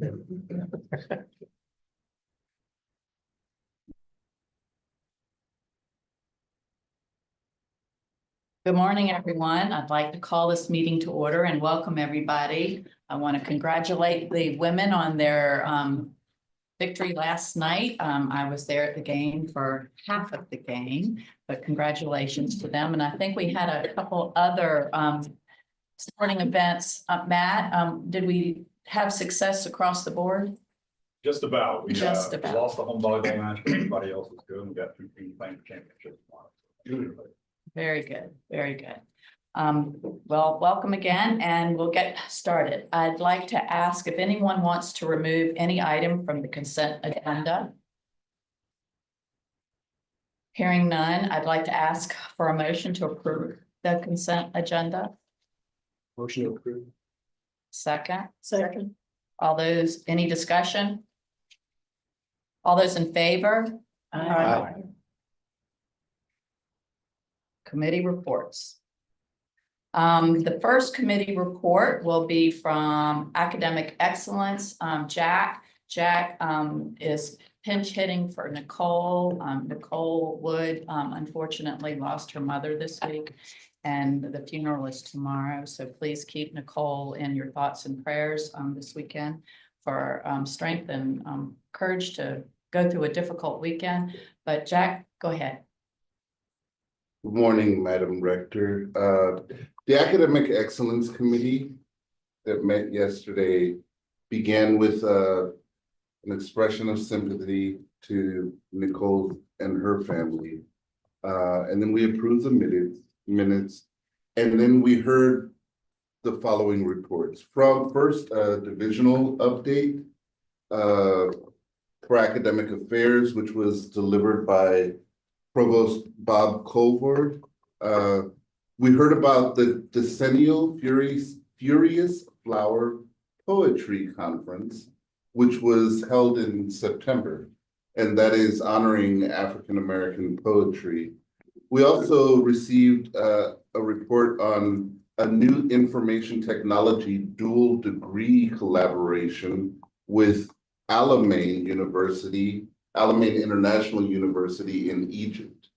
Good morning, everyone. I'd like to call this meeting to order and welcome everybody. I want to congratulate the women on their victory last night. I was there at the game for half of the game, but congratulations to them. And I think we had a couple other sporting events. Matt, did we have success across the board? Just about. We Just about. lost the home volleyball match, but everybody else was good. We got 2 teams playing for championships tomorrow. Very good, very good. Well, welcome again, and we'll get started. I'd like to ask if anyone wants to remove any item from the consent agenda. Hearing none, I'd like to ask for a motion to approve the consent agenda. Motion to approve. Second. Second. All those, any discussion? All those in favor? Aye. Committee reports. The first committee report will be from Academic Excellence. Jack is pinch hitting for Nicole. Nicole Wood unfortunately lost her mother this week, and the funeral is tomorrow. So please keep Nicole in your thoughts and prayers this weekend for strength and courage to go through a difficult weekend. But Jack, go ahead. Good morning, Madam Rector. The Academic Excellence Committee that met yesterday began with an expression of sympathy to Nicole and her family. And then we approved the minutes, and then we heard the following reports. From first, a divisional update for academic affairs, which was delivered by Provost Bob Colvard. We heard about the Decennial Furious Flower Poetry Conference, which was held in September, and that is honoring African-American poetry. We also received a report on a new information technology dual degree collaboration with Alamein International University in Egypt.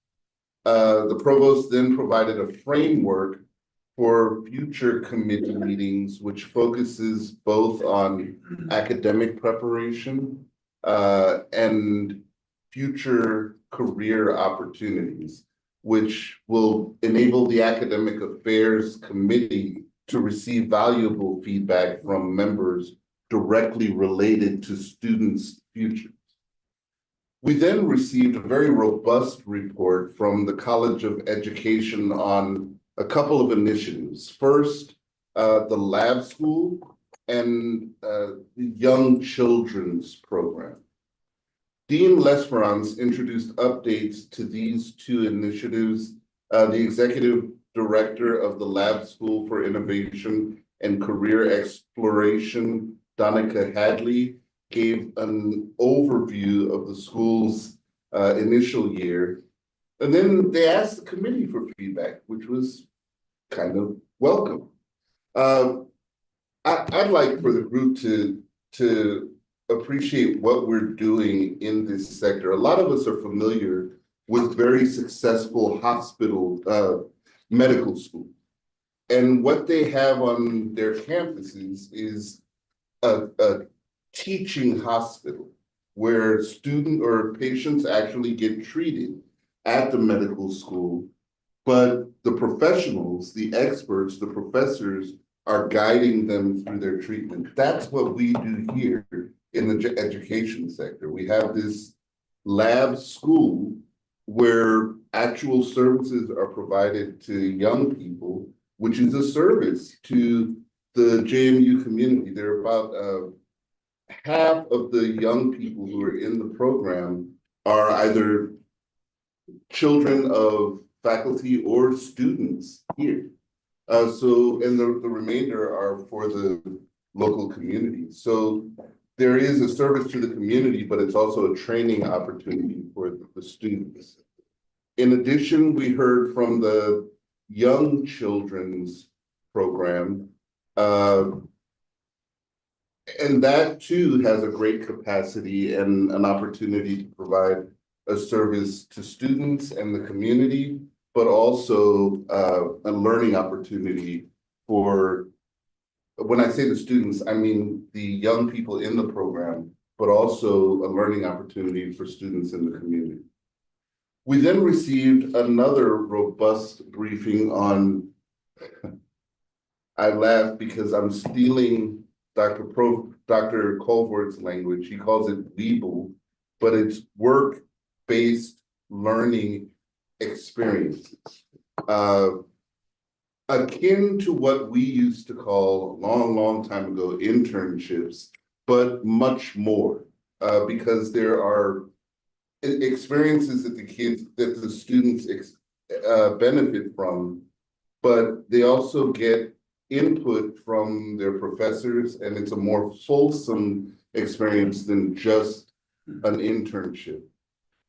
The provost then provided a framework for future committee meetings, which focuses both on academic preparation and future career opportunities, which will enable the Academic Affairs Committee to receive valuable feedback from members directly related to students' futures. We then received a very robust report from the College of Education on a couple of initiatives. First, the lab school and the young children's program. Dean Lesperance introduced updates to these 2 initiatives. The executive director of the Lab School for Innovation and Career Exploration, Donica Hadley, gave an overview of the school's initial year. And then they asked the committee for feedback, which was kind of welcome. I'd like for the group to appreciate what we're doing in this sector. A lot of us are familiar with very successful hospital medical schools. And what they have on their campuses is a teaching hospital where student or patients actually get treated at the medical school, but the professionals, the experts, the professors are guiding them through their treatment. That's what we do here in the education sector. We have this lab school where actual services are provided to young people, which is a service to the JMU community. There are about half of the young people who are in the program are either children of faculty or students here. And the remainder are for the local community. So there is a service to the community, but it's also a training opportunity for the students. In addition, we heard from the young children's program And that too has a great capacity and an opportunity to provide a service to students and the community, but also a learning opportunity for, when I say the students, I mean the young people in the program, but also a learning opportunity for students in the community. We then received another robust briefing on, I laugh because I'm stealing Dr. Colvert's language. He calls it Weeble, but it's work-based learning experiences. Akin to what we used to call a long, long time ago internships, but much more, because there are experiences that the students benefit from, but they also get input from their professors, and it's a more fulsome experience than just an internship.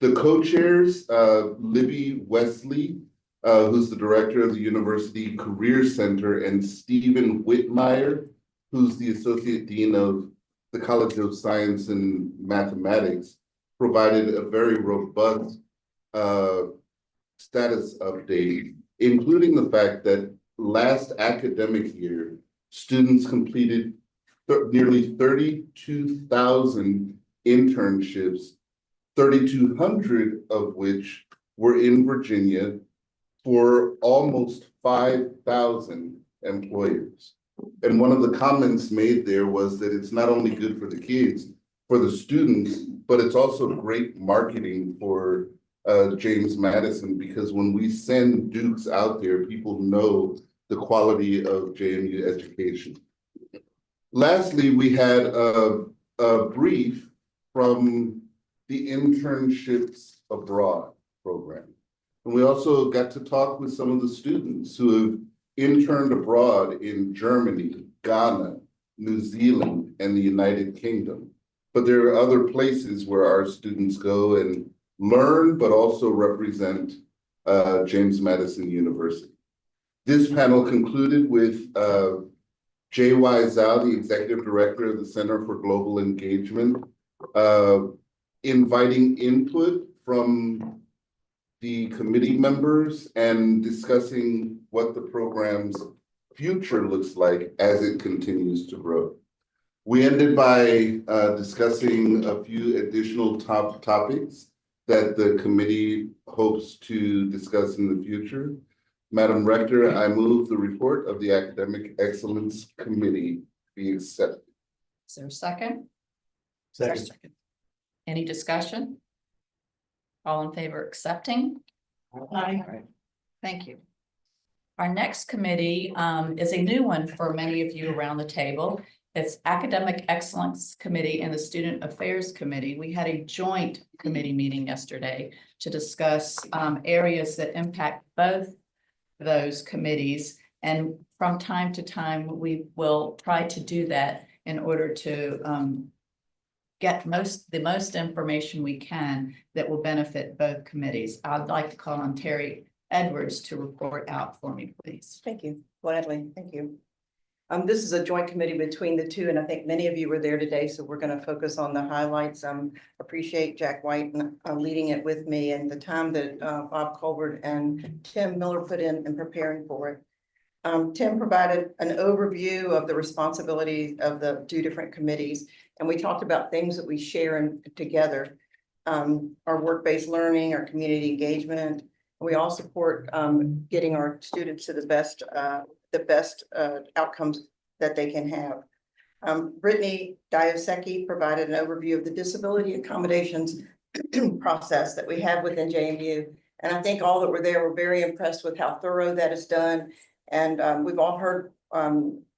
The co-chairs, Libby Wesley, who's the director of the University Career Center, and Stephen Whitmire, who's the associate dean of the College of Science and Mathematics, provided a very robust status update, including the fact that last academic year, students completed nearly 32,000 internships, 3,200 of which were in Virginia for almost 5,000 employers. And one of the comments made there was that it's not only good for the kids, for the students, but it's also great marketing for James Madison, because when we send Dukes out there, people know the quality of JMU education. Lastly, we had a brief from the Internships Abroad program. And we also got to talk with some of the students who have interned abroad in Germany, Ghana, New Zealand, and the United Kingdom. But there are other places where our students go and learn, but also represent James Madison University. This panel concluded with J.Y. Zhao, the Executive Director of the Center for Global Engagement, inviting input from the committee members and discussing what the program's future looks like as it continues to grow. We ended by discussing a few additional topics that the committee hopes to discuss in the future. Madam Rector, I move the report of the Academic Excellence Committee be accepted. Is there a second? Second. Any discussion? All in favor of accepting? Aye. Thank you. Our next committee is a new one for many of you around the table. It's Academic Excellence Committee and the Student Affairs Committee. We had a joint committee meeting yesterday to discuss areas that impact both those committees. And from time to time, we will try to do that in order to get the most information we can that will benefit both committees. I'd like to call on Terry Edwards to report out for me, please. Thank you, gladly, thank you. This is a joint committee between the two, and I think many of you were there today, so we're going to focus on the highlights. Appreciate Jack White leading it with me, and the time that Bob Colbert and Tim Miller put in preparing for it. Tim provided an overview of the responsibilities of the two different committees, and we talked about things that we share together. Our work-based learning, our community engagement. We all support getting our students to the best outcomes that they can have. Brittany Diosecki provided an overview of the disability accommodations process that we have within JMU. And I think all that were there were very impressed with how thorough that is done. And we've all heard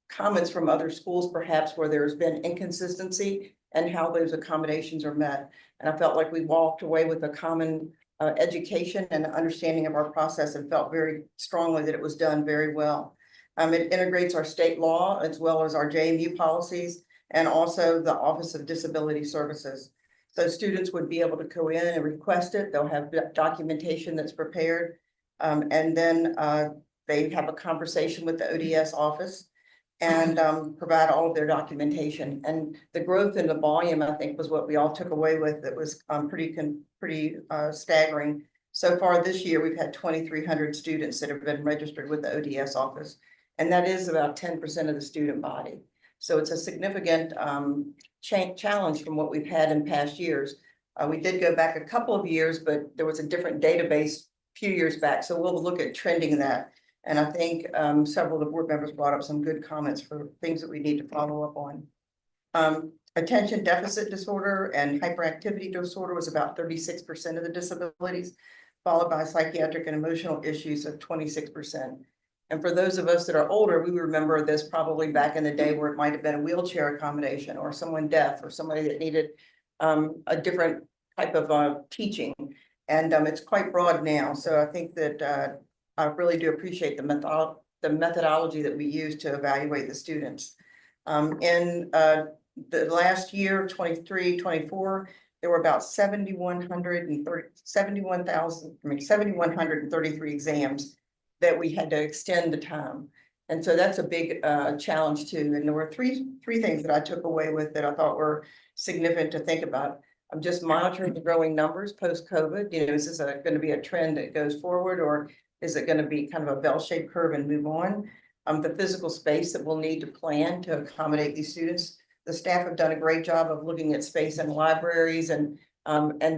comments from other schools, perhaps, where there's been inconsistency and how those accommodations are met. And I felt like we walked away with a common education and understanding of our process, and felt very strongly that it was done very well. It integrates our state law as well as our JMU policies, and also the Office of Disability Services. So students would be able to go in and request it. They'll have documentation that's prepared. And then they have a conversation with the ODS office. and provide all of their documentation. And the growth in the volume, I think, was what we all took away with. It was pretty staggering. So far this year, we've had 2,300 students that have been registered with the ODS office. And that is about 10% of the student body. So it's a significant challenge from what we've had in past years. We did go back a couple of years, but there was a different database a few years back. So we'll look at trending that. And I think several of the board members brought up some good comments for things that we need to follow up on. Attention deficit disorder and hyperactivity disorder was about 36% of the disabilities, followed by psychiatric and emotional issues of 26%. And for those of us that are older, we remember this probably back in the day where it might have been a wheelchair accommodation or someone deaf or somebody that needed a different type of teaching. And it's quite broad now. So I think that I really do appreciate the methodology that we use to evaluate the students. In the last year, 23, 24, there were about 7,133 exams that we had to extend the time. And so that's a big challenge too. And there were three things that I took away with that I thought were significant to think about. I'm just monitoring the growing numbers post-COVID. You know, is this going to be a trend that goes forward, or is it going to be kind of a bell-shaped curve and move on? The physical space that we'll need to plan to accommodate these students. The staff have done a great job of looking at space in libraries and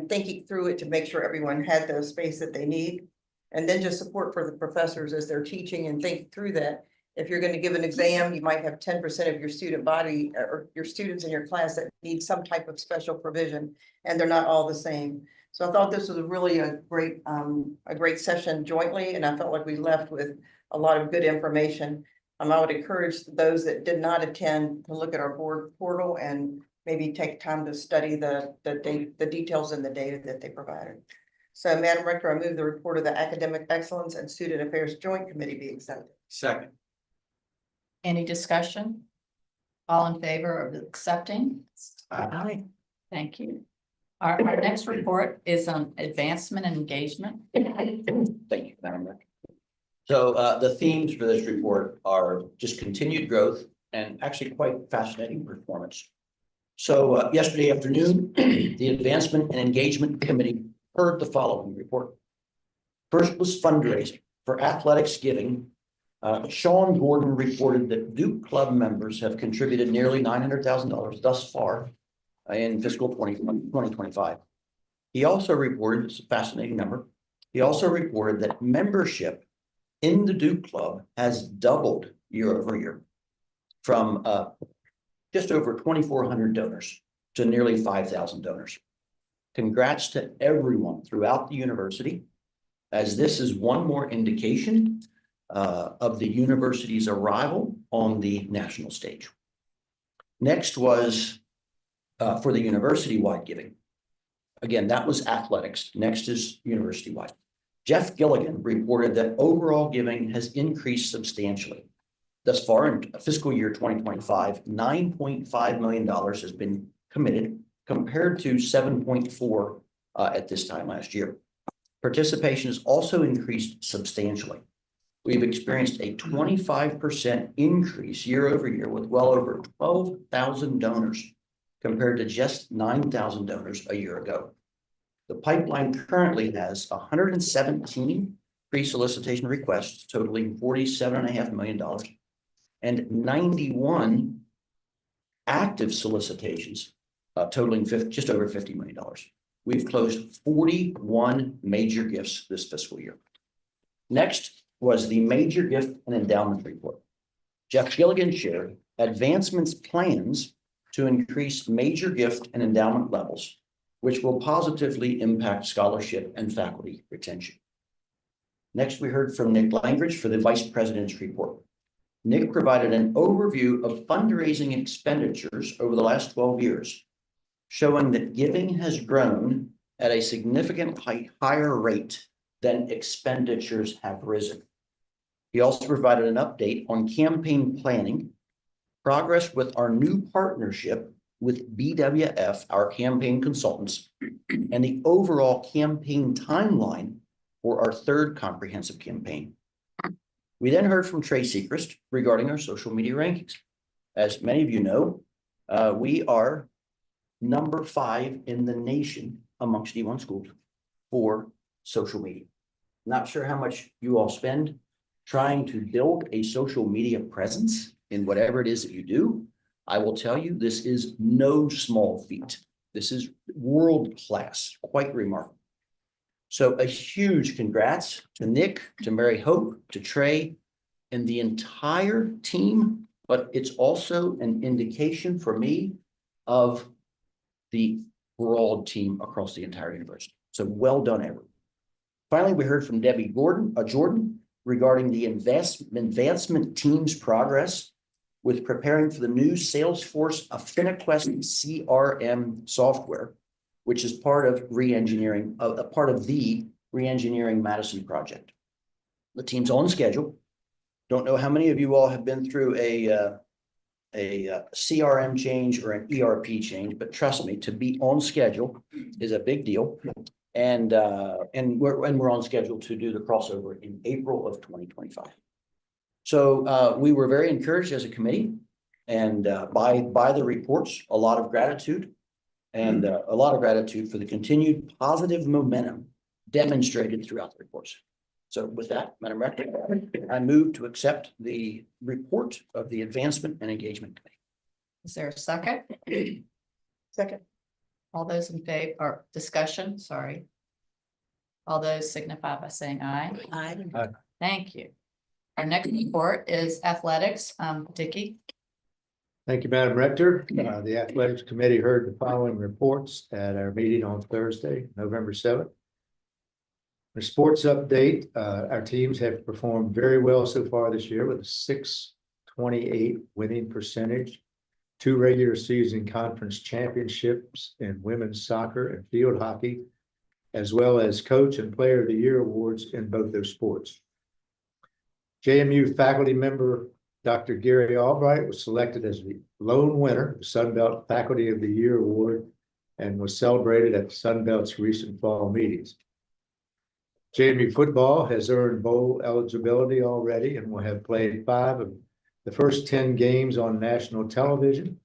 thinking through it to make sure everyone had the space that they need. And then just support for the professors as they're teaching and think through that. If you're going to give an exam, you might have 10% of your student body or your students in your class that need some type of special provision, and they're not all the same. So I thought this was really a great session jointly, and I felt like we left with a lot of good information. I would encourage those that did not attend to look at our board portal and maybe take time to study the details in the data that they provided. So, Madam Rector, I move the report of the Academic Excellence and Student Affairs Joint Committee be accepted. Second. Any discussion? All in favor of accepting? Aye. Thank you. Our next report is on advancement and engagement. Thank you, Madam Rector. So the themes for this report are just continued growth and actually quite fascinating performance. So yesterday afternoon, the Advancement and Engagement Committee heard the following report. First was fundraising for athletics giving. Sean Gordon reported that Duke Club members have contributed nearly $900,000 thus far in fiscal 2025. He also reported, it's a fascinating number, he also reported that membership in the Duke Club has doubled year over year from just over 2,400 donors to nearly 5,000 donors. Congrats to everyone throughout the university, as this is one more indication of the university's arrival on the national stage. Next was for the university-wide giving. Again, that was athletics. Next is university-wide. Jeff Gilligan reported that overall giving has increased substantially. Thus far in fiscal year 2025, $9.5 million has been committed compared to 7.4 at this time last year. Participation has also increased substantially. We've experienced a 25% increase year over year with well over 12,000 donors compared to just 9,000 donors a year ago. The pipeline currently has 117 pre-solicitation requests totaling $47.5 million and 91 active solicitations totaling just over $50 million. We've closed 41 major gifts this fiscal year. Next was the major gift and endowment report. Jeff Gilligan shared advancements plans to increase major gift and endowment levels, which will positively impact scholarship and faculty retention. Next, we heard from Nick Langridge for the Vice President's report. Nick provided an overview of fundraising expenditures over the last 12 years, showing that giving has grown at a significantly higher rate than expenditures have risen. He also provided an update on campaign planning, progress with our new partnership with BWF, our campaign consultants, and the overall campaign timeline for our third comprehensive campaign. We then heard from Trey Sechrist regarding our social media rankings. As many of you know, we are number 5 in the nation amongst D1 schools for social media. Not sure how much you all spend trying to build a social media presence in whatever it is that you do. I will tell you, this is no small feat. This is world class, quite remarkable. So a huge congrats to Nick, to Mary Hope, to Trey, and the entire team, but it's also an indication for me of the broad team across the entire university. So well done, everyone. Finally, we heard from Debbie Jordan regarding the advancement team's progress with preparing for the new Salesforce AffiniQuest CRM software, which is part of re-engineering, a part of the re-engineering Madison project. The team's on schedule. Don't know how many of you all have been through a CRM change or an ERP change, but trust me, to be on schedule is a big deal. And we're on schedule to do the crossover in April of 2025. So we were very encouraged as a committee, and by the reports, a lot of gratitude for the continued positive momentum demonstrated throughout the reports. So with that, Madam Rector, I move to accept the report of the Advancement and Engagement Committee. Is there a second? Second. All those in favor, or discussion, sorry. All those signify by saying aye. Aye. Thank you. Our next report is athletics. Dicky. Thank you, Madam Rector. The Athletics Committee heard the following reports at our meeting on Thursday, November 7th. The sports update, our teams have performed very well so far this year with a .628 winning percentage, 2 regular season conference championships in women's soccer and field hockey, as well as Coach and Player of the Year awards in both those sports. JMU faculty member Dr. Gary Albright was selected as the lone winner of the Sunbelt Faculty of the Year Award and was celebrated at the Sunbelt's recent fall meetings. JMU football has earned bowl eligibility already and will have played 5 of the first 10 games on national television,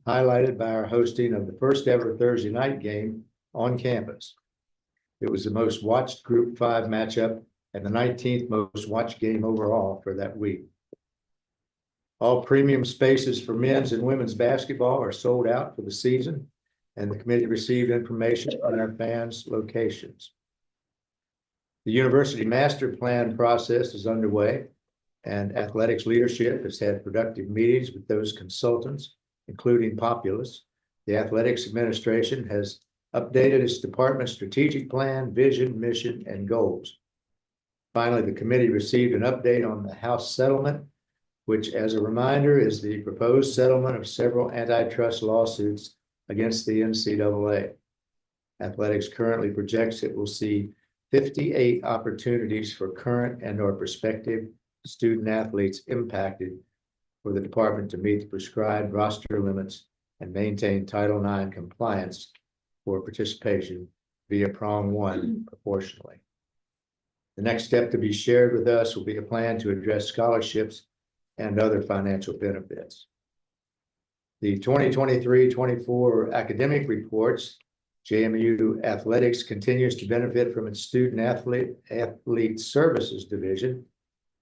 highlighted by our hosting of the first ever Thursday night game on campus. It was the most watched Group 5 matchup and the 19th most watched game overall for that week. All premium spaces for men's and women's basketball are sold out for the season, and the committee received information on our fans' locations. The university master plan process is underway, and athletics leadership has had productive meetings with those consultants, including Populous. The athletics administration has updated its department's strategic plan, vision, mission, and goals. Finally, the committee received an update on the House settlement, which, as a reminder, is the proposed settlement of several antitrust lawsuits against the NCAA. Athletics currently projects it will see 58 opportunities for current and or prospective student athletes impacted for the department to meet the prescribed roster limits and maintain Title IX compliance for participation via prong 1 proportionally. The next step to be shared with us will be a plan to address scholarships and other financial benefits. The 2023-24 academic reports, JMU Athletics continues to benefit from its student athlete services division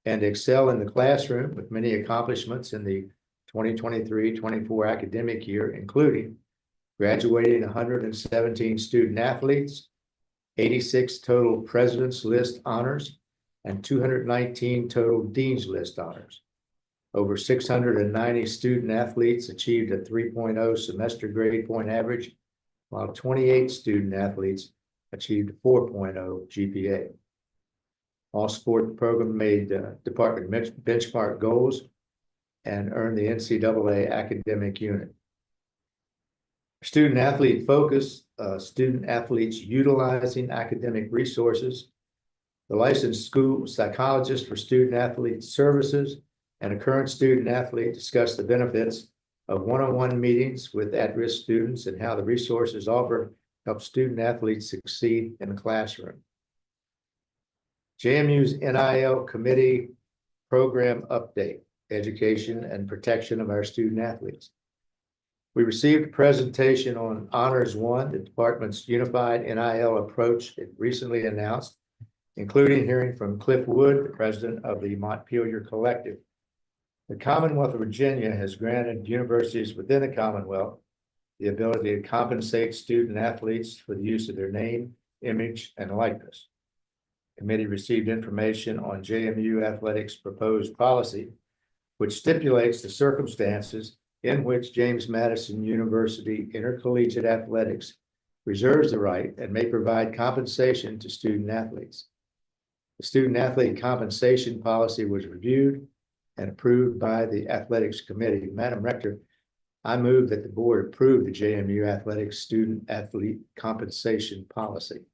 and excel in the classroom with many accomplishments in the 2023-24 academic year, including graduating 117 student athletes, 86 total President's List honors, and 219 total Dean's List honors. Over 690 student athletes achieved a 3.0 semester grade point average, while 28 student athletes achieved a 4.0 GPA. All sport program made department benchmark goals and earned the NCAA academic unit. Student athlete focus, student athletes utilizing academic resources, the licensed school psychologist for student athlete services, and a current student athlete discussed the benefits of one-on-one meetings with at-risk students and how the resources offered help student athletes succeed in the classroom. JMU's NIL committee program update, education and protection of our student athletes. We received a presentation on Honors One, the department's unified NIL approach it recently announced, including hearing from Cliff Wood, the president of the Montpelier Collective. The Commonwealth of Virginia has granted universities within the Commonwealth the ability to compensate student athletes for the use of their name, image, and likeness. Committee received information on JMU Athletics' proposed policy, which stipulates the circumstances in which James Madison University Intercollegiate Athletics reserves the right and may provide compensation to student athletes. The student athlete compensation policy was reviewed and approved by the Athletics Committee. Madam Rector, I move that the board approve the JMU Athletics Student Athlete Compensation Policy.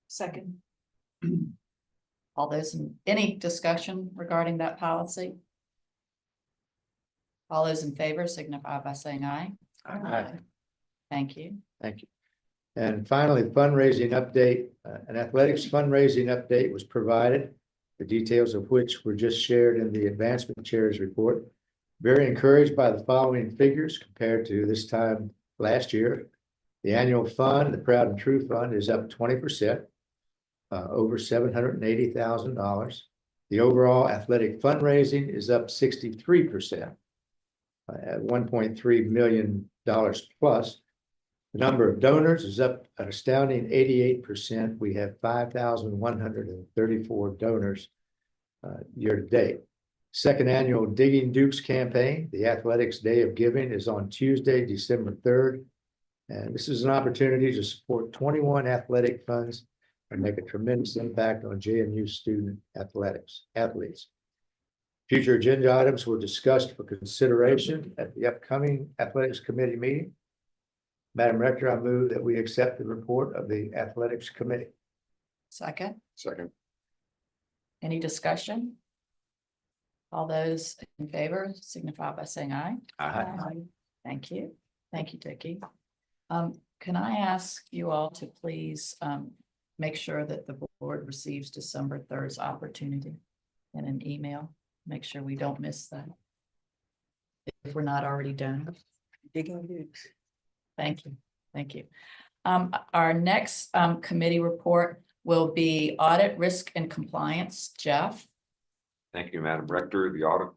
Second. All those, any discussion regarding that policy? All those in favor signify by saying aye. Aye. Thank you. Thank you. And finally, fundraising update, an athletics fundraising update was provided, the details of which were just shared in the advancement chairs report. Very encouraged by the following figures compared to this time last year. The annual fund, the Proud and True Fund, is up 20%, over $780,000. The overall athletic fundraising is up 63%, at $1.3 million plus. The number of donors is up an astounding 88%. We have 5,134 donors year to date. Second annual Digging Dukes campaign, the Athletics Day of Giving, is on Tuesday, December 3rd. And this is an opportunity to support 21 athletic funds and make a tremendous impact on JMU student athletes. Future agenda items were discussed for consideration at the upcoming Athletics Committee meeting. Madam Rector, I move that we accept the report of the Athletics Committee. Second, Second. any discussion? All those in favor signify by saying aye. Aye. Thank you. Thank you, Dickie. Can I ask you all to please make sure that the board receives December 3rd's opportunity in an email? Make sure we don't miss that. If we're not already done. Digging Dukes. Thank you. Thank you. Our next committee report will be Audit, Risk, and Compliance. Jeff? Thank you, Madam Rector. The Audit,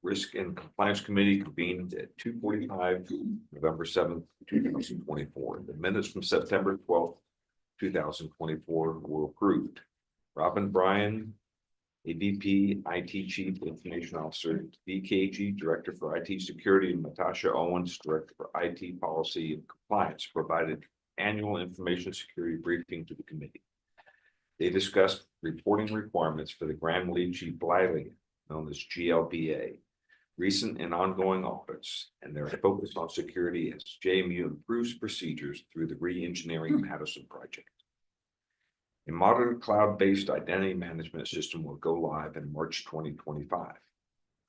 Risk, and Compliance Committee convened at 2:45, November 7th, 2024. The minutes from September 12th, 2024 were approved. Robin Bryan, AVP, IT Chief Information Officer, BKG Director for IT Security, and Natasha Owens, Director for IT Policy and Compliance, provided annual information security briefing to the committee. They discussed reporting requirements for the Grand Leachy Blyling, known as GLBA, recent and ongoing audits, and their focus on security as JMU improves procedures through the Re-Engineering Madison project. A modern cloud-based identity management system will go live in March 2025.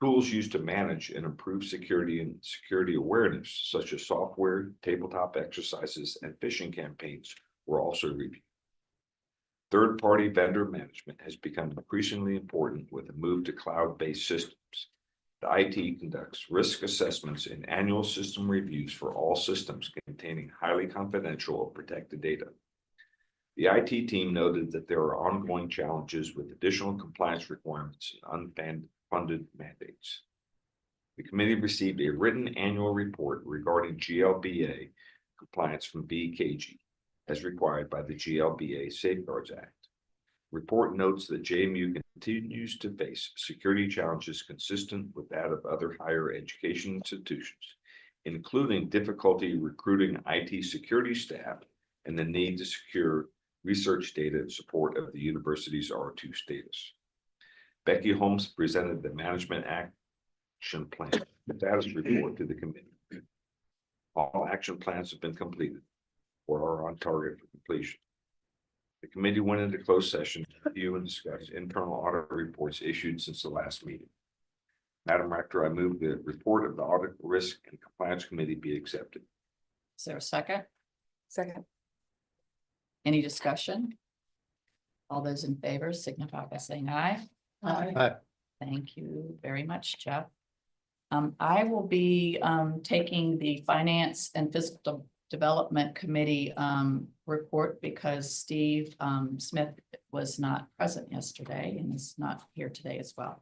Tools used to manage and improve security and security awareness, such as software, tabletop exercises, and phishing campaigns, were also reviewed. Third-party vendor management has become increasingly important with the move to cloud-based systems. The IT conducts risk assessments and annual system reviews for all systems containing highly confidential or protected data. The IT team noted that there are ongoing challenges with additional compliance requirements and unfunded mandates. The committee received a written annual report regarding GLBA compliance from BKG, as required by the GLBA Safeguards Act. The report notes that JMU continues to face security challenges consistent with that of other higher education institutions, including difficulty recruiting IT security staff and the need to secure research data in support of the university's R2 status. Becky Holmes presented the Management Action Plan status report to the committee. All action plans have been completed or are on target for completion. The committee went into closed session to review and discuss internal audit reports issued since the last meeting. Madam Rector, I move the report of the Audit, Risk, and Compliance Committee be accepted. Is there a second? Second. Any discussion? All those in favor signify by saying aye. Aye. Thank you very much, Jeff. I will be taking the Finance and Fiscal Development Committee report because Steve Smith was not present yesterday and is not here today as well.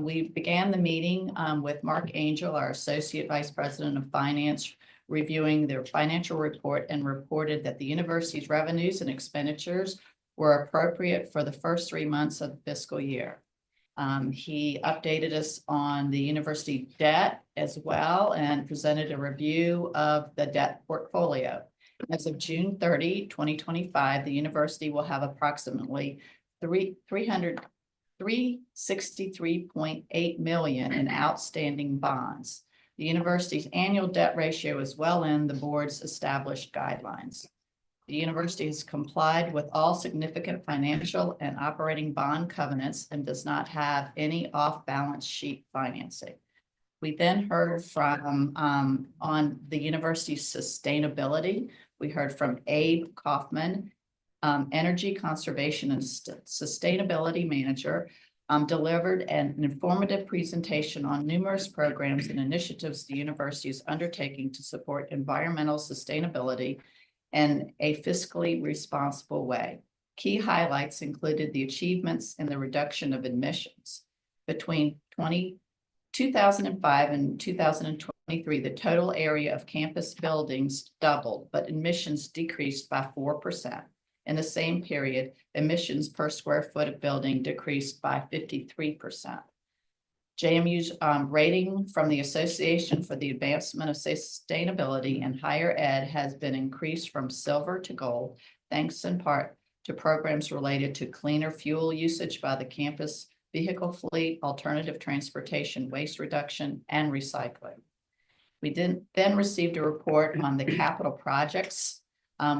We began the meeting with Mark Angel, our Associate Vice President of Finance, reviewing their financial report and reported that the university's revenues and expenditures were appropriate for the first 3 months of the fiscal year. He updated us on the university debt as well and presented a review of the debt portfolio. As of June 30, 2025, the university will have approximately 363.8 million in outstanding bonds. The university's annual debt ratio is well in the board's established guidelines. The university has complied with all significant financial and operating bond covenants and does not have any off-balance sheet financing. We then heard from on the university's sustainability. We heard from Abe Kaufman, Energy Conservation and Sustainability Manager, delivered an informative presentation on numerous programs and initiatives the university is undertaking to support environmental sustainability in a fiscally responsible way. Key highlights included the achievements in the reduction of emissions. Between 2005 and 2023, the total area of campus buildings doubled, but emissions decreased by 4%. In the same period, emissions per square foot of building decreased by 53%. JMU's rating from the Association for the Advancement of Sustainability in Higher Ed has been increased from silver to gold, thanks in part to programs related to cleaner fuel usage by the campus vehicle fleet, alternative transportation, waste reduction, and recycling. We then received a report on the capital projects.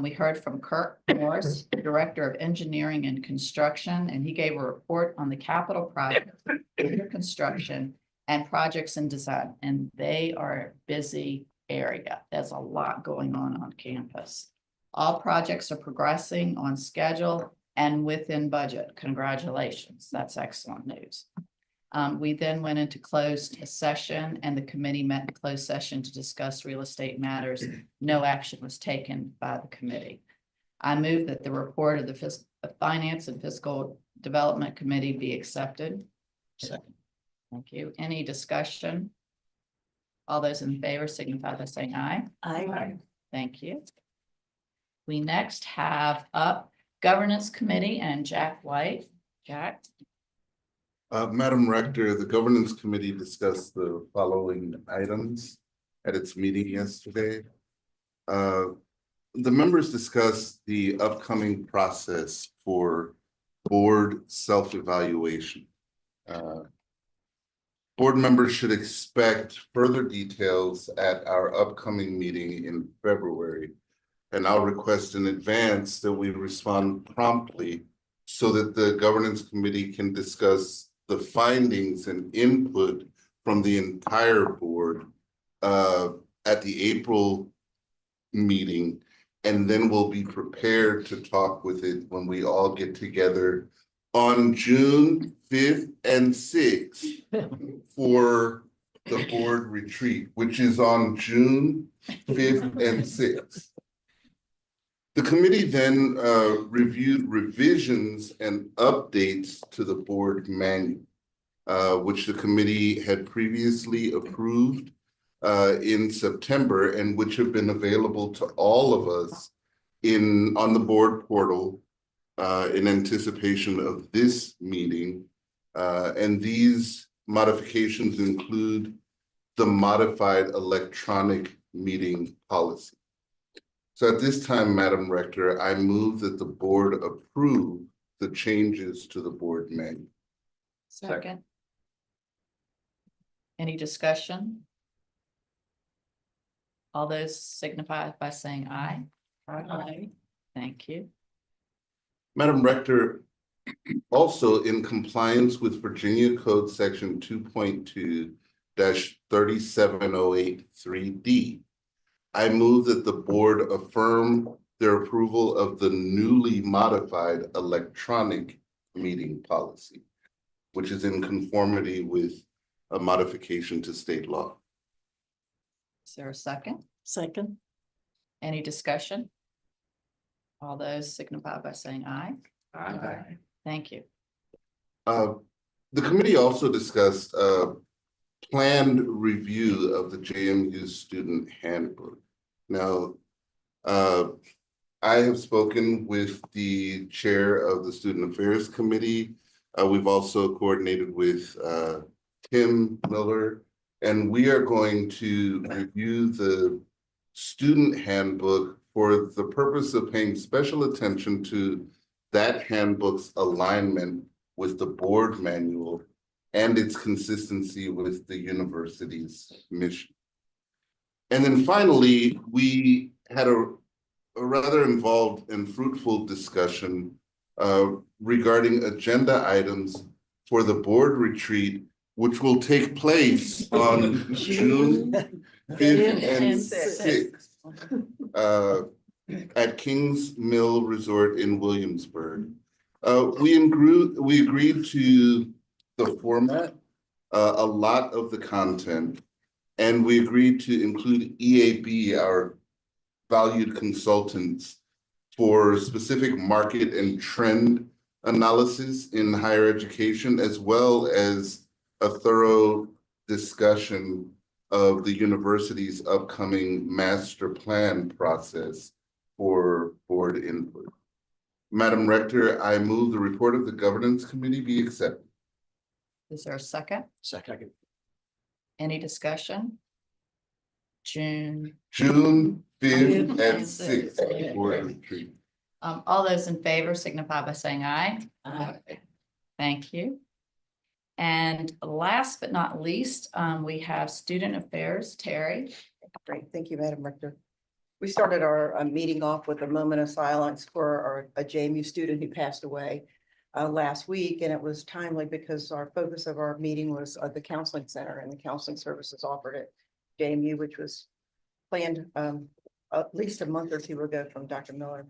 We heard from Kirk Morris, Director of Engineering and Construction, and he gave a report on the capital projects under construction and projects in design, and they are a busy area. There's a lot going on campus. All projects are progressing on schedule and within budget. Congratulations. That's excellent news. We then went into closed session and the committee met in closed session to discuss real estate matters. No action was taken by the committee. I move that the report of the Finance and Fiscal Development Committee be accepted. Second. Thank you. Any discussion? All those in favor signify by saying aye. Aye. Thank you. We next have up Governance Committee and Jack White. Jack? Madam Rector, the Governance Committee discussed the following items at its meeting yesterday. The members discussed the upcoming process for board self-evaluation. Board members should expect further details at our upcoming meeting in February. And I'll request in advance that we respond promptly so that the Governance Committee can discuss the findings and input from the entire board at the April meeting. And then we'll be prepared to talk with it when we all get together on June 5th and 6th for the board retreat, which is on June 5th and 6th. The committee then reviewed revisions and updates to the board manual, which the committee had previously approved in September and which have been available to all of us on the board portal in anticipation of this meeting. And these modifications include the modified electronic meeting policy. So at this time, Madam Rector, I move that the board approve the changes to the board manual. Second. Any discussion? All those signify by saying aye. Aye. Thank you. Madam Rector, also in compliance with Virginia Code Section 2.2-37083D, I move that the board affirm their approval of the newly modified electronic meeting policy, which is in conformity with a modification to state law. Is there a second? Second. Any discussion? All those signify by saying aye. Aye. Thank you. The committee also discussed a planned review of the JMU student handbook. Now, I have spoken with the chair of the Student Affairs Committee. We've also coordinated with Tim Miller, and we are going to review the student handbook for the purpose of paying special attention to that handbook's alignment with the board manual and its consistency with the university's mission. And then finally, we had a rather involved and fruitful discussion regarding agenda items for the board retreat, which will take place on June 5th and 6th at Kings Mill Resort in Williamsburg. We agreed to the format, a lot of the content, and we agreed to include EAB, our valued consultants, for specific market and trend analysis in higher education, as well as a thorough discussion of the university's upcoming master plan process for board input. Madam Rector, I move the report of the Governance Committee be accepted. Is there a second? Second. Any discussion? June, June 5th and and 6th. 6th, board retreat. all those in favor signify by saying aye. Thank you. And last but not least, we have Student Affairs, Terry. Great, thank you, Madam Rector. We started our meeting off with a moment of silence for a JMU student who passed away last week, and it was timely because our focus of our meeting was the counseling center and the counseling services offered at JMU, which was planned at least a month or two ago from Dr. Miller.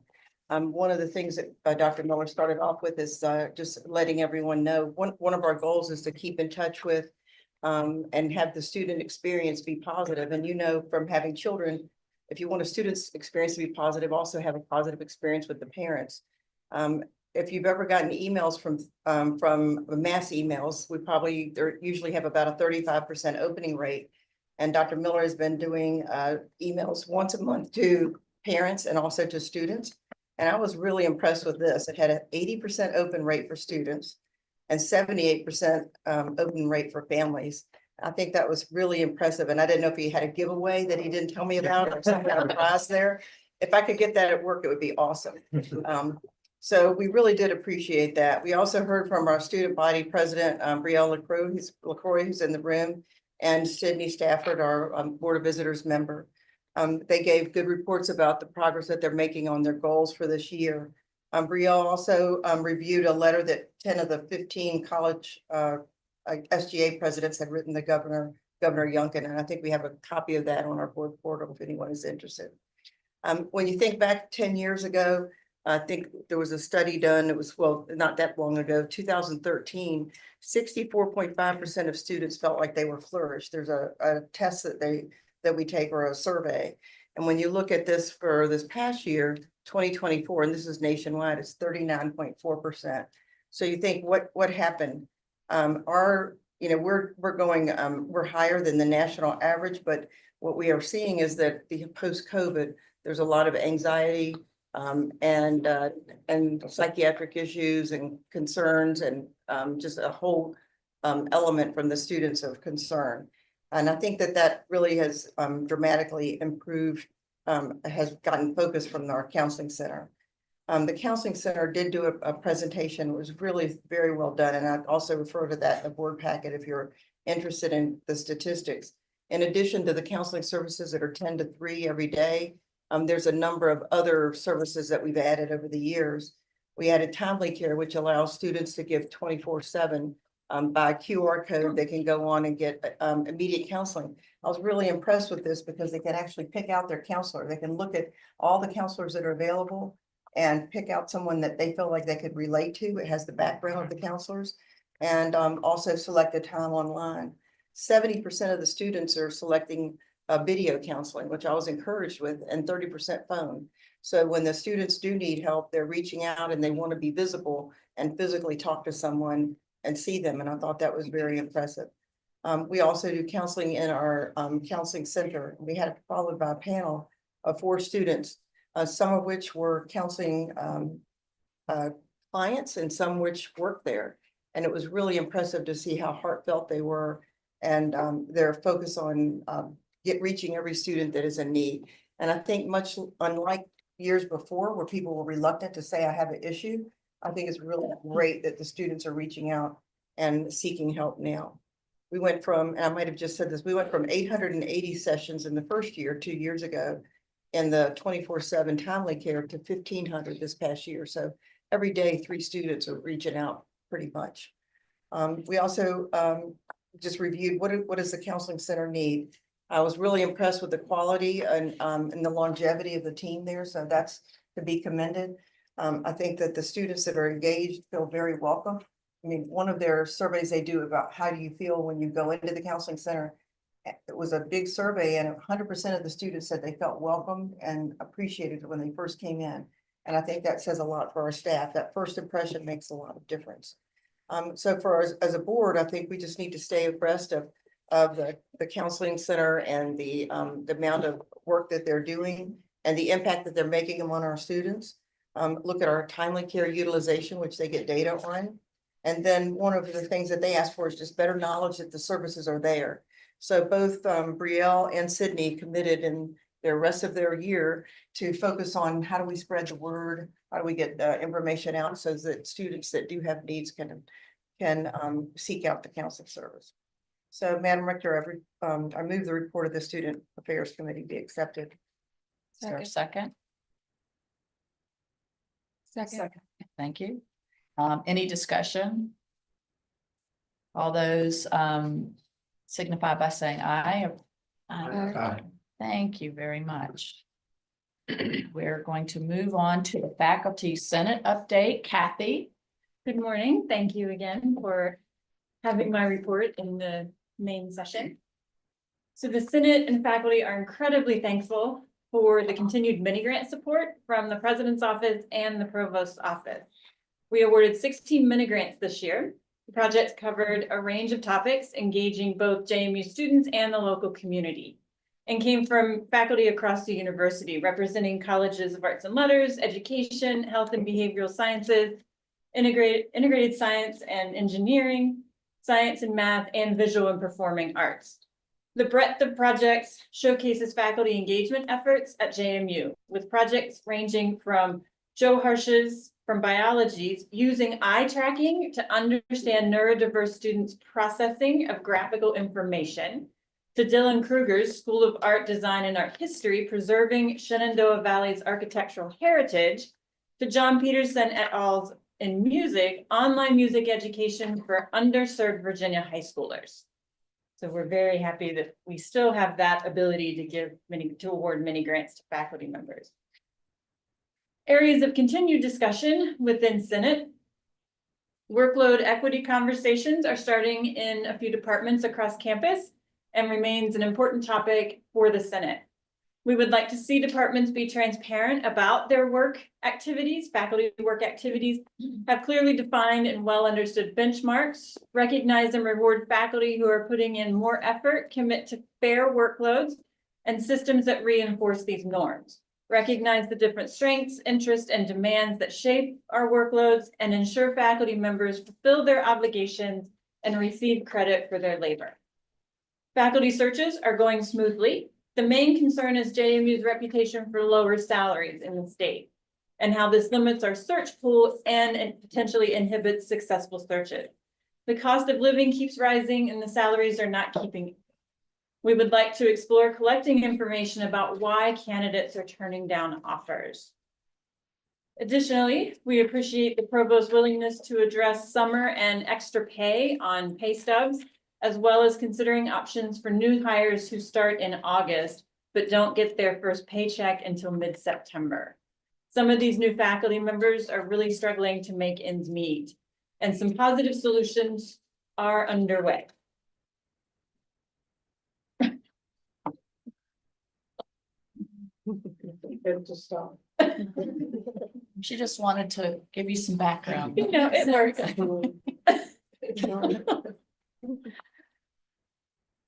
One of the things that Dr. Miller started off with is just letting everyone know, one of our goals is to keep in touch with and have the student experience be positive. And you know, from having children, if you want a student's experience to be positive, also have a positive experience with the parents. If you've ever gotten emails from mass emails, they usually have about a 35% opening rate. And Dr. Miller has been doing emails once a month to parents and also to students. And I was really impressed with this. It had an 80% open rate for students and 78% open rate for families. I think that was really impressive. And I didn't know if he had a giveaway that he didn't tell me about or some kind of prize there. If I could get that at work, it would be awesome. So we really did appreciate that. We also heard from our student body president, Brielle LaCroix, who's in the room, and Sydney Stafford, our Board of Visitors member. They gave good reports about the progress that they're making on their goals for this year. Brielle also reviewed a letter that 10 of the 15 college SGA presidents had written to Governor Youngkin, and I think we have a copy of that on our board portal if anyone is interested. When you think back 10 years ago, I think there was a study done, it was, well, not that long ago, 2013, 64.5% of students felt like they were flourished. There's a test that we take, or a survey. And when you look at this for this past year, 2024, and this is nationwide, it's 39.4%. So you think what happened? We're higher than the national average, but what we are seeing is that the post-COVID, there's a lot of anxiety and psychiatric issues and concerns and just a whole element from the students of concern. And I think that really has dramatically improved, has gotten focus from our counseling center. The counseling center did do a presentation. It was really very well done. And I'd also refer to that in the board packet if you're interested in the statistics. In addition to the counseling services that are 10 to 3 every day, there's a number of other services that we've added over the years. We added timely care, which allows students to give 24/7 by QR code, they can go on and get immediate counseling. I was really impressed with this because they can actually pick out their counselor. They can look at all the counselors that are available and pick out someone that they feel like they could relate to. It has the background of the counselors, and also select a time online. 70% of the students are selecting video counseling, which I was encouraged with, and 30% phone. So when the students do need help, they're reaching out and they want to be visible and physically talk to someone and see them. And I thought that was very impressive. We also do counseling in our counseling center. We had it followed by a panel of 4 students, some of which were counseling clients and some which worked there. And it was really impressive to see how heartfelt they were and their focus on reaching every student that is in need. And I think much unlike years before where people were reluctant to say, I have an issue, I think it's really great that the students are reaching out and seeking help now. We went from, and I might have just said this, we went from 880 sessions in the first year, 2 years ago, in the 24/7 timely care to 1,500 this past year. So every day, 3 students are reaching out pretty much. We also just reviewed what does the counseling center need. I was really impressed with the quality and the longevity of the team there. So that's to be commended. I think that the students that are engaged feel very welcome. I mean, one of their surveys they do about how do you feel when you go into the counseling center, it was a big survey and 100% of the students said they felt welcome and appreciated when they first came in. And I think that says a lot for our staff. That first impression makes a lot of difference. So for us as a board, I think we just need to stay abreast of the counseling center and the amount of work that they're doing and the impact that they're making on our students. Look at our timely care utilization, which they get data on. And then one of the things that they ask for is just better knowledge that the services are there. So both Brielle and Sydney committed in the rest of their year to focus on how do we spread the word, how do we get information out so that students that do have needs can seek out the counseling service. So Madam Rector, I move the report of the Student Affairs Committee be accepted. Is there a second? Second. Thank you. Any discussion? All those signify by saying aye. Aye. Thank you very much. We're going to move on to the Faculty Senate update. Kathy? Good morning. Thank you again for having my report in the main session. So the Senate and faculty are incredibly thankful for the continued mini grant support from the President's Office and the Provost's Office. We awarded 16 mini grants this year. The projects covered a range of topics engaging both JMU students and the local community, and came from faculty across the university representing colleges of arts and letters, education, health and behavioral sciences, integrated science and engineering, science and math, and visual and performing arts. The breadth of projects showcases faculty engagement efforts at JMU, with projects ranging from Joe Harsh's from biology using eye tracking to understand neurodiverse students' processing of graphical information, to Dylan Kruger's School of Art, Design, and Art History, preserving Shenandoah Valley's architectural heritage, to John Peterson et al.'s in music, online music education for underserved Virginia high schoolers. So we're very happy that we still have that ability to award many grants to faculty members. Areas of continued discussion within Senate. Workload equity conversations are starting in a few departments across campus and remains an important topic for the Senate. We would like to see departments be transparent about their work activities, faculty work activities, have clearly defined and well understood benchmarks, recognize and reward faculty who are putting in more effort, commit to fair workloads, and systems that reinforce these norms. Recognize the different strengths, interests, and demands that shape our workloads, and ensure faculty members fulfill their obligations and receive credit for their labor. Faculty searches are going smoothly. The main concern is JMU's reputation for lower salaries in the state, and how this limits our search pool and potentially inhibits successful searches. The cost of living keeps rising and the salaries are not keeping. We would like to explore collecting information about why candidates are turning down offers. Additionally, we appreciate the provost's willingness to address summer and extra pay on pay stubs, as well as considering options for new hires who start in August, but don't get their first paycheck until mid-September. Some of these new faculty members are really struggling to make ends meet, and some positive solutions are underway. Good to stop. She just wanted to give you some background. You know, it works.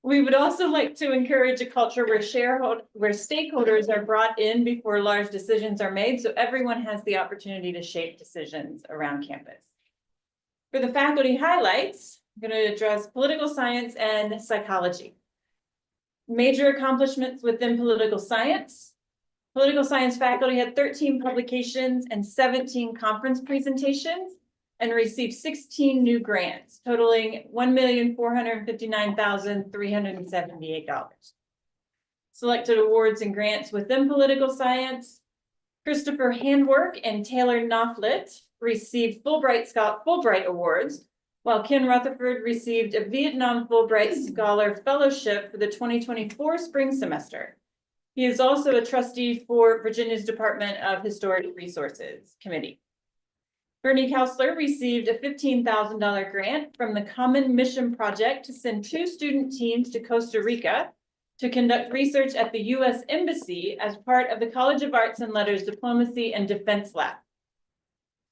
We would also like to encourage a culture where stakeholders are brought in before large decisions are made, so everyone has the opportunity to shape decisions around campus. For the faculty highlights, I'm going to address political science and psychology. Major accomplishments within political science. Political science faculty had 13 publications and 17 conference presentations and received 16 new grants, totaling $1,459,378. Selected awards and grants within political science. Christopher Handwork and Taylor Knopflet received Fulbright Awards, while Ken Rutherford received a Vietnam Fulbright Scholar Fellowship for the 2024 spring semester. He is also a trustee for Virginia's Department of Historic Resources Committee. Bernie Counselor received a $15,000 grant from the Common Mission Project to send 2 student teams to Costa Rica to conduct research at the U.S. Embassy as part of the College of Arts and Letters Diplomacy and Defense Lab.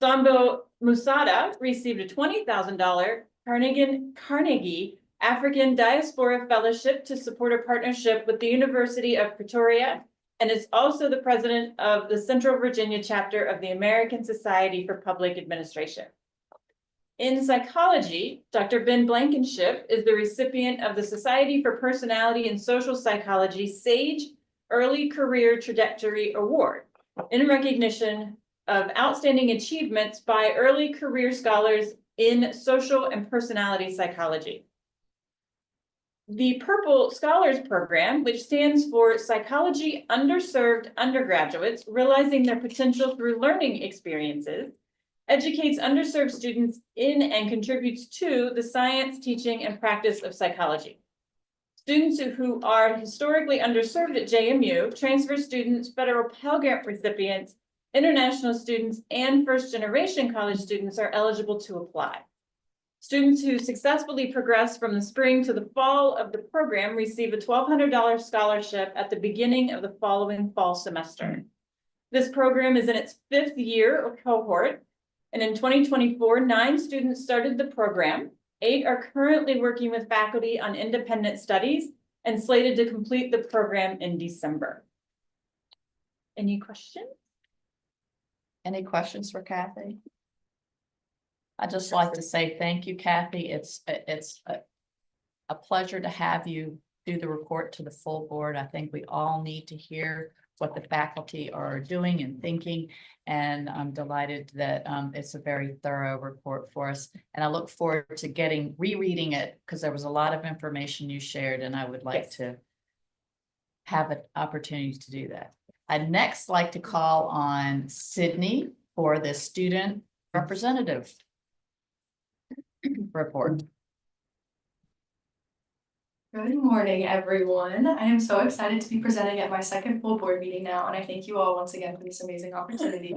Sambo Musada received a $20,000 Carnegie African Diaspora Fellowship to support a partnership with the University of Pretoria, and is also the president of the Central Virginia chapter of the American Society for Public Administration. In psychology, Dr. Ben Blankenship is the recipient of the Society for Personality and Social Psychology SAGE Early Career Trajectory Award in recognition of outstanding achievements by early career scholars in social and personality psychology. The Purple Scholars Program, which stands for Psychology Underserved Undergraduates Realizing Their Potential Through Learning Experiences, educates underserved students in and contributes to the science, teaching, and practice of psychology. Students who are historically underserved at JMU, transfer students, federal Pell Grant recipients, international students, and first-generation college students are eligible to apply. Students who successfully progress from the spring to the fall of the program receive a $1,200 scholarship at the beginning of the following fall semester. This program is in its 5th year or cohort, and in 2024, 9 students started the program. 8 are currently working with faculty on independent studies and slated to complete the program in December. Any questions? Any questions for Kathy? I'd just like to say thank you, Kathy. It's a pleasure to have you do the report to the full board. I think we all need to hear what the faculty are doing and thinking. And I'm delighted that it's a very thorough report for us. And I look forward to rereading it because there was a lot of information you shared and I would like to have an opportunity to do that. I'd next like to call on Sydney for the student representative report. Good morning, everyone. I am so excited to be presenting at my second full board meeting now, and I thank you all once again for this amazing opportunity.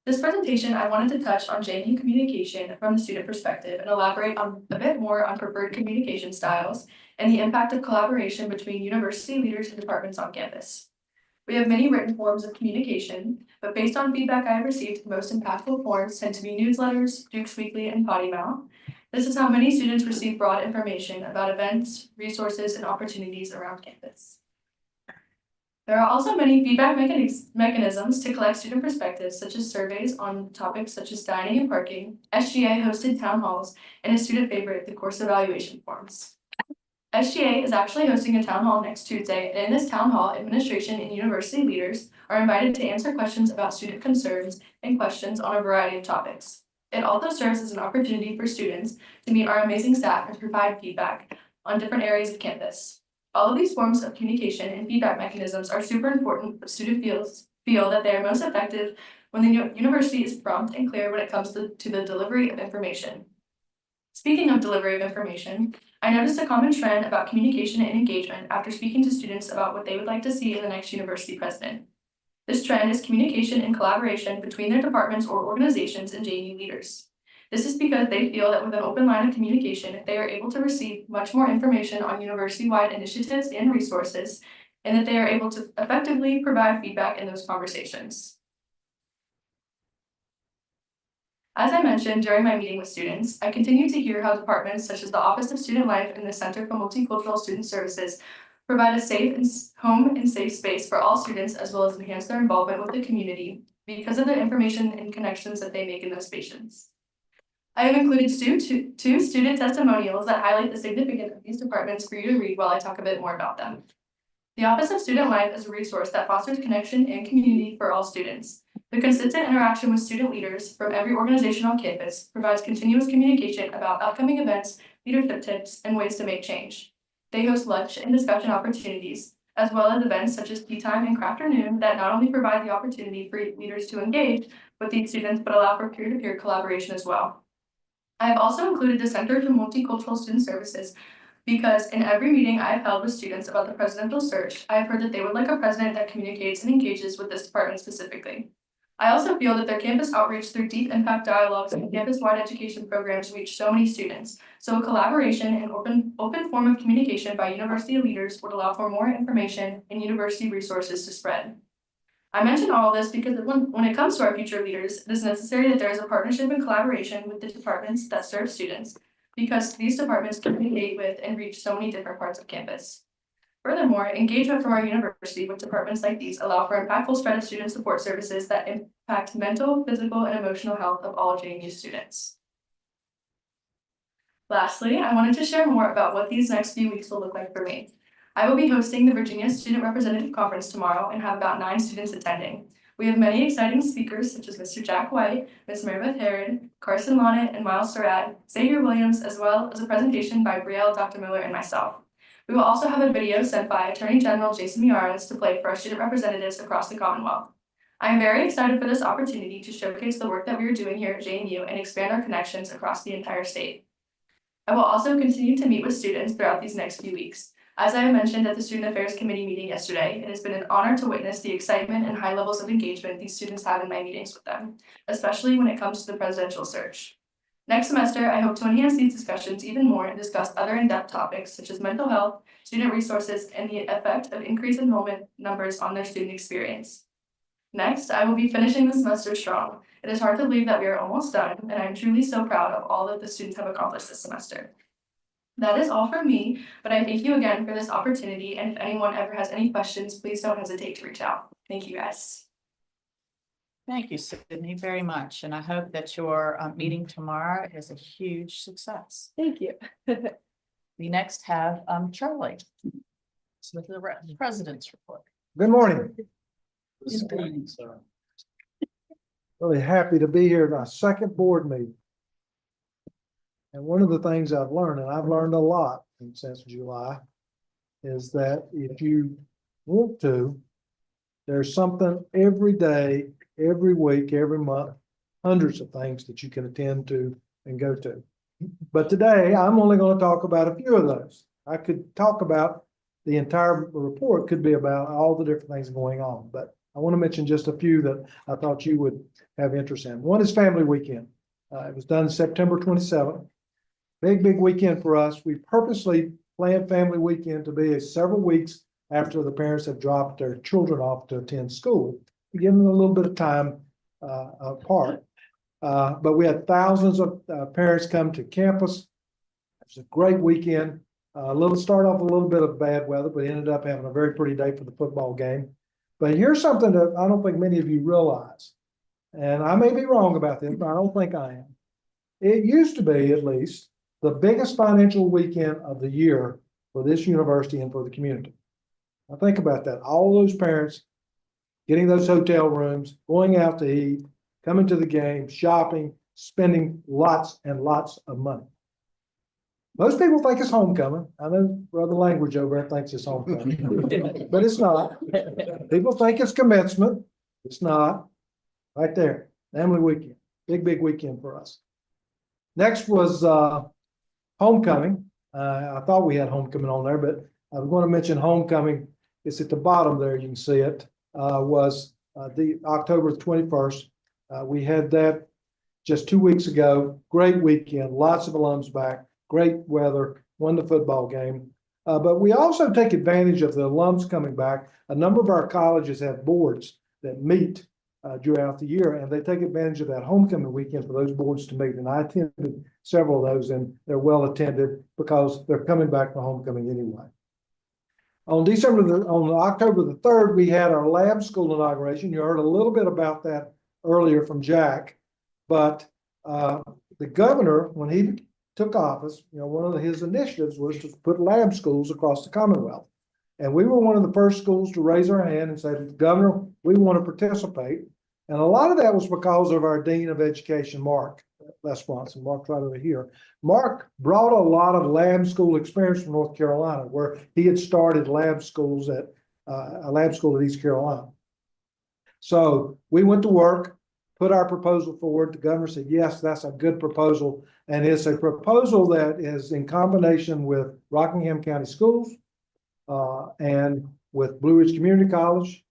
This presentation, I wanted to touch on JMU communication from the student perspective and elaborate on a bit more on preferred communication styles and the impact of collaboration between university leaders and departments on campus. We have many written forms of communication, but based on feedback I have received, the most impactful forms tend to be newsletters, Duke's Weekly, and Potty Mouth. This is how many students receive broad information about events, resources, and opportunities around campus. There are also many feedback mechanisms to collect student perspectives, such as surveys on topics such as dining and parking, SGA-hosted town halls, and a student favorite, the course evaluation forms. SGA is actually hosting a town hall next Tuesday, and in this town hall, administration and university leaders are invited to answer questions about student concerns and questions on a variety of topics. It also serves as an opportunity for students to meet our amazing staff and provide feedback on different areas of campus. All of these forms of communication and feedback mechanisms are super important, but student feel that they are most effective when the university is prompt and clear when it comes to the delivery of information. Speaking of delivery of information, I noticed a common trend about communication and engagement after speaking to students about what they would like to see in the next university president. This trend is communication and collaboration between their departments or organizations and JMU leaders. This is because they feel that with an open line of communication, they are able to receive much more information on university-wide initiatives and resources, and that they are able to effectively provide feedback in those conversations. As I mentioned during my meeting with students, I continue to hear how departments such as the Office of Student Life and the Center for Multicultural Student Services provide a safe and home and safe space for all students, as well as enhance their involvement with the community because of the information and connections that they make in those spaces. I have included two student testimonials that highlight the significance of these departments for you to read while I talk a bit more about them. The Office of Student Life is a resource that fosters connection and community for all students. The consistent interaction with student leaders from every organization on campus provides continuous communication about upcoming events, leadership tips, and ways to make change. They host lunch and discussion opportunities, as well as events such as tea time and crafternoon that not only provide the opportunity for leaders to engage with these students, but allow for peer-to-peer collaboration as well. I have also included the Center for Multicultural Student Services because in every meeting I have held with students about the presidential search, I have heard that they would like a president that communicates and engages with this department specifically. I also feel that their campus outreach through deep impact dialogues and campus-wide education programs reach so many students. So a collaboration and open form of communication by university leaders would allow for more information and university resources to spread. I mention all of this because when it comes to our future leaders, it is necessary that there is a partnership and collaboration with the departments that serve students, because these departments communicate with and reach so many different parts of campus. Furthermore, engagement from our university with departments like these allow for impactful spread of student support services that impact mental, physical, and emotional health of all JMU students. Lastly, I wanted to share more about what these next few weeks will look like for me. I will be hosting the Virginia Student Representative Conference tomorrow and have about 9 students attending. We have many exciting speakers such as Mr. Jack White, Ms. Maribeth Herod, Carson Lonnet, and Miles Surratt, Xavier Williams, as well as a presentation by Brielle, Dr. Miller, and myself. We will also have a video sent by Attorney General Jason Miyares to play for our student representatives across the Commonwealth. I am very excited for this opportunity to showcase the work that we are doing here at JMU and expand our connections across the entire state. I will also continue to meet with students throughout these next few weeks. As I mentioned at the Student Affairs Committee meeting yesterday, it has been an honor to witness the excitement and high levels of engagement these students have in my meetings with them, especially when it comes to the presidential search. Next semester, I hope to enhance these discussions even more and discuss other in-depth topics such as mental health, student resources, and the effect of increased enrollment numbers on their student experience. Next, I will be finishing the semester strong. It is hard to believe that we are almost done, and I am truly so proud of all that the students have accomplished this semester. That is all from me, but I thank you again for this opportunity, and if anyone ever has any questions, please don't hesitate to reach out. Thank you, guys. Thank you, Sydney, very much. And I hope that your meeting tomorrow is a huge success. Thank you. We next have Charlie with the president's report. Good morning. Good morning. Really happy to be here at our second board meeting. And one of the things I've learned, and I've learned a lot since July, is that if you want to, there's something every day, every week, every month, hundreds of things that you can attend to and go to. But today, I'm only going to talk about a few of those. I could talk about the entire report, could be about all the different things going on, but I want to mention just a few that I thought you would have interest in. One is Family Weekend. It was done September 27th. Big weekend for us. We purposely planned Family Weekend to be several weeks after the parents have dropped their children off to attend school, to give them a little bit of time apart. But we had thousands of parents come to campus. It was a great weekend. Start off a little bit of bad weather, but ended up having a very pretty day for the football game. But here's something that I don't think many of you realize, and I may be wrong about this, but I don't think I am. It used to be, at least, the biggest financial weekend of the year for this university and for the community. Now think about that. All those parents getting those hotel rooms, going out to eat, coming to the game, shopping, spending lots and lots of money. Most people think it's homecoming. I know Brother Language over there thinks it's homecoming, but it's not. People think it's commencement. It's not. Right there, family weekend, big weekend for us. Next was homecoming. I thought we had homecoming on there, but I was going to mention homecoming. It's at the bottom there, you can see it, was the October 21st. We had that just 2 weeks ago. Great weekend, lots of alums back, great weather, won the football game. But we also take advantage of the alums coming back. A number of our colleges have boards that meet throughout the year, and they take advantage of that homecoming weekend for those boards to meet. And I attended several of those, and they're well attended because they're coming back for homecoming anyway. On October the 3rd, we had our lab school inauguration. You heard a little bit about that earlier from Jack, but the governor, when he took office, one of his initiatives was to put lab schools across the Commonwealth. And we were one of the first schools to raise our hand and say, Governor, we want to participate. And a lot of that was because of our Dean of Education, Mark Lesponson. Mark's right over here. Mark brought a lot of lab school experience from North Carolina, where he had started lab schools at a lab school at East Carolina. So we went to work, put our proposal forward. The governor said, yes, that's a good proposal. And it's a proposal that is in combination with Rockingham County Schools, and with Blue Ridge Community College.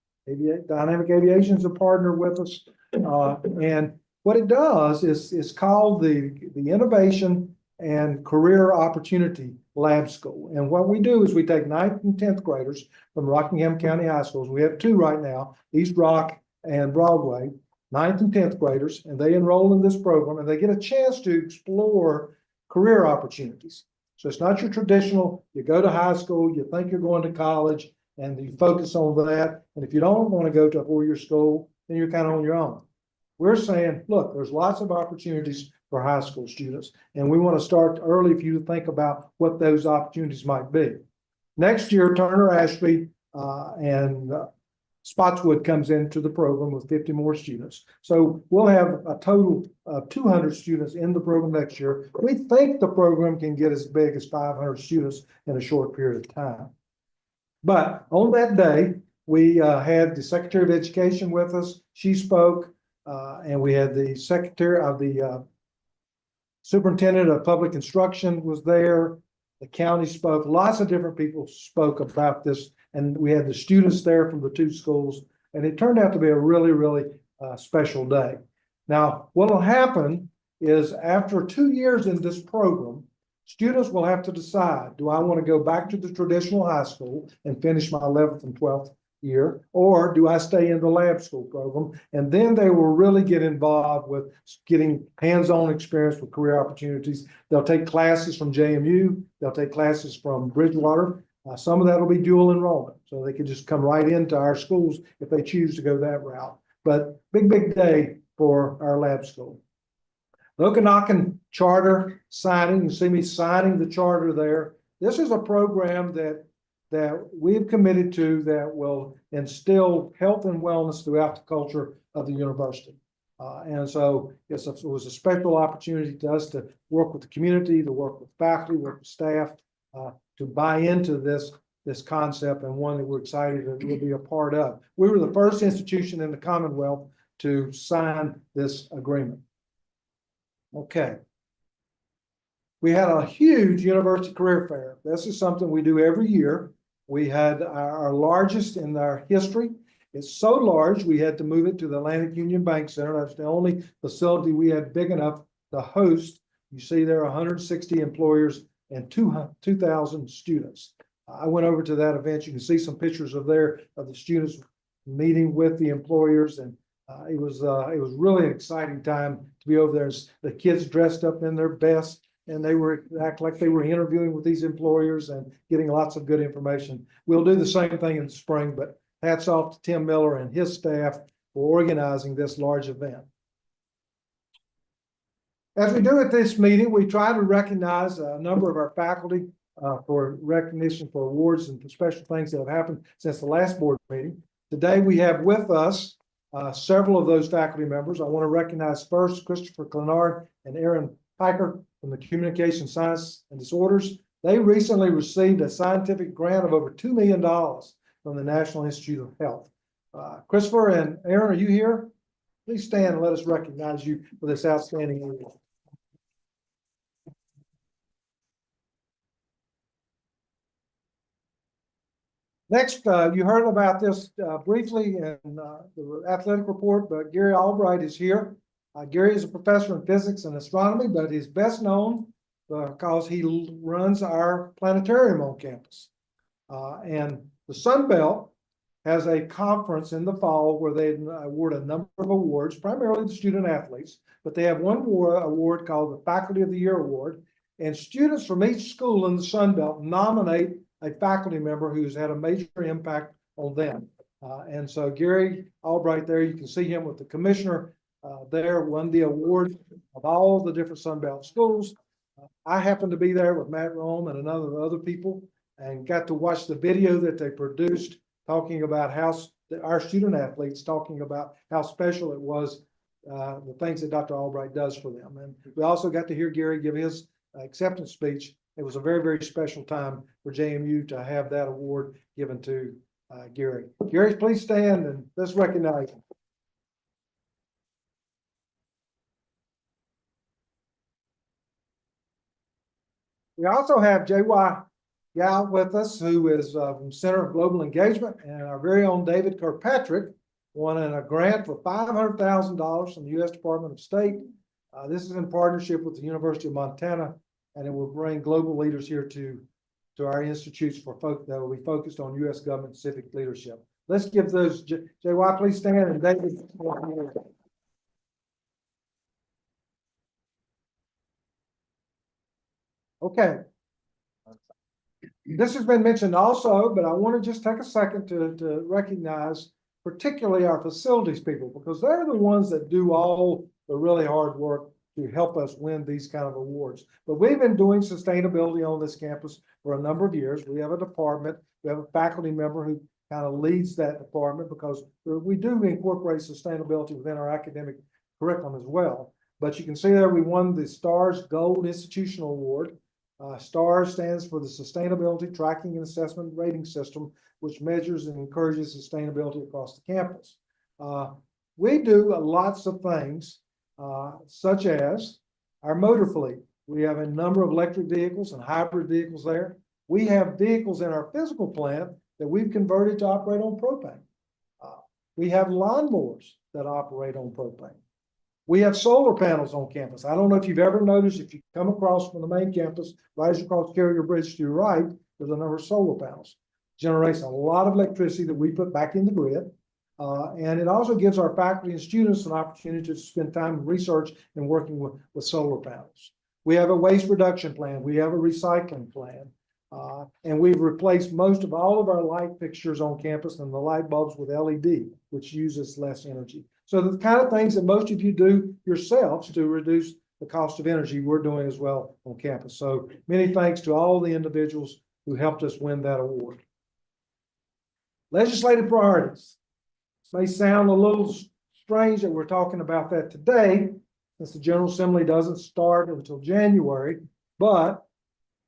Dynamic Aviation is a partner with us. And what it does is called the Innovation and Career Opportunity Lab School. And what we do is we take 9th and 10th graders from Rockingham County High Schools. We have 2 right now, East Rock and Broadway, 9th and 10th graders, and they enroll in this program and they get a chance to explore career opportunities. So it's not your traditional, you go to high school, you think you're going to college, and you focus on that. And if you don't want to go to a 4-year school, then you're kind of on your own. We're saying, look, there's lots of opportunities for high school students, and we want to start early for you to think about what those opportunities might be. Next year, Turner Ashby and Spotswood comes into the program with 50 more students. So we'll have a total of 200 students in the program next year. We think the program can get as big as 500 students in a short period of time. But on that day, we had the Secretary of Education with us. She spoke, and we had the Secretary of the Superintendent of Public Instruction was there. The county spoke. Lots of different people spoke about this. And we had the students there from the 2 schools, and it turned out to be a really special day. Now, what will happen is after 2 years in this program, students will have to decide, do I want to go back to the traditional high school and finish my 11th and 12th year, or do I stay in the lab school program? And then they will really get involved with getting hands-on experience with career opportunities. They'll take classes from JMU, they'll take classes from Bridgewater. Some of that will be dual enrollment, so they can just come right into our schools if they choose to go that route. But big day for our lab school. The Okanagan Charter signing, you see me signing the charter there. This is a program that we've committed to that will instill health and wellness throughout the culture of the university. And so it was a special opportunity to us to work with the community, to work with faculty, work with staff, to buy into this concept, and one that we're excited that we'll be a part of. We were the first institution in the Commonwealth to sign this agreement. Okay. We had a huge university career fair. This is something we do every year. We had our largest in our history. It's so large, we had to move it to the Atlantic Union Bank Center. That's the only facility we had big enough to host. You see there are 160 employers and 2,000 students. I went over to that event. You can see some pictures of the students meeting with the employers, and it was really an exciting time to be over there. The kids dressed up in their best, and they were act like they were interviewing with these employers and getting lots of good information. We'll do the same thing in the spring, but hats off to Tim Miller and his staff for organizing this large event. As we do at this meeting, we try to recognize a number of our faculty for recognition for awards and special things that have happened since the last board meeting. Today we have with us several of those faculty members. I want to recognize first Christopher Clenard and Aaron Piker from the Communication Science and Disorders. They recently received a scientific grant of over $2 million from the National Institute of Health. Christopher and Aaron, are you here? Please stand and let us recognize you for this outstanding award. Next, you heard about this briefly in the athletic report, but Gary Albright is here. Gary is a professor in physics and astronomy, but he's best known because he runs our planetarium on campus. And the Sun Belt has a conference in the fall where they award a number of awards, primarily to student athletes, but they have one award called the Faculty of the Year Award. And students from each school in the Sun Belt nominate a faculty member who's had a major impact on them. And so Gary Albright there, you can see him with the commissioner there, won the award of all the different Sun Belt schools. I happened to be there with Matt Rome and other people and got to watch the video that they produced talking about how our student athletes talking about how special it was, the things that Dr. Albright does for them. And we also got to hear Gary give his acceptance speech. It was a very, very special time for JMU to have that award given to Gary. Gary, please stand and let's recognize him. We also have J.Y. Gal with us, who is from Center of Global Engagement, and our very own David Kirkpatrick won a grant for $500,000 from the U.S. Department of State. This is in partnership with the University of Montana, and it will bring global leaders here to our institutes for folk that will be focused on U.S. government civic leadership. Let's give those, J.Y., please stand, and David. Okay. This has been mentioned also, but I want to just take a second to recognize particularly our facilities people, because they're the ones that do all the really hard work to help us win these kind of awards. But we've been doing sustainability on this campus for a number of years. We have a department, we have a faculty member who kind of leads that department because we do incorporate sustainability within our academic curriculum as well. But you can see there we won the STARS Gold Institutional Award. STARS stands for the Sustainability Tracking and Assessment Rating System, which measures and encourages sustainability across the campus. We do lots of things, such as our motor fleet. We have a number of electric vehicles and hybrid vehicles there. We have vehicles in our physical plant that we've converted to operate on propane. We have lawnmowers that operate on propane. We have solar panels on campus. I don't know if you've ever noticed, if you come across from the main campus, right as you cross Carrier Bridge to your right, there's a number of solar panels. Generates a lot of electricity that we put back in the grid. And it also gives our faculty and students an opportunity to spend time in research and working with solar panels. We have a waste reduction plan. We have a recycling plan. And we've replaced most of all of our light fixtures on campus and the light bulbs with LED, which uses less energy. So the kind of things that most of you do yourselves to reduce the cost of energy, we're doing as well on campus. So many thanks to all the individuals who helped us win that award. Legislative priorities. This may sound a little strange that we're talking about that today, since the General Assembly doesn't start until January, but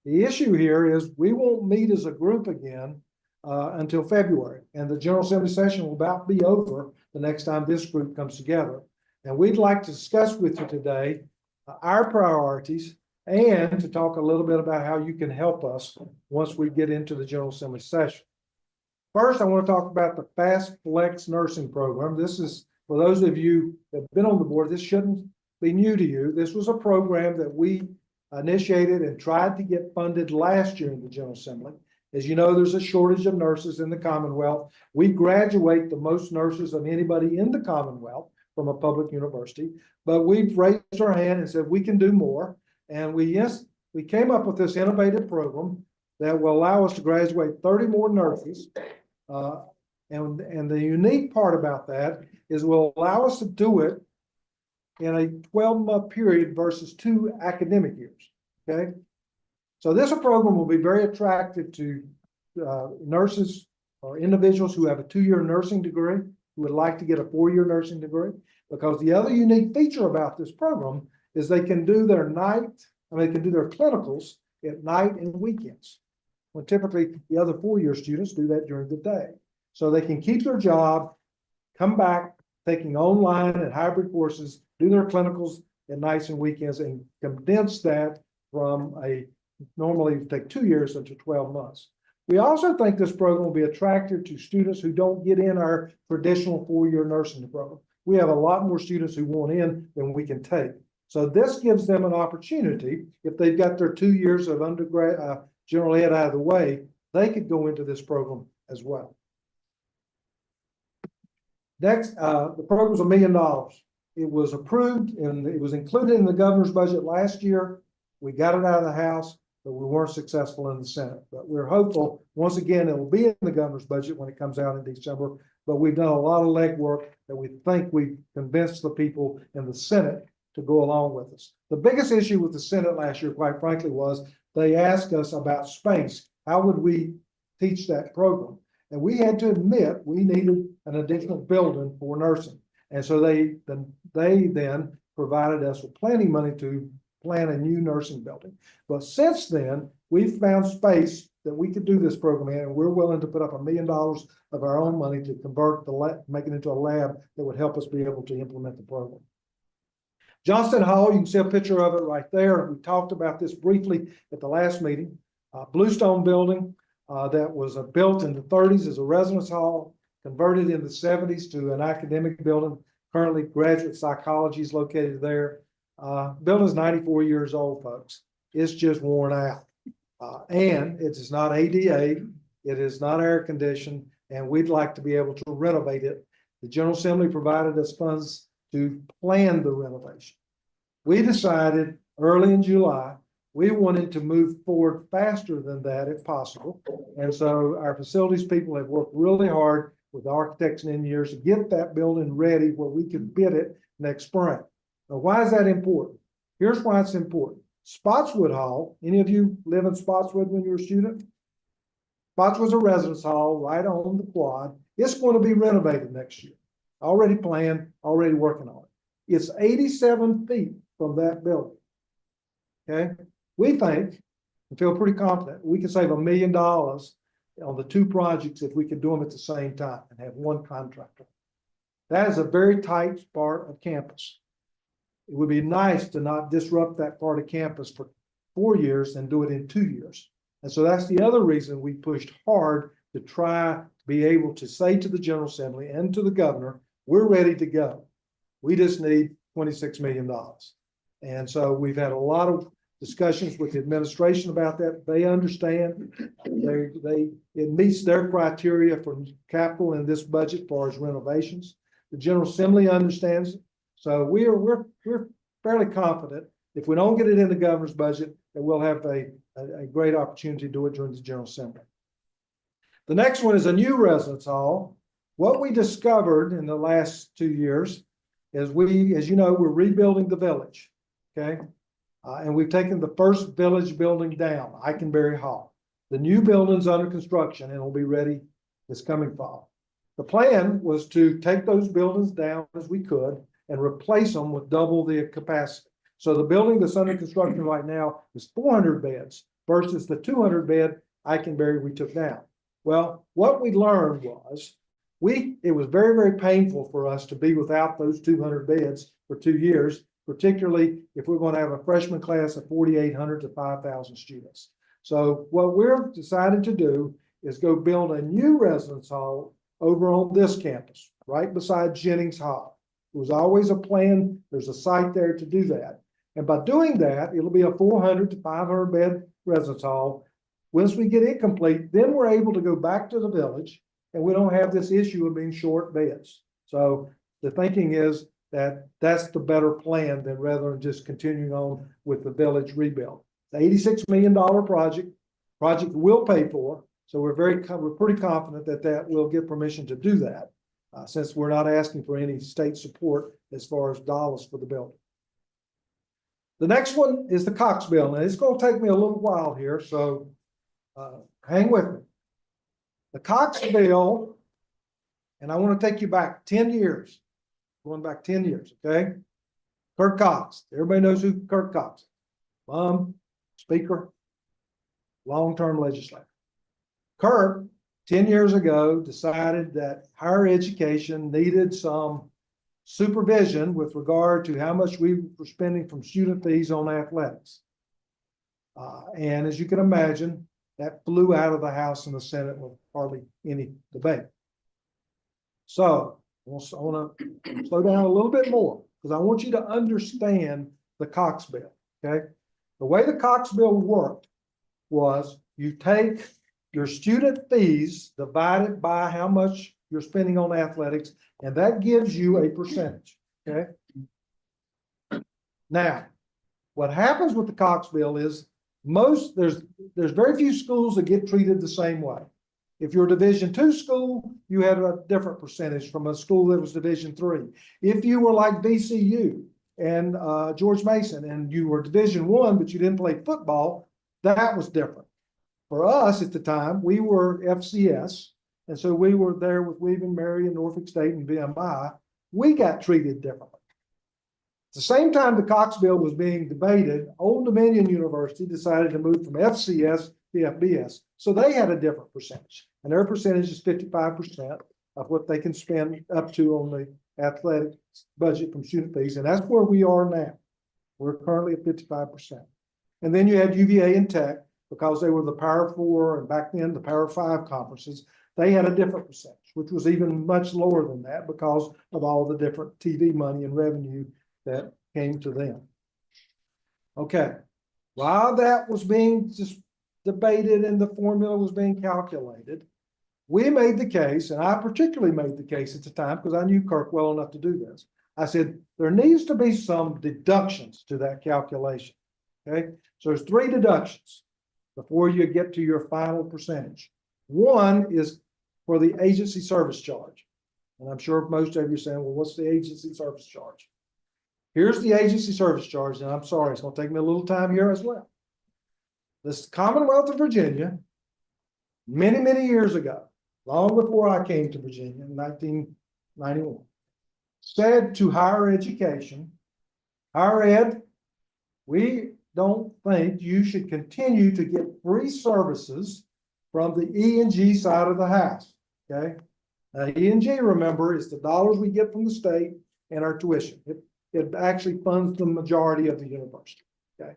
the issue here is we won't meet as a group again until February, and the General Assembly session will about be over the next time this group comes together. And we'd like to discuss with you today our priorities and to talk a little bit about how you can help us once we get into the General Assembly session. First, I want to talk about the Fast Flex Nursing Program. This is, for those of you that have been on the board, this shouldn't be new to you. This was a program that we initiated and tried to get funded last year in the General Assembly. As you know, there's a shortage of nurses in the Commonwealth. We graduate the most nurses of anybody in the Commonwealth from a public university, but we've raised our hand and said we can do more. And we came up with this innovative program that will allow us to graduate 30 more nurses. And the unique part about that is will allow us to do it in a 12-month period versus 2 academic years, okay? So this program will be very attractive to nurses or individuals who have a 2-year nursing degree, who would like to get a 4-year nursing degree, because the other unique feature about this program is they can do their clinicals at night and weekends, when typically the other 4-year students do that during the day. So they can keep their job come back, taking online and hybrid courses, do their clinicals at nights and weekends, and condense that from a normally take 2 years into 12 months. We also think this program will be attractive to students who don't get in our traditional 4-year nursing program. We have a lot more students who want in than we can take. So this gives them an opportunity, if they've got their 2 years of undergrad, general ed out of the way, they could go into this program as well. Next, the program's $1 million. It was approved and it was included in the governor's budget last year. We got it out of the House, but we weren't successful in the Senate. But we're hopeful, once again, it will be in the governor's budget when it comes out in December. But we've done a lot of legwork that we think we've convinced the people in the Senate to go along with us. The biggest issue with the Senate last year, quite frankly, was they asked us about space. How would we teach that program? And we had to admit we needed an additional building for nursing. And so they then provided us with plenty of money to plan a new nursing building. But since then, we've found space that we could do this program in, and we're willing to put up $1 million of our own money to convert the lab, make it into a lab that would help us be able to implement the program. Johnston Hall, you can see a picture of it right there. We talked about this briefly at the last meeting. Bluestone building that was built in the 30s as a residence hall, converted in the 70s to an academic building. Currently, graduate psychology is located there. Building's 94 years old, folks. It's just worn out. And it is not ADA, it is not air conditioned, and we'd like to be able to renovate it. The General Assembly provided us funds to plan the renovation. We decided early in July, we wanted to move forward faster than that if possible. And so our facilities people have worked really hard with architects and engineers to get that building ready where we can bid it next spring. Now, why is that important? Here's why it's important. Spotswood Hall, any of you live in Spotswood when you were a student? Spotswood's a residence hall right on the quad. It's going to be renovated next year. Already planned, already working on it. It's 87 feet from that building. Okay, we think and feel pretty confident we can save $1 million on the two projects if we could do them at the same time and have one contractor. That is a very tight part of campus. It would be nice to not disrupt that part of campus for 4 years and do it in 2 years. And so that's the other reason we pushed hard to try to be able to say to the General Assembly and to the governor, we're ready to go. We just need $26 million. And so we've had a lot of discussions with the administration about that. They understand. It meets their criteria for capital in this budget as far as renovations. The General Assembly understands it. So we're fairly confident if we don't get it in the governor's budget, that we'll have a great opportunity to do it during the General Assembly. The next one is a new residence hall. What we discovered in the last 2 years is as you know, we're rebuilding the village, okay? And we've taken the first village building down, Eikenberry Hall. The new building's under construction and will be ready this coming fall. The plan was to take those buildings down as we could and replace them with double the capacity. So the building that's under construction right now is 400 beds versus the 200 bed Eikenberry we took down. Well, what we learned was it was very, very painful for us to be without those 200 beds for 2 years, particularly if we're going to have a freshman class of 4,800 to 5,000 students. So what we're decided to do is go build a new residence hall over on this campus, right beside Jennings Hall. It was always a plan. There's a site there to do that. And by doing that, it'll be a 400 to 500 bed residence hall. Once we get it complete, then we're able to go back to the village and we don't have this issue of being short beds. So the thinking is that that's the better plan than rather than just continuing on with the village rebuild. The $86 million project will pay for. So we're pretty confident that we'll get permission to do that since we're not asking for any state support as far as dollars for the building. The next one is the Cox building. It's going to take me a little while here, so hang with me. The Cox bill, and I want to take you back 10 years, going back 10 years, okay? Kurt Cox, everybody knows who Kurt Cox is. Speaker, long-term legislator. Kurt 10 years ago, decided that higher education needed some supervision with regard to how much we were spending from student fees on athletics. And as you can imagine, that flew out of the House and the Senate with hardly any debate. So I want to slow down a little bit more because I want you to understand the Cox bill, okay? The way the Cox bill worked was you take your student fees divided by how much you're spending on athletics, and that gives you a percentage, okay? Now, what happens with the Cox bill is there's very few schools that get treated the same way. If you're a Division II school, you had a different percentage from a school that was Division III. If you were like VCU and George Mason and you were Division I, but you didn't play football, that was different. For us at the time, we were FCS, and so we were there with William & Mary and Norfolk State and VMI. We got treated differently. At the same time the Cox bill was being debated, Old Dominion University decided to move from FCS to FBS. So they had a different percentage, and their percentage is 55% of what they can spend up to on the athletic budget from student fees, and that's where we are now. We're currently at 55%. And then you had UVA and Tech, because they were the Power 4 and back then the Power 5 conferences. They had a different percentage, which was even much lower than that because of all the different TV money and revenue that came to them. Okay, while that was being just debated and the formula was being calculated, we made the case, and I particularly made the case at the time because I knew Kirk well enough to do this. I said, there needs to be some deductions to that calculation, okay? So there's 3 deductions before you get to your final percentage. One is for the agency service charge. And I'm sure most of you are saying, well, what's the agency service charge? Here's the agency service charge, and I'm sorry, it's going to take me a little time here as well. This Commonwealth of Virginia, many, many years ago, long before I came to Virginia in 1991, said to higher education, higher ed, we don't think you should continue to get free services from the E&G side of the house, okay? Now, E&G, remember, is the dollars we get from the state and our tuition. It actually funds the majority of the university, okay?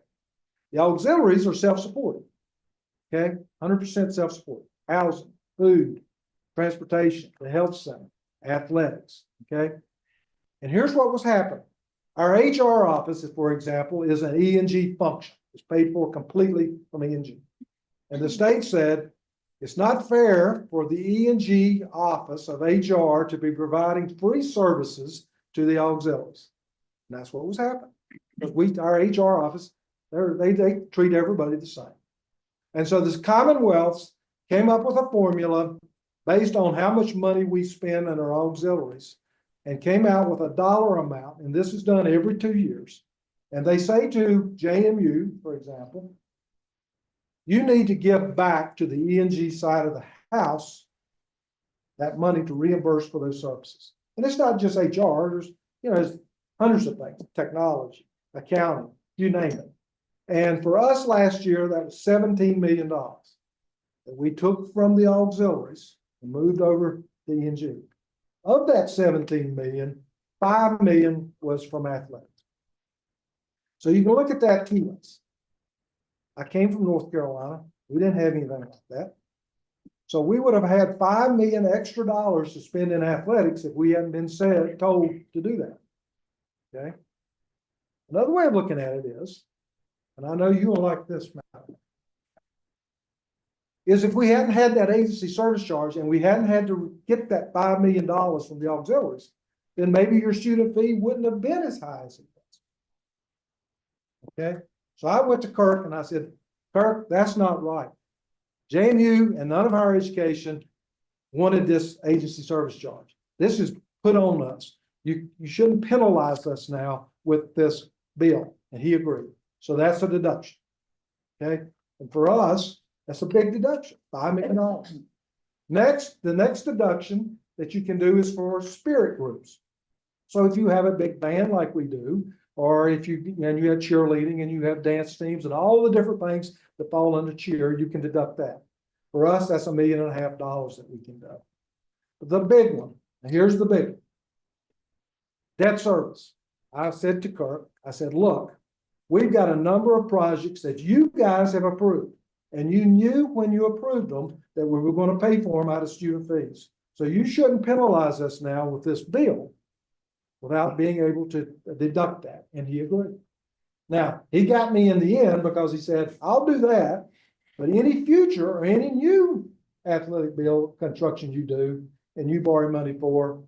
The auxiliaries are self-supporting, okay? 100% self-supporting. Housing, food, transportation, the health center, athletics, okay? And here's what was happening. Our HR office, for example, is an E&G function. It's paid for completely from E&G. And the state said, it's not fair for the E&G office of HR to be providing free services to the auxiliaries. And that's what was happening. Because our HR office, they treat everybody the same. And so this Commonwealth came up with a formula based on how much money we spend on our auxiliaries, and came out with a dollar amount, and this is done every 2 years. And they say to JMU, for example, you need to give back to the E&G side of the house that money to reimburse for those services. And it's not just HR, there's hundreds of things, technology, accounting, you name it. And for us last year, that was $17 million that we took from the auxiliaries and moved over to E&G. Of that 17 million, 5 million was from athletics. So you can look at that key list. I came from North Carolina. We didn't have anything like that. So we would have had 5 million extra dollars to spend in athletics if we hadn't been told to do that. Okay. Another way of looking at it is, and I know you will like this, Matt, is if we hadn't had that agency service charge and we hadn't had to get that $5 million from the auxiliaries, then maybe your student fee wouldn't have been as high as it was. Okay, so I went to Kirk and I said, Kirk, that's not right. JMU and none of higher education wanted this agency service charge. This is put on us. You shouldn't penalize us now with this bill. And he agreed. So that's a deduction. Okay, and for us, that's a big deduction, $5 million. Next, the next deduction that you can do is for spirit groups. So if you have a big band like we do, or if you have cheerleading and you have dance teams and all the different things that fall under cheer, you can deduct that. For us, that's $1.5 million that we can do. But the big one, and here's the big one. Debt service. I said to Kirk, I said, look, we've got a number of projects that you guys have approved. And you knew when you approved them that we were going to pay for them out of student fees. So you shouldn't penalize us now with this bill without being able to deduct that. And he agreed. Now, he got me in the end because he said, I'll do that, but any future or any new athletic bill construction you do and you borrow money for,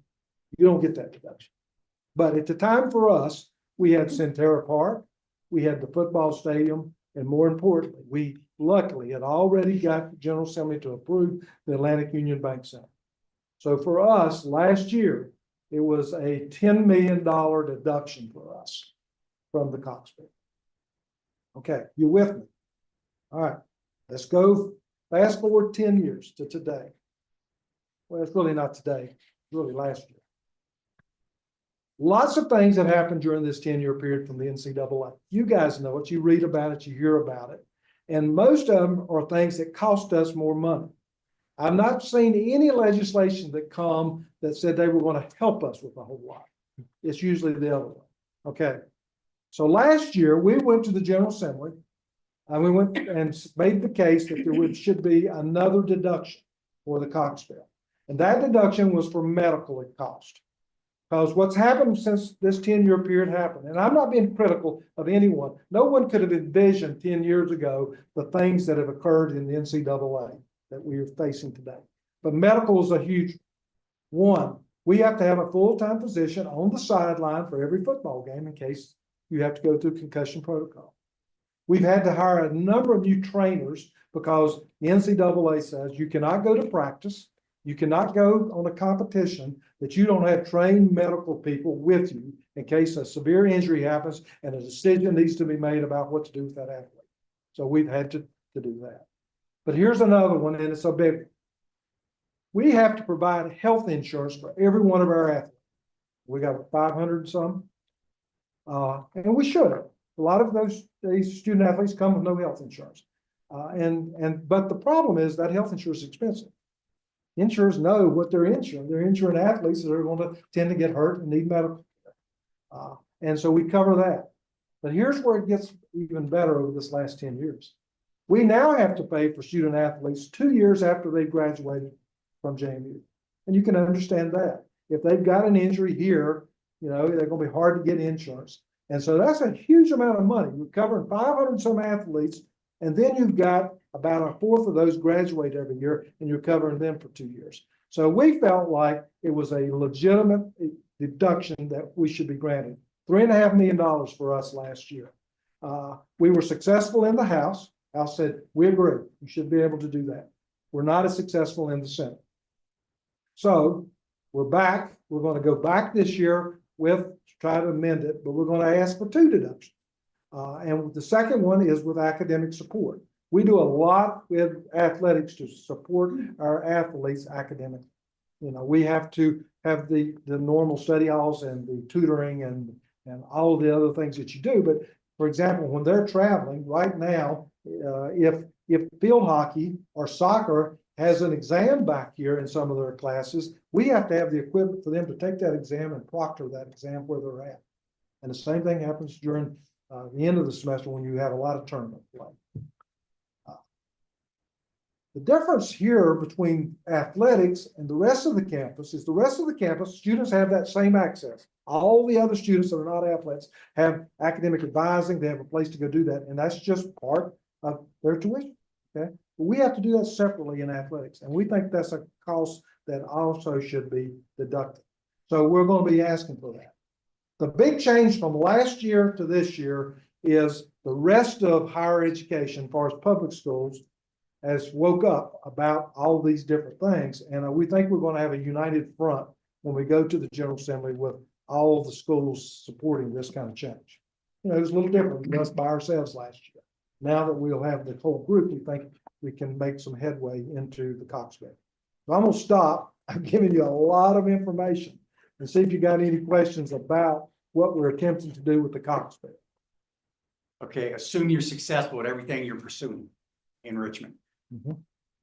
you don't get that deduction. But at the time for us, we had Centerra Park, we had the football stadium, and more importantly, we luckily had already got the General Assembly to approve the Atlantic Union Bank Center. So for us, last year, it was a $10 million deduction for us from the Cox bill. Okay, you with me? All right, let's go fast forward 10 years to today. Well, it's really not today, it's really last year. Lots of things have happened during this 10-year period from the NCAA. You guys know it, you read about it, you hear about it. And most of them are things that cost us more money. I've not seen any legislation that come that said they were going to help us with a whole lot. It's usually the other one. Okay. So last year we went to the General Assembly and we went and made the case that there should be another deduction for the Cox bill. And that deduction was for medical cost. Because what's happened since this 10-year period happened, and I'm not being critical of anyone, no one could have envisioned 10 years ago the things that have occurred in the NCAA that we are facing today. But medical is a huge one. We have to have a full-time physician on the sideline for every football game in case you have to go through concussion protocol. We've had to hire a number of new trainers because the NCAA says you cannot go to practice, you cannot go on a competition that you don't have trained medical people with you in case a severe injury happens and a decision needs to be made about what to do with that athlete. So we've had to do that. But here's another one, and it's a big one. We have to provide health insurance for every one of our athletes. We got 500 some, and we should have. A lot of these student athletes come with no health insurance, but the problem is that health insurance is expensive. Insurers know what they're insuring. They're insuring athletes that are going to tend to get hurt and need medical care. And so we cover that. But here's where it gets even better over this last 10 years. We now have to pay for student athletes 2 years after they graduated from JMU. And you can understand that. If they've got an injury here, they're going to be hard to get insurance. And so that's a huge amount of money. We're covering 500 some athletes, and then you've got about a fourth of those graduate every year, and you're covering them for 2 years. So we felt like it was a legitimate deduction that we should be granted. $3.5 million for us last year. We were successful in the House. House said, we agree, you should be able to do that. We're not as successful in the Senate. So we're back. We're going to go back this year to try to amend it, but we're going to ask for 2 deductions. And the second one is with academic support. We do a lot with athletics to support our athletes academically. We have to have the normal study halls and the tutoring and all of the other things that you do. But for example, when they're traveling right now, if field hockey or soccer has an exam back here in some of their classes, we have to have the equipment for them to take that exam and proctor that exam where they're at. And the same thing happens during the end of the semester when you have a lot of tournament play. The difference here between athletics and the rest of the campus is the rest of the campus, students have that same access. All the other students that are not athletes have academic advising, they have a place to go do that, and that's just part of their tuition, okay? But we have to do that separately in athletics, and we think that's a cost that also should be deducted. So we're going to be asking for that. The big change from last year to this year is the rest of higher education, as far as public schools, has woke up about all these different things. And we think we're going to have a united front when we go to the General Assembly with all of the schools supporting this kind of change. It was a little different than us by ourselves last year. Now that we'll have the whole group, we think we can make some headway into the Cox bill. So I'm going to stop. I'm giving you a lot of information and see if you got any questions about what we're attempting to do with the Cox bill. Okay, assume you're successful at everything you're pursuing in Richmond.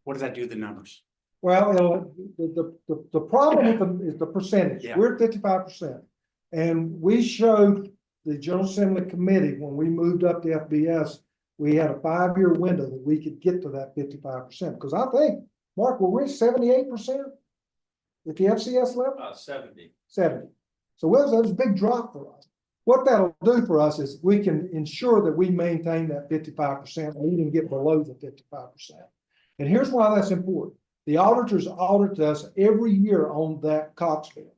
What does that do to the numbers? Well, the problem with them is the percentage. Yeah. We're at 55%. And we showed the General Assembly Committee, when we moved up to FBS, we had a 5-year window that we could get to that 55%. Because I think, Mark, were we 78% at the FCS level? 70. 70. So that was a big drop for us. What that'll do for us is we can ensure that we maintain that 55% or even get below the 55%. And here's why that's important. The auditors audit us every year on that Cox bill.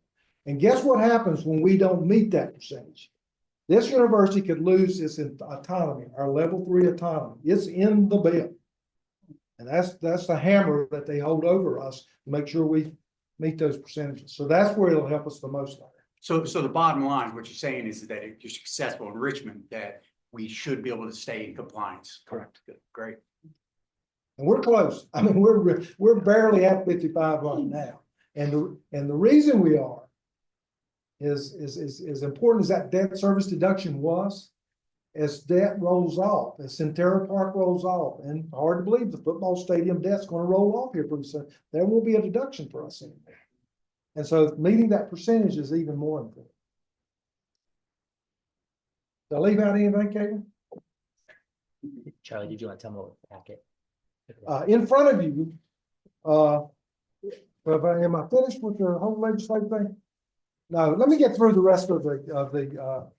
And guess what happens when we don't meet that percentage? This university could lose its autonomy, our level 3 autonomy. It's in the bill. And that's the hammer that they hold over us to make sure we meet those percentages. So that's where it'll help us the most. So the bottom line, what you're saying is that if you're successful in Richmond, that we should be able to stay in compliance. Correct. Good, great. And we're close. I mean, we're barely at 55 right now. And the reason we are is important as that debt service deduction was. As debt rolls off, as Centerra Park rolls off, and hard to believe the football stadium debt's going to roll off here pretty soon, there won't be a deduction for us anymore. And so meeting that percentage is even more important. Did I leave out anything, Kevin? Charlie, did you want to tell me what the packet? In front of you, am I finished with the whole legislative thing? No, let me get through the rest of the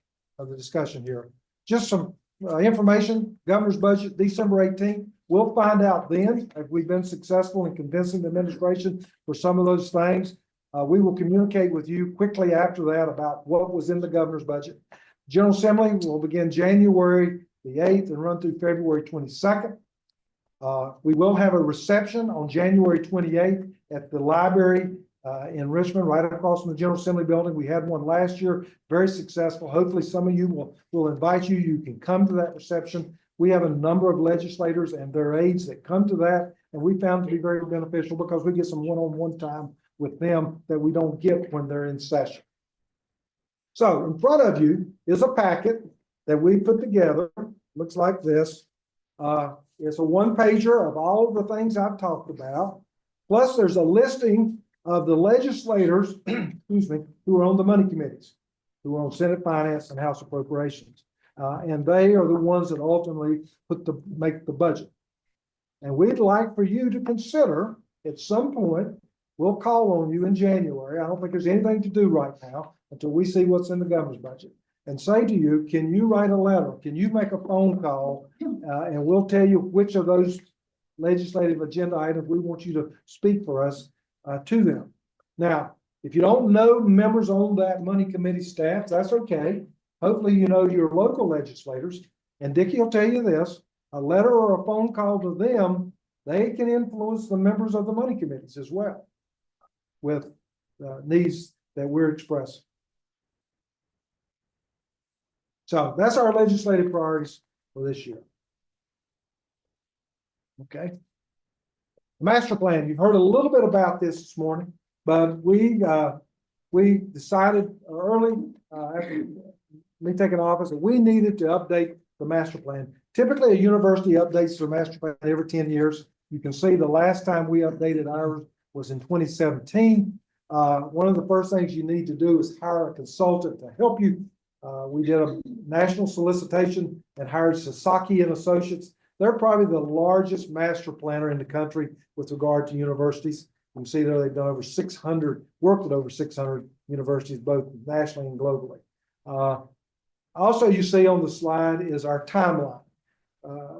discussion here. Just some information, governor's budget, December 18th. We'll find out then if we've been successful in convincing the administration for some of those things. We will communicate with you quickly after that about what was in the governor's budget. General Assembly will begin January the 8th and run through February 22nd. We will have a reception on January 28th at the library in Richmond, right across from the General Assembly building. We had one last year, very successful. Hopefully some of you will invite you. You can come to that reception. We have a number of legislators and their aides that come to that, and we found to be very beneficial because we get some one-on-one time with them that we don't get when they're in session. So in front of you is a packet that we put together. Looks like this. It's a one-pager of all of the things I've talked about. Plus there's a listing of the legislators, excuse me, who are on the money committees, who are on Senate Finance and House Appropriations. And they are the ones that ultimately make the budget. And we'd like for you to consider at some point, we'll call on you in January. I don't think there's anything to do right now until we see what's in the governor's budget. And say to you, can you write a letter? Can you make a phone call? And we'll tell you which of those legislative agenda items we want you to speak for us to them. Now, if you don't know members on that money committee staff, that's okay. Hopefully you know your local legislators. And Dickie will tell you this, a letter or a phone call to them, they can influence the members of the money committees as well with needs that we're expressing. So that's our legislative priorities for this year. Okay. Master plan, you've heard a little bit about this morning, but we decided early after me taking office that we needed to update the master plan. Typically, a university updates their master plan every 10 years. You can see the last time we updated ours was in 2017. One of the first things you need to do is hire a consultant to help you. We did a national solicitation and hired Sasaki and Associates. They're probably the largest master planner in the country with regard to universities. You can see there they've done over 600, worked at over 600 universities, both nationally and globally. Also, you see on the slide is our timeline.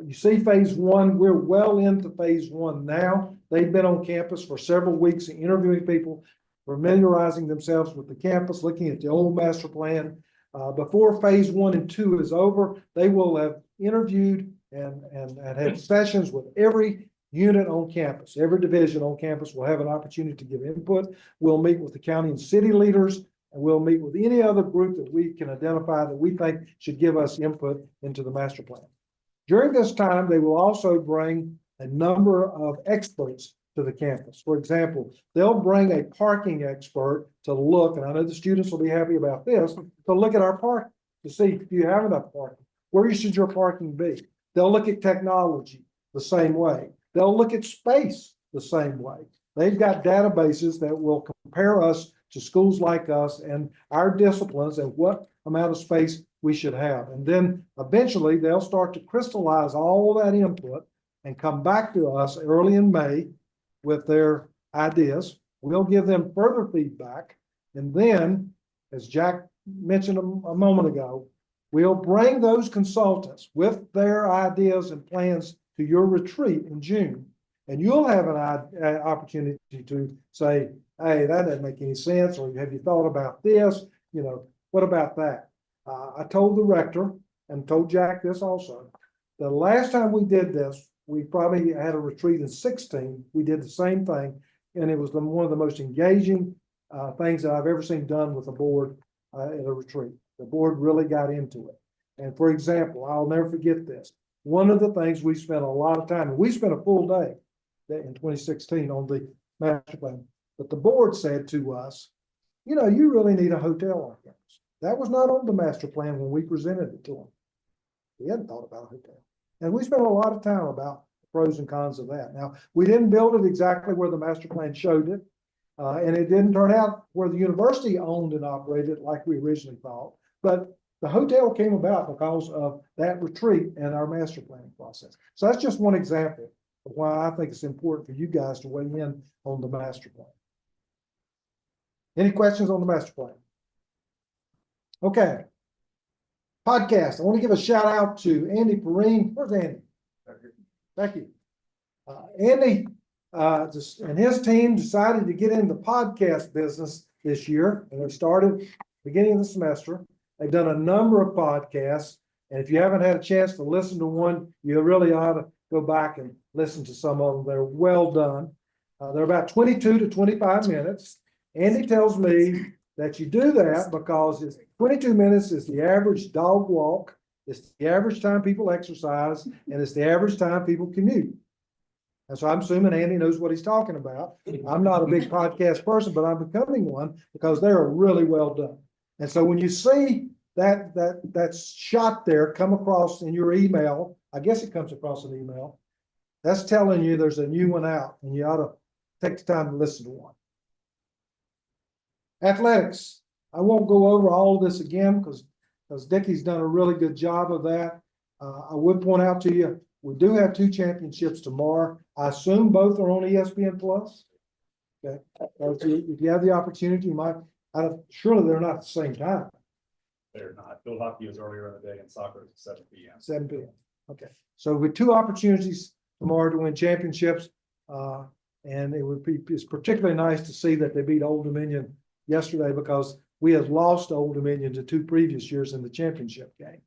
You see phase one, we're well into phase one now. They've been on campus for several weeks interviewing people, familiarizing themselves with the campus, looking at the old master plan. Before phase 1 and 2 is over, they will have interviewed and had sessions with every unit on campus. Every division on campus will have an opportunity to give input. We'll meet with the county and city leaders, and we'll meet with any other group that we can identify that we think should give us input into the master plan. During this time, they will also bring a number of experts to the campus. For example, they'll bring a parking expert to look, and I know the students will be happy about this, to look at our park to see if you have enough parking. Where should your parking be? They'll look at technology the same way. They'll look at space the same way. They've got databases that will compare us to schools like us and our disciplines and what amount of space we should have. And then eventually they'll start to crystallize all that input and come back to us early in May with their ideas. We'll give them further feedback. And then, as Jack mentioned a moment ago, we'll bring those consultants with their ideas and plans to your retreat in June. And you'll have an opportunity to say, hey, that doesn't make any sense, or have you thought about this? You know, what about that? I told the rector and told Jack this also. The last time we did this, we probably had a retreat in 16. We did the same thing, and it was one of the most engaging things that I've ever seen done with a board at a retreat. The board really got into it. And for example, I'll never forget this. One of the things we spent a lot of time, and we spent a full day in 2016 on the master plan, but the board said to us, you know, you really need a hotel on campus. That was not on the master plan when we presented it to them. We hadn't thought about a hotel. And we spent a lot of time about the pros and cons of that. Now, we didn't build it exactly where the master plan showed it. And it didn't turn out where the university owned and operated like we originally thought. But the hotel came about because of that retreat and our master planning process. So that's just one example of why I think it's important for you guys to weigh in on the master plan. Any questions on the master plan? Okay. Podcast. I want to give a shout out to Andy Perrine. Where's Andy? Thank you. Andy and his team decided to get into the podcast business this year, and they started beginning of the semester. They've done a number of podcasts, and if you haven't had a chance to listen to one, you really ought to go back and listen to some of them. They're well done. They're about 22 to 25 minutes. Andy tells me that you do that because it's 22 minutes is the average dog walk, it's the average time people exercise, and it's the average time people commute. And so I'm assuming Andy knows what he's talking about. I'm not a big podcast person, but I'm becoming one because they're really well done. And so when you see that shot there come across in your email, I guess it comes across an email, that's telling you there's a new one out and you ought to take the time to listen to one. Athletics. I won't go over all of this again because Dickie's done a really good job of that. I would point out to you, we do have 2 championships tomorrow. I assume both are on ESPN Plus. Okay. If you have the opportunity, you might, surely they're not at the same time. They're not. Field hockey is earlier in the day and soccer is at 7 p.m. 7 p.m. Okay. So with 2 opportunities tomorrow to win championships, and it's particularly nice to see that they beat Old Dominion yesterday because we have lost Old Dominion to 2 previous years in the championship game.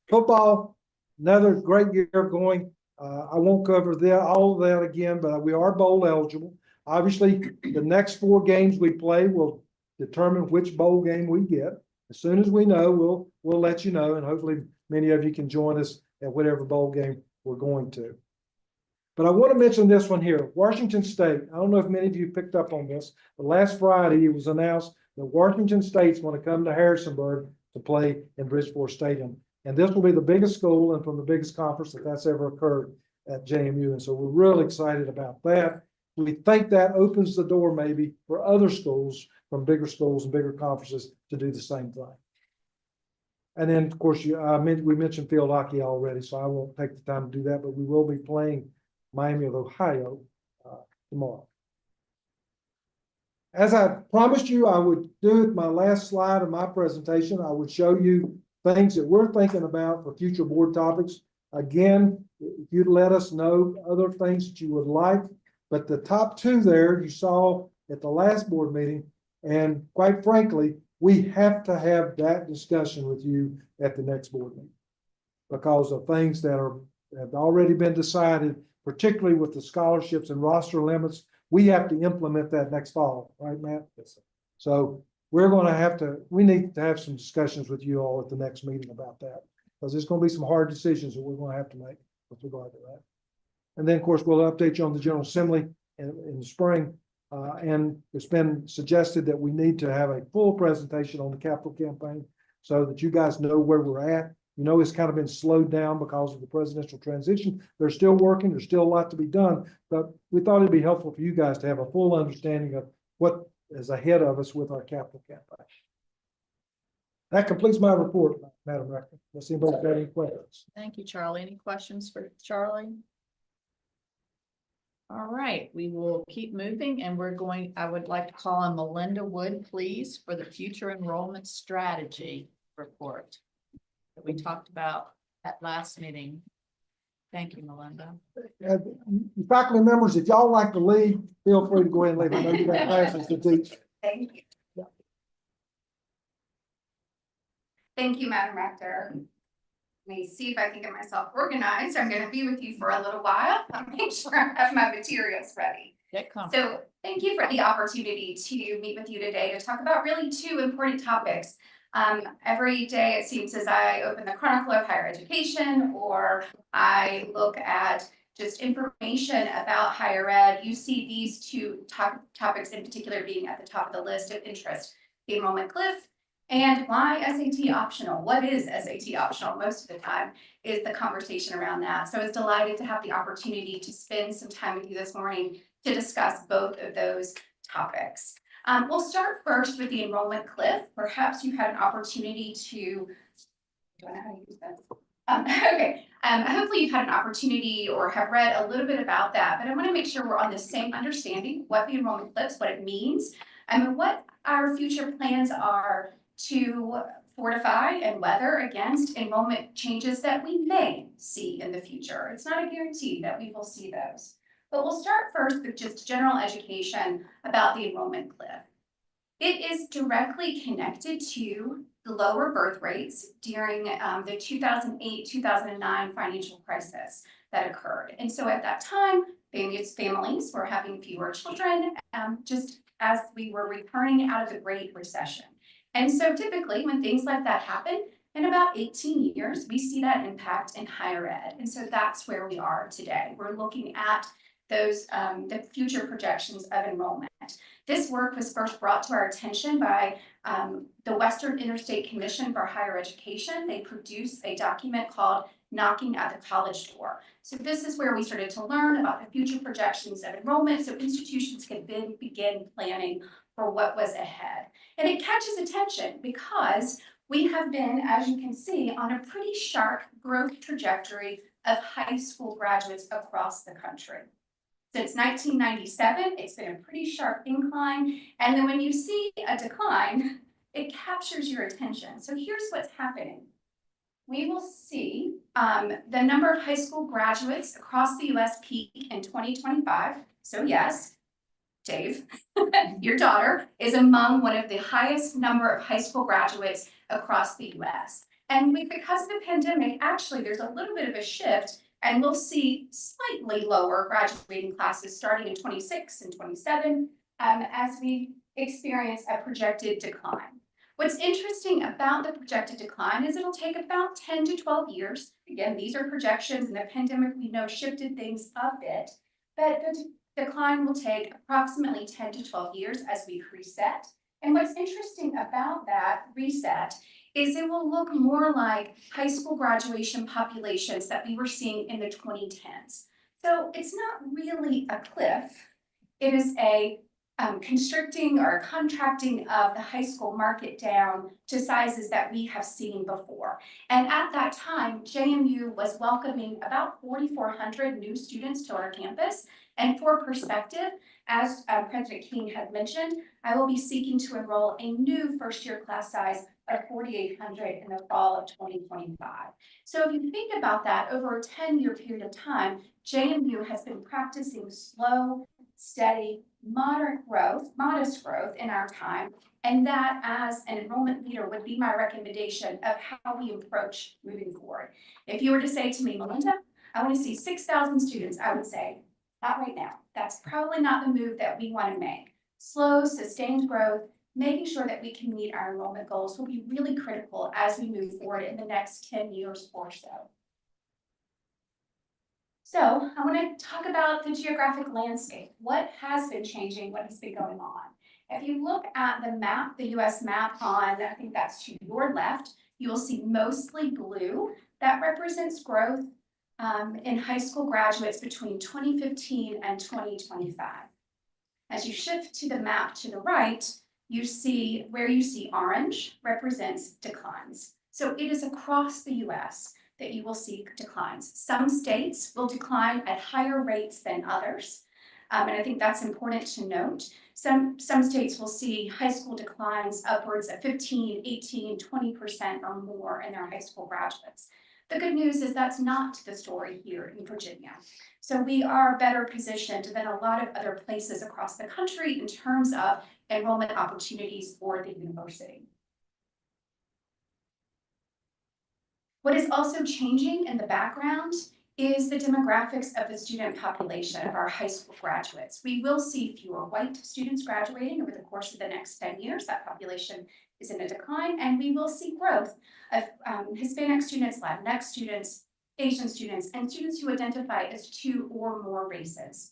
Football, another great year going. I won't cover all of that again, but we are bowl eligible. Obviously, the next 4 games we play will determine which bowl game we get. As soon as we know, we'll let you know, and hopefully many of you can join us at whatever bowl game we're going to. But I want to mention this one here, Washington State. I don't know if many of you picked up on this, but last Friday it was announced that Washington State's going to come to Harrisonburg to play in Bridgeport Stadium. And this will be the biggest school and from the biggest conference that's ever occurred at JMU. And so we're really excited about that. We think that opens the door maybe for other schools from bigger schools and bigger conferences to do the same thing. And then, of course, we mentioned field hockey already, so I won't take the time to do that, but we will be playing Miami of Ohio tomorrow. As I promised you I would do at my last slide of my presentation, I would show you things that we're thinking about for future board topics. Again, if you'd let us know other things that you would like, but the top 2 there you saw at the last board meeting, and quite frankly, we have to have that discussion with you at the next board meeting because of things that have already been decided, particularly with the scholarships and roster limits. We have to implement that next fall, right, Matt? Yes, sir. So we're going to we need to have some discussions with you all at the next meeting about that because there's going to be some hard decisions that we're going to have to make with regard to that. And then, of course, we'll update you on the General Assembly in the spring. And it's been suggested that we need to have a full presentation on the capital campaign so that you guys know where we're at You know, it's kind of been slowed down because of the presidential transition. They're still working, there's still a lot to be done, but we thought it'd be helpful for you guys to have a full understanding of what is ahead of us with our capital campaign. That completes my report, Madam Rector. Does anybody have any questions? Thank you, Charlie. Any questions for Charlie? All right, we will keep moving and I would like to call on Melinda Wood, please, for the future enrollment strategy report that we talked about at last meeting. Thank you, Melinda. Faculty members, if y'all like to leave, feel free to go ahead and leave. I know you got classes to teach. Thank you. Thank you, Madam Rector. Let me see if I can get myself organized. I'm gonna be with you for a little while. I'll make sure I have my materials ready. Get comfortable. So thank you for the opportunity to meet with you today to talk about really two important topics. Every day it seems as I open the Chronicle of Higher Education or I look at just information about higher ed, you see these two topics in particular being at the top of the list of interest. The enrollment cliff and why SAT optional. What is SAT optional? Most of the time is the conversation around that. So I was delighted to have the opportunity to spend some time with you this morning to discuss both of those topics. We'll start first with the enrollment cliff. Perhaps you had an opportunity to, do I know how to use this? Okay, hopefully you've had an opportunity or have read a little bit about that, but I want to make sure we're on the same understanding what the enrollment cliffs, what it means, and what our future plans are to fortify and weather against enrollment changes that we may see in the future. It's not a guarantee that we will see those. But we'll start first with just general education about the enrollment cliff. It is directly connected to the lower birth rates during the 2008-2009 financial crisis that occurred. And so at that time, families were having fewer children, just as we were returning out of the Great Recession. And so typically when things like that happen, in about 18 years, we see that impact in higher ed. And so that's where we are today. We're looking at those the future projections of enrollment. This work was first brought to our attention by the Western Interstate Commission for Higher Education. They produced a document called Knocking at the College Door. So this is where we started to learn about the future projections of enrollment so institutions could then begin planning for what was ahead. And it catches attention because we have been, as you can see, on a pretty sharp growth trajectory of high school graduates across the country. Since 1997, it's been a pretty sharp incline. And then when you see a decline, it captures your attention. So here's what's happening. We will see the number of high school graduates across the US peak in 2025. So yes, Dave, your daughter is among one of the highest number of high school graduates across the US. And because of the pandemic, actually, there's a little bit of a shift and we'll see slightly lower graduating classes starting in 26 and 27 as we experience a projected decline. What's interesting about the projected decline is it'll take about 10 to 12 years. Again, these are projections, and the pandemic we know shifted things a bit, but the decline will take approximately 10 to 12 years as we reset. And what's interesting about that reset is it will look more like high school graduation populations that we were seeing in the 2010s. So it's not really a cliff. It is a constricting or contracting of the high school market down to sizes that we have seen before. And at that time, JMU was welcoming about 4,400 new students to our campus. And for perspective, as President King had mentioned, I will be seeking to enroll a new first-year class size of 4,800 in the fall of 2025. So if you think about that, over a 10-year period of time, JMU has been practicing slow, steady, modest growth in our time, and that as an enrollment leader would be my recommendation of how we approach moving forward. If you were to say to me, Melinda, I want to see 6,000 students, I would say, not right now. That's probably not the move that we want to make. Slow, sustained growth, making sure that we can meet our enrollment goals will be really critical as we move forward in the next 10 years or so. So I want to talk about the geographic landscape. What has been changing? What has been going on? If you look at the map, the US map on, I think that's to your left, you will see mostly blue. That represents growth in high school graduates between 2015 and 2025. As you shift to the map to the right, you see where you see orange represents declines. So it is across the US that you will see declines. Some states will decline at higher rates than others. And I think that's important to note. Some states will see high school declines upwards of 15, 18, 20% or more in their high school graduates. The good news is that's not the story here in Virginia. So we are better positioned than a lot of other places across the country in terms of enrollment opportunities for the university. What is also changing in the background is the demographics of the student population of our high school graduates. We will see fewer white students graduating over the course of the next 10 years. That population is in a decline, and we will see growth of Hispanic students, Latinx students, Asian students, and students who identify as 2 or more races.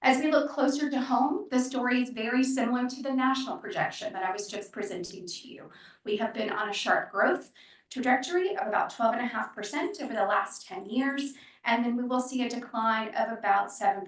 As we look closer to home, the story is very similar to the national projection that I was just presenting to you. We have been on a sharp growth trajectory of about 12.5% over the last 10 years, and then we will see a decline of about 7%.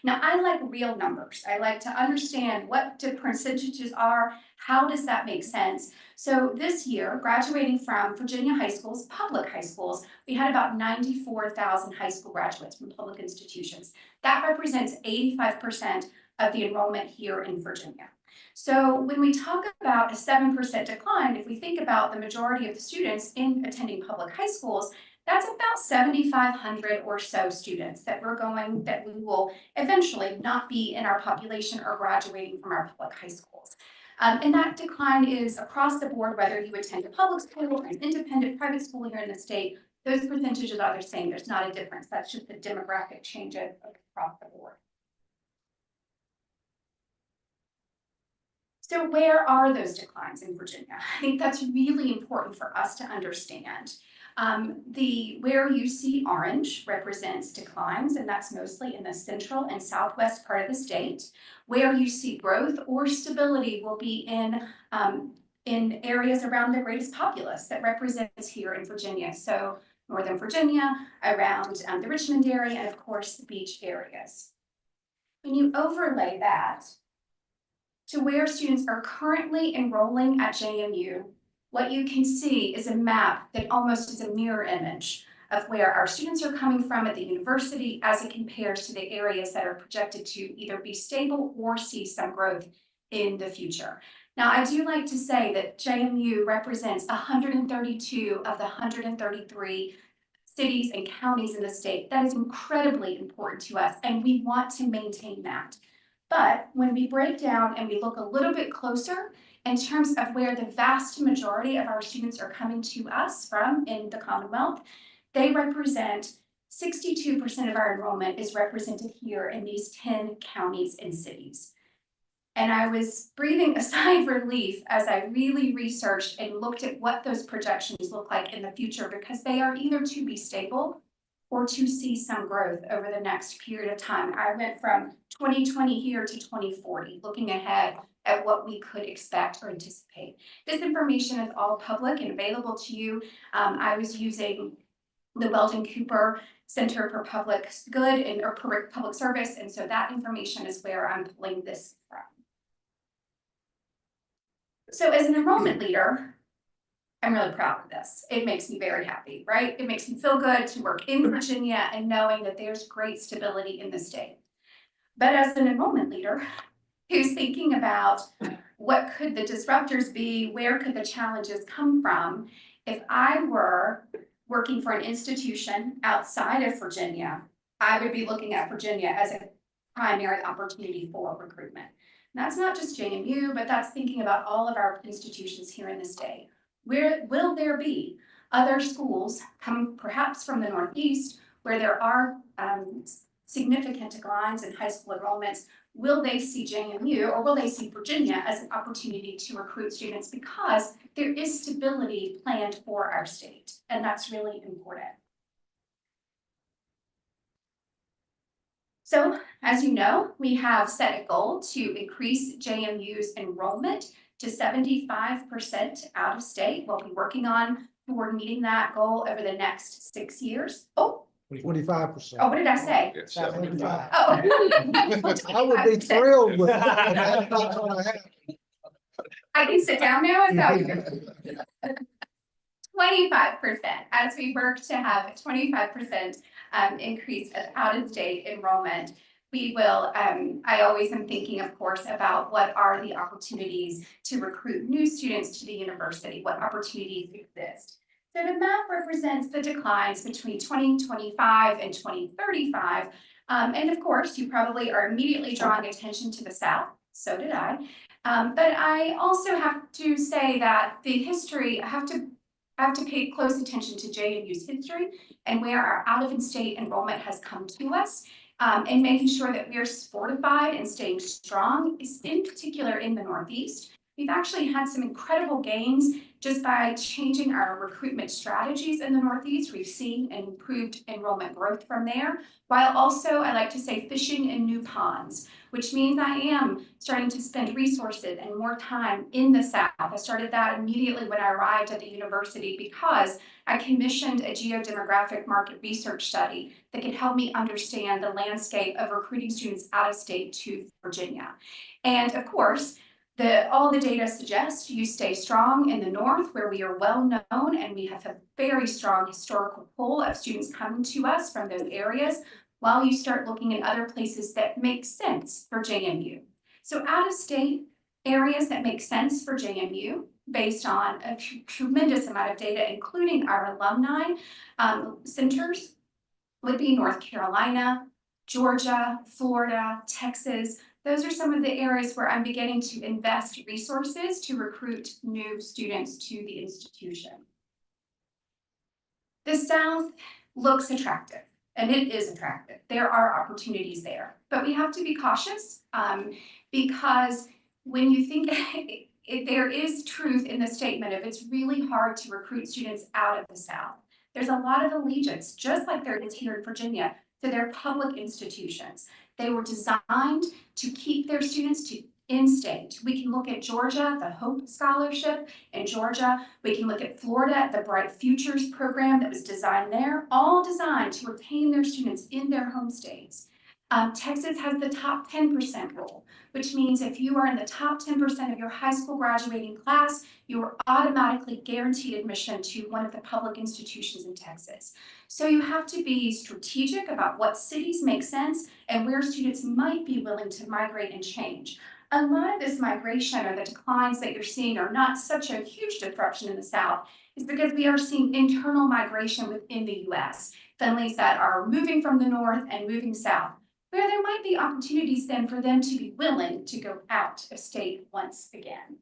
Now, I like real numbers. I like to understand what the percentages are. How does that make sense? So this year, graduating from Virginia high schools, public high schools, we had about 94,000 high school graduates from public institutions. That represents 85% of the enrollment here in Virginia. So when we talk about a 7% decline, if we think about the majority of the students in attending public high schools, that's about 7,500 or so students that we will eventually not be in our population or graduating from our public high schools. And that decline is across the board, whether you attend a public school or an independent private school here in the state, those percentages are the same. There's not a difference. That's just the demographic changes across the board. So where are those declines in Virginia? I think that's really important for us to understand. Where you see orange represents declines, and that's mostly in the central and southwest part of the state. Where you see growth or stability will be in areas around the greatest populace that represents here in Virginia. So Northern Virginia, around the Richmond area, and of course the beach areas. When you overlay that to where students are currently enrolling at JMU, what you can see is a map that almost is a mirror image of where our students are coming from at the university as it compares to the areas that are projected to either be stable or see some growth in the future. Now, I do like to say that JMU represents 132 of the 133 cities and counties in the state. That is incredibly important to us, and we want to maintain that. But when we break down and we look a little bit closer in terms of where the vast majority of our students are coming to us from in the Commonwealth, they represent 62% of our enrollment is represented here in these 10 counties and cities. And I was breathing a sigh of relief as I really researched and looked at what those projections look like in the future, because they are either to be stable or to see some growth over the next period of time. I went from 2020 here to 2040, looking ahead at what we could expect or anticipate. This information is all public and available to you. I was using the Weldon Cooper Center for Public Good or Public Service, and so that information is where I'm pulling this from. So as an enrollment leader, I'm really proud of this. It makes me very happy, right? It makes me feel good to work in Virginia and knowing that there's great stability in the state. But as an enrollment leader who's thinking about what could the disruptors be, where could the challenges come from, if I were working for an institution outside of Virginia, I would be looking at Virginia as a primary opportunity for recruitment. And that's not just JMU, but that's thinking about all of our institutions here in the state. Where will there be other schools coming perhaps from the Northeast where there are significant declines in high school enrollments? Will they see JMU or will they see Virginia as an opportunity to recruit students, because there is stability planned for our state, and that's really important. So, as you know, we have set a goal to increase JMU's enrollment to 75% out of state. We'll be working on toward meeting that goal over the next 6 years. Oh, 25%. what did I say? Yes, 75. Oh. I would be thrilled with that. That's not gonna happen. I can sit down now, is that what you're? 25%, as we work to have a 25% increase of out-of-state enrollment. We will, I always am thinking, of course, about what are the opportunities to recruit new students to the university, what opportunities exist. So the map represents the declines between 2025 and 2035. And of course, you probably are immediately drawing attention to the South, so did I. But I also have to say that the history, I have to pay close attention to JMU's history and where our out-of-state enrollment has come to us, and making sure that we are fortified and staying strong, in particular in the Northeast. We've actually had some incredible gains just by changing our recruitment strategies in the Northeast. We've seen an improved enrollment growth from there, while also, I like to say, fishing in new ponds, which means I am starting to spend resources and more time in the South. I started that immediately when I arrived at the university because I commissioned a geodemographic market research study that could help me understand the landscape of recruiting students out of state to Virginia. And of course, all the data suggests you stay strong in the North, where we are well known, and we have a very strong historical pull of students coming to us from those areas, while you start looking at other places that make sense for JMU. So out of state areas that make sense for JMU, based on a tremendous amount of data, including our alumni centers, would be North Carolina, Georgia, Florida, Texas. Those are some of the areas where I'm beginning to invest resources to recruit new students to the institution. The South looks attractive, and it is attractive. There are opportunities there, but we have to be cautious because when you think there is truth in the statement of it's really hard to recruit students out of the South. There's a lot of allegiance, just like there is here in Virginia, to their public institutions. They were designed to keep their students to in-state. We can look at Georgia, the Hope Scholarship in Georgia. We can look at Florida, the Bright Futures program that was designed there, all designed to retain their students in their home states. Texas has the top 10% rule, which means if you are in the top 10% of your high school graduating class, you are automatically guaranteed admission to one of the public institutions in Texas. So you have to be strategic about what cities make sense and where students might be willing to migrate and change. A lot of this migration or the declines that you're seeing are not such a huge disruption in the South, is because we are seeing internal migration within the US, families that are moving from the North and moving South, where there might be opportunities then for them to be willing to go out of state once again.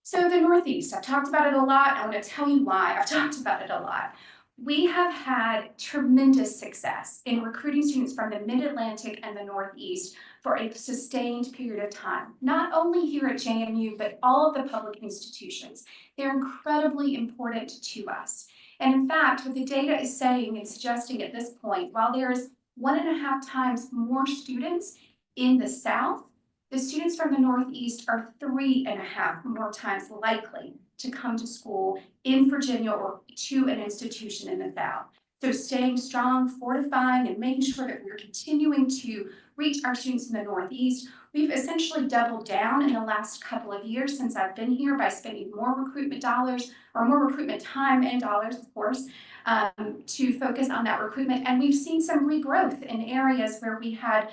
So the Northeast, I've talked about it a lot. I want to tell you why I've talked about it a lot. We have had tremendous success in recruiting students from the Mid-Atlantic and the Northeast for a sustained period of time, not only here at JMU, but all of the public institutions. They're incredibly important to us. And in fact, what the data is saying and suggesting at this point, while there is 1.5 times more students in the South, the students from the Northeast are 3.5 more times likely to come to school in Virginia or to an institution in the South. So staying strong, fortifying, and making sure that we're continuing to reach our students in the Northeast. We've essentially doubled down in the last couple of years since I've been here by spending more recruitment dollars, or more recruitment time and dollars, of course, to focus on that recruitment. And we've seen some regrowth in areas where we had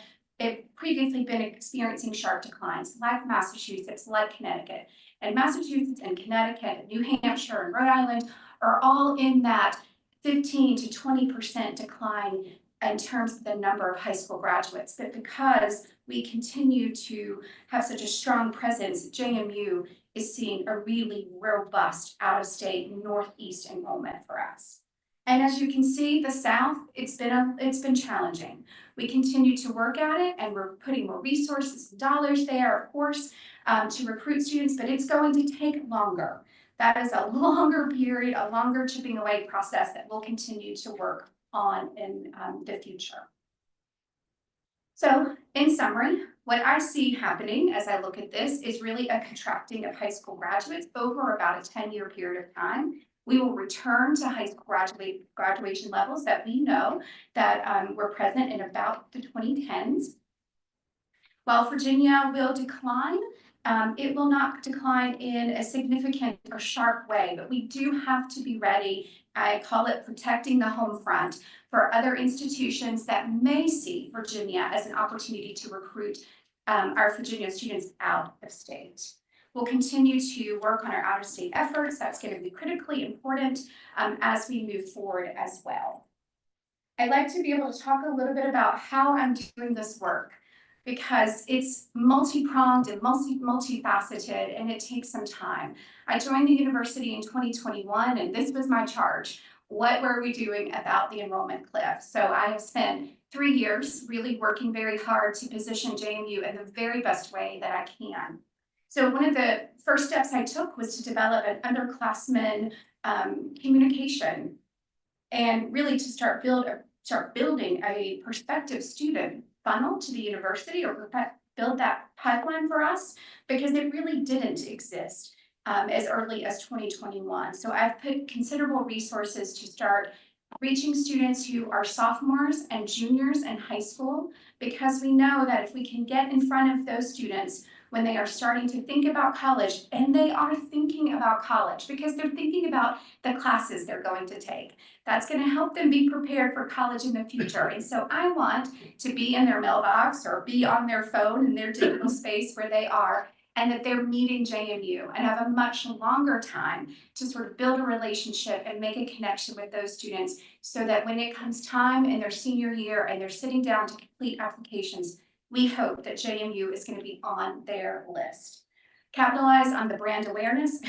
previously been experiencing sharp declines, like Massachusetts, like Connecticut. And Massachusetts and Connecticut, New Hampshire and Rhode Island are all in that 15 to 20% decline in terms of the number of high school graduates. But because we continue to have such a strong presence, JMU is seeing a really robust out-of-state Northeast enrollment for us. And as you can see, the South, it's been challenging. We continue to work at it, and we're putting more resources and dollars there, of course, to recruit students, but it's going to take longer. That is a longer period, a longer chipping away process that we'll continue to work on in the future. So in summary, What I see happening as I look at this is really a contracting of high school graduates over about a 10-year period of time. We will return to high school graduation levels that we know that were present in about the 2010s. While Virginia will decline, it will not decline in a significant or sharp way, but we do have to be ready. I call it protecting the home front for other institutions that may see Virginia as an opportunity to recruit our Virginia students out of state. We'll continue to work on our out-of-state efforts. That's going to be critically important as we move forward as well. I'd like to be able to talk a little bit about how I'm doing this work, because it's multi-pronged and multifaceted, and it takes some time. I joined the university in 2021, and this was my charge. What were we doing about the enrollment cliff? So I have spent 3 years really working very hard to position JMU in the very best way that I can. So one of the first steps I took was to develop an underclassmen communication, and really to start building a prospective student funnel to the university, or build that pipeline for us, because it really didn't exist as early as 2021. So I've put considerable resources to start reaching students who are sophomores and juniors in high school, because we know that if we can get in front of those students when they are starting to think about college, and they are thinking about college because they're thinking about the classes they're going to take, that's going to help them be prepared for college in the future. And so I want to be in their mailbox or be on their phone in their digital space where they are, and that they're meeting JMU and have a much longer time to sort of build a relationship and make a connection with those students, so that when it comes time in their senior year and they're sitting down to complete applications, we hope that JMU is going to be on their list. Capitalize on the brand awareness.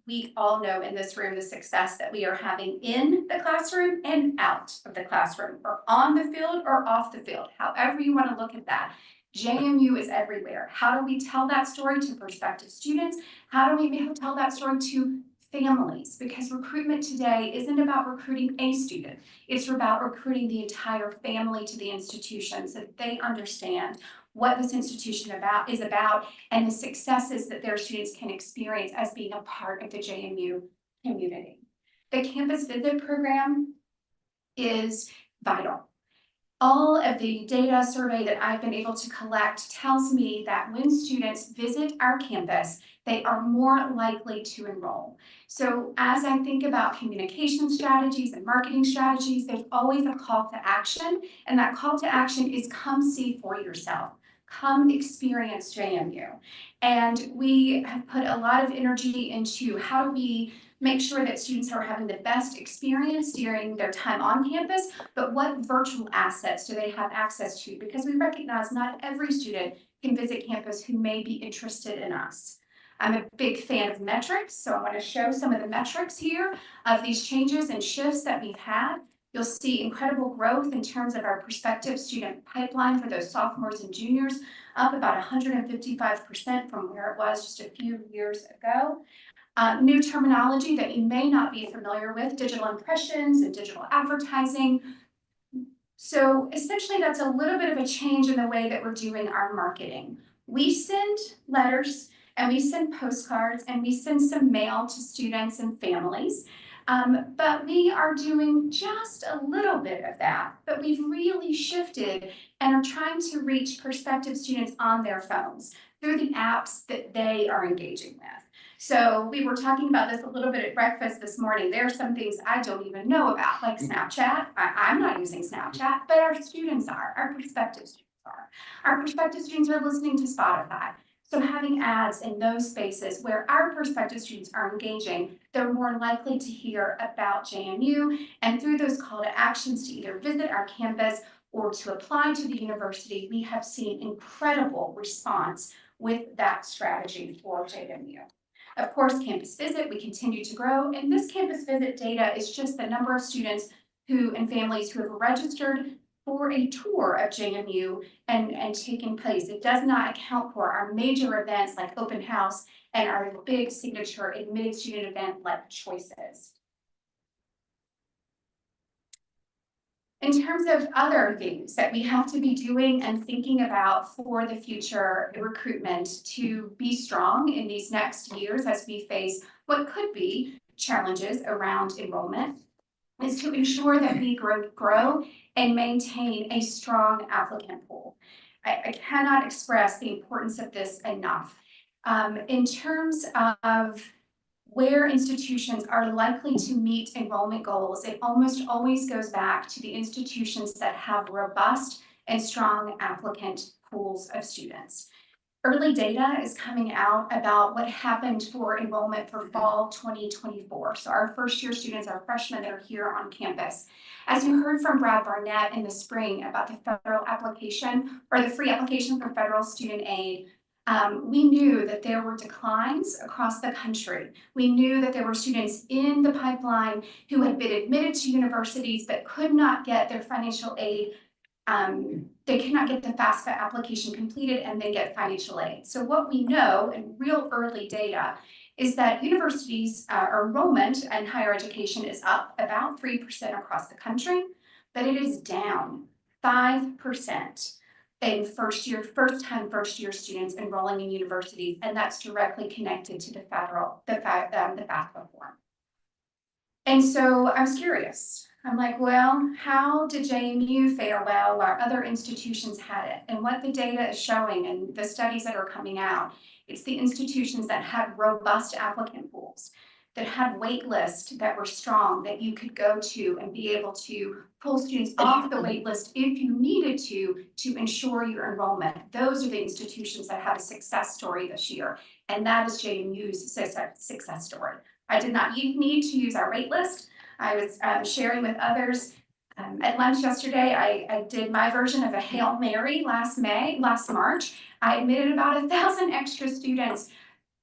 We all know in this room the success that we are having in the classroom and out of the classroom, or on the field or off the field, however you want to look at that. JMU is everywhere. How do we tell that story to prospective students? How do we tell that story to families? Because recruitment today isn't about recruiting a student. It's about recruiting the entire family to the institution, so that they understand what this institution is about, and the successes that their students can experience as being a part of the JMU community. The campus visit program is vital. All of the data survey that I've been able to collect tells me that when students visit our campus, they are more likely to enroll. So as I think about communication strategies and marketing strategies, there's always a call to action, and that call to action is come see for yourself. Come experience JMU. And we have put a lot of energy into how do we make sure that students are having the best experience during their time on campus, but what virtual assets do they have access to? Because we recognize not every student can visit campus who may be interested in us. I'm a big fan of metrics, so I want to show some of the metrics here of these changes and shifts that we've had. You'll see incredible growth in terms of our prospective student pipeline for those sophomores and juniors, up about 155% from where it was just a few years ago. New terminology that you may not be familiar with, digital impressions and digital advertising. So essentially that's a little bit of a change in the way that we're doing our marketing. We send letters and we send postcards and we send some mail to students and families. But we are doing just a little bit of that, but we've really shifted and are trying to reach prospective students on their phones through the apps that they are engaging with. So we were talking about this a little bit at breakfast this morning. There are some things I don't even know about, like Snapchat. I'm not using Snapchat, but our students are, our prospective students are. Our prospective students are listening to Spotify. So having ads in those spaces where our prospective students are engaging, they're more likely to hear about JMU, and through those call to actions to either visit our campus or to apply to the university, we have seen incredible response with that strategy for JMU. Of course, campus visit, we continue to grow, and this campus visit data is just the number of students and families who have registered for a tour of JMU and taken place. It does not account for our major events like open house and our big signature admitted student event like Choices. In terms of other things that we have to be doing and thinking about for the future recruitment to be strong in these next years as we face what could be challenges around enrollment, is to ensure that we grow and maintain a strong applicant pool. I cannot express the importance of this enough. In terms of where institutions are likely to meet enrollment goals, it almost always goes back to the institutions that have robust and strong applicant pools of students. Early data is coming out about what happened for enrollment for fall 2024. So our first year students, our freshmen that are here on campus. As you heard from Brad Barnett in the spring about the federal application or the free application for federal student aid, we knew that there were declines across the country. We knew that there were students in the pipeline who had been admitted to universities but could not get their financial aid. They cannot get the FAFSA application completed and then get financial aid. So what we know in real early data is that universities enrollment and higher education is up about 3% across the country, but it is down 5% in first year students enrolling in universities, and that's directly connected to the FAFSA form. And so I was curious. I'm like, well, how did JMU fare well while other institutions had it? And what the data is showing and the studies that are coming out, it's the institutions that had robust applicant pools, that had wait lists that were strong, that you could go to and be able to pull students off the wait list if you needed to ensure your enrollment. Those are the institutions that had a success story this year. And that is JMU's success story. I did not need to use our wait list. I was sharing with others at lunch yesterday. I did my version of a Hail Mary last March. I admitted about 1,000 extra students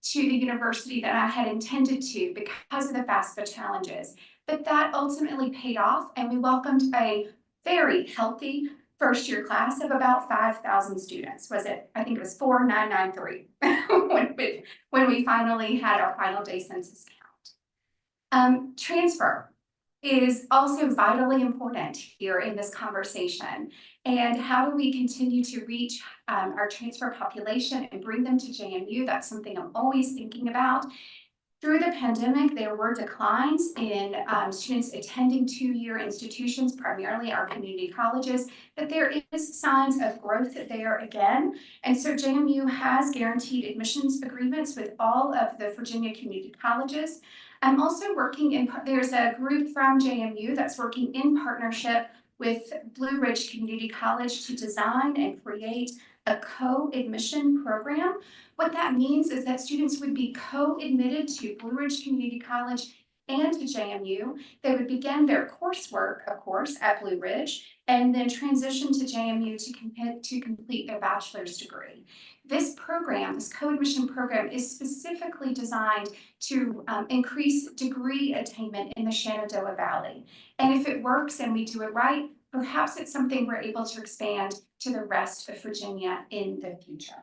to the university that I had intended to because of the FAFSA challenges. But that ultimately paid off, and we welcomed a very healthy first year class of about 5,000 students. I think it was 4,993 when we finally had our final day census count. Transfer is also vitally important here in this conversation. And how do we continue to reach our transfer population and bring them to JMU? That's something I'm always thinking about. Through the pandemic, there were declines in students attending two-year institutions, primarily our community colleges, but there is signs of growth there again. And so JMU has guaranteed admissions agreements with all of the Virginia community colleges. I'm also working there's a group from JMU that's working in partnership with Blue Ridge Community College to design and create a co-admission program. What that means is that students would be co-admitted to Blue Ridge Community College and to JMU. They would begin their coursework, of course, at Blue Ridge, and then transition to JMU to complete their bachelor's degree. This program, this co-admission program, is specifically designed to increase degree attainment in the Shenandoah Valley. And if it works and we do it right, perhaps it's something we're able to expand to the rest of Virginia in the future.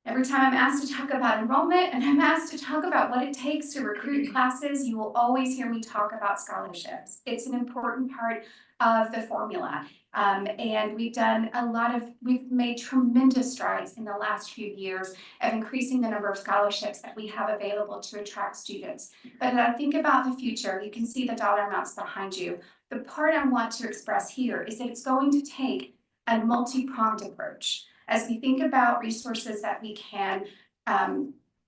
Every time I'm asked to talk about enrollment and I'm asked to talk about what it takes to recruit classes, you will always hear me talk about scholarships. It's an important part of the formula. And we've made tremendous strides in the last few years of increasing the number of scholarships that we have available to attract students. But as I think about the future, you can see the dollar amounts behind you. The part I want to express here is that it's going to take a multi-pronged approach. As we think about resources that we can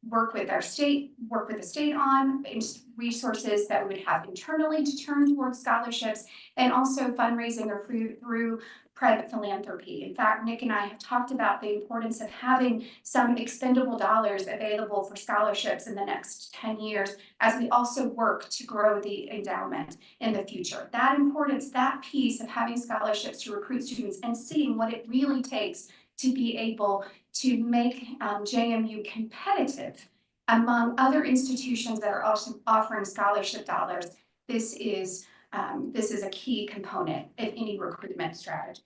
work with the state on, resources that we would have internally to turn towards scholarships, and also fundraising or through private philanthropy. In fact, Nick and I have talked about the importance of having some expendable dollars available for scholarships in the next 10 years as we also work to grow the endowment in the future. That importance, that piece of having scholarships to recruit students and seeing what it really takes to be able to make JMU competitive among other institutions that are also offering scholarship dollars. This is a key component of any recruitment strategy.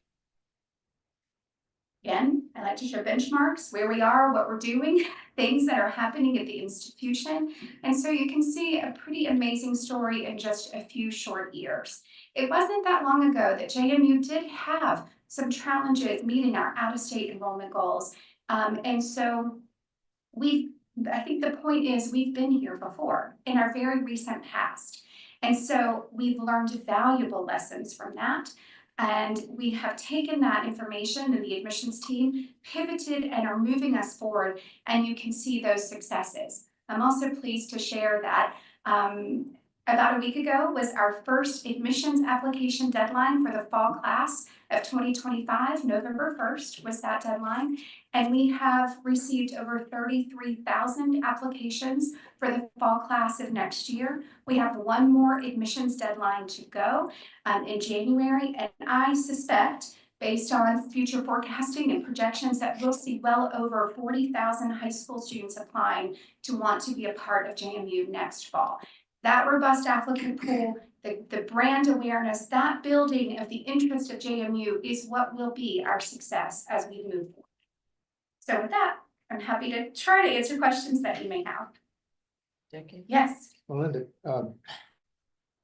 Again, I like to show benchmarks, where we are, what we're doing, things that are happening at the institution. And so you can see a pretty amazing story in just a few short years. It wasn't that long ago that JMU did have some challenges meeting our out-of-state enrollment goals. And so I think the point is we've been here before in our very recent past. And so we've learned valuable lessons from that. And we have taken that information, and the admissions team pivoted and are moving us forward, and you can see those successes. I'm also pleased to share that about a week ago was our first admissions application deadline for the fall class of 2025. November 1st was that deadline. And we have received over 33,000 applications for the fall class of next year. We have one more admissions deadline to go in January. And I suspect, based on future forecasting and projections, that we'll see well over 40,000 high school students applying to want to be a part of JMU next fall. That robust applicant pool, the brand awareness, that building of the interest of JMU is what will be our success as we move forward. So with that, I'm happy to try to answer questions that you may have. Jackie? Yes. Melinda,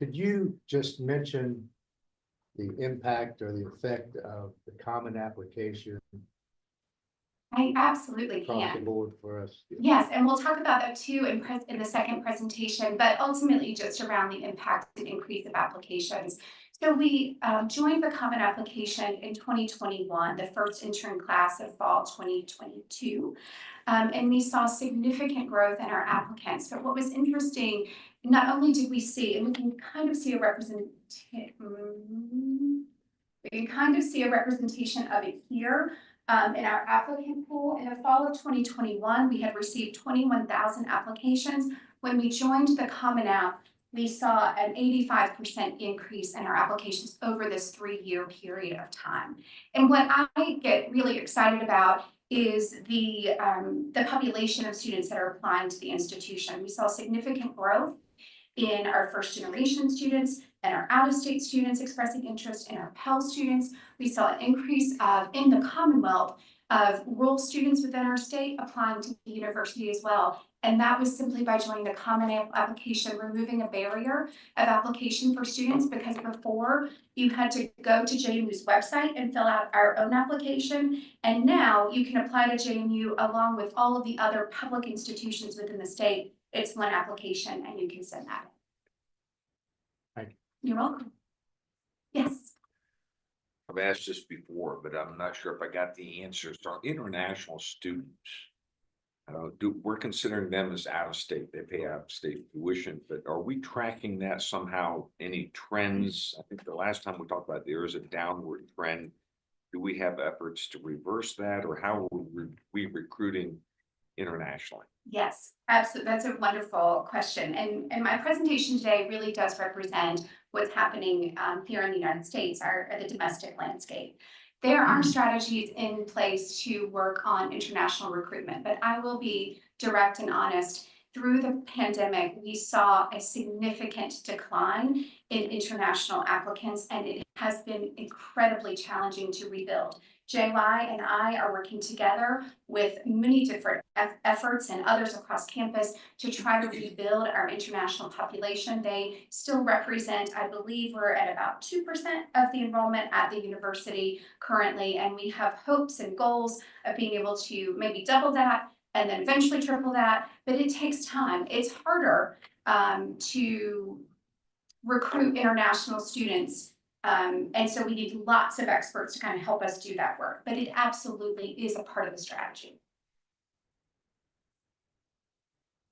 could you just mention the impact or the effect of the common application I absolutely across the can. board for us? Yes, and we'll talk about that too in the second presentation, but ultimately just around the impact and increase of applications. So we joined the common application in 2021, the first intern class of fall 2022. And we saw significant growth in our applicants. But what was interesting, not only did we see, and we can kind of see a representation of it here. In our applicant pool, in the fall of 2021, we had received 21,000 applications. When we joined the Common App, we saw an 85% increase in our applications over this 3-year period of time. And what I get really excited about is the population of students that are applying to the institution. We saw significant growth in our first generation students and our out-of-state students expressing interest, in our Pell students. We saw an increase in the Commonwealth of rural students within our state applying to the university as well. And that was simply by joining the Common application, removing a barrier of application for students, because before you had to go to JMU's website and fill out our own application. And now you can apply to JMU along with all of the other public institutions within the state. It's one application and you can send that in. Thank you. You're welcome. Yes. I've asked this before, but I'm not sure if I got the answers. Our international students, we're considering them as out of state. They pay out of state tuition, but are we tracking that somehow? Any trends? I think the last time we talked about there is a downward trend. Do we have efforts to reverse that, or how are we recruiting internationally? Yes, absolutely. That's a wonderful question. And my presentation today really does represent what's happening here in the United States, the domestic landscape. There are strategies in place to work on international recruitment, but I will be direct and honest. Through the pandemic, we saw a significant decline in international applicants, and it has been incredibly challenging to rebuild. JY and I are working together with many different efforts and others across campus to try to rebuild our international population. They still represent, I believe we're at about 2% of the enrollment at the university currently, and we have hopes and goals of being able to maybe double that and then eventually triple that, but it takes time. It's harder to recruit international students. And so we need lots of experts to kind of help us do that work, but it absolutely is a part of the strategy.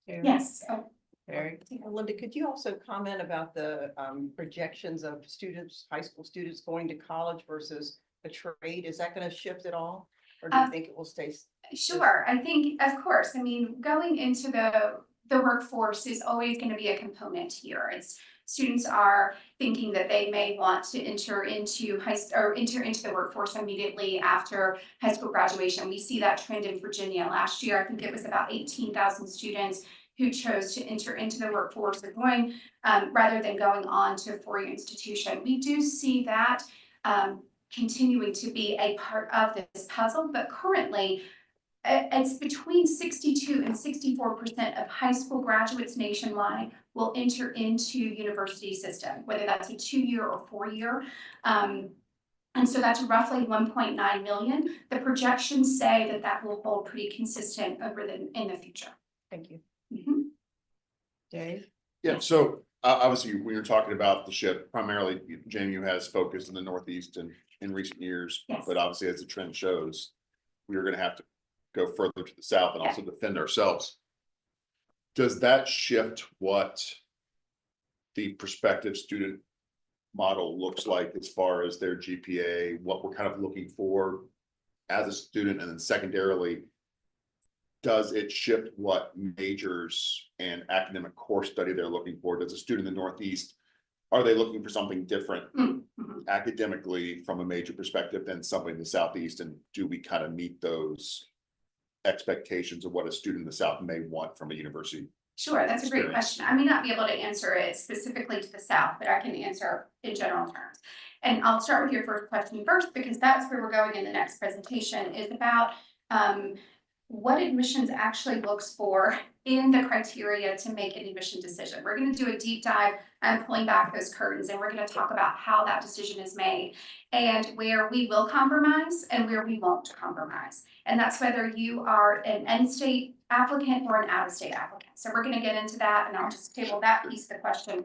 Yes. Oh. Very. Linda, could you also comment about the projections of students, high school students going to college versus a trade? Is that going to shift at all? Or do you think it will stay? Sure. I think, of course, I mean, going into the workforce is always going to be a component here. It's students are thinking that they may want to enter into the workforce immediately after high school graduation. We see that trend in Virginia. Last year, I think it was about 18,000 students who chose to enter into the workforce and rather than going on to a four-year institution. We do see that continuing to be a part of this puzzle, but currently it's between 62 and 64% of high school graduates nationwide will enter into university system, whether that's a 2-year or 4-year. And so that's roughly 1.9 million. The projections say that that will hold pretty consistent in the future. Thank you. Mhm. Dave? Yeah, so obviously, we were talking about the shift, primarily JMU has focused in the Northeast in recent years. Yes. But obviously, as the trend shows, we are gonna have to go further to the south and also defend ourselves. Does that shift what the prospective student model looks like as far as their GPA, what we're kind of looking for as a student, and then secondarily, does it shift what majors and academic course study they're looking for? Does a student in the Northeast, are they looking for something different academically from a major perspective than somebody in the Southeast? And do we kind of meet those expectations of what a student in the South may want from a university? Sure, that's a great Experience. question. I may not be able to answer it specifically to the South, but I can answer in general terms. And I'll start with your first question first, because that's where we're going in the next presentation, is about what admissions actually looks for in the criteria to make an admission decision. We're going to do a deep dive and pulling back those curtains, and we're going to talk about how that decision is made and where we will compromise and where we won't compromise. And that's whether you are an in-state applicant or an out-of-state applicant. So we're going to get into that, and I'll just table that piece of the question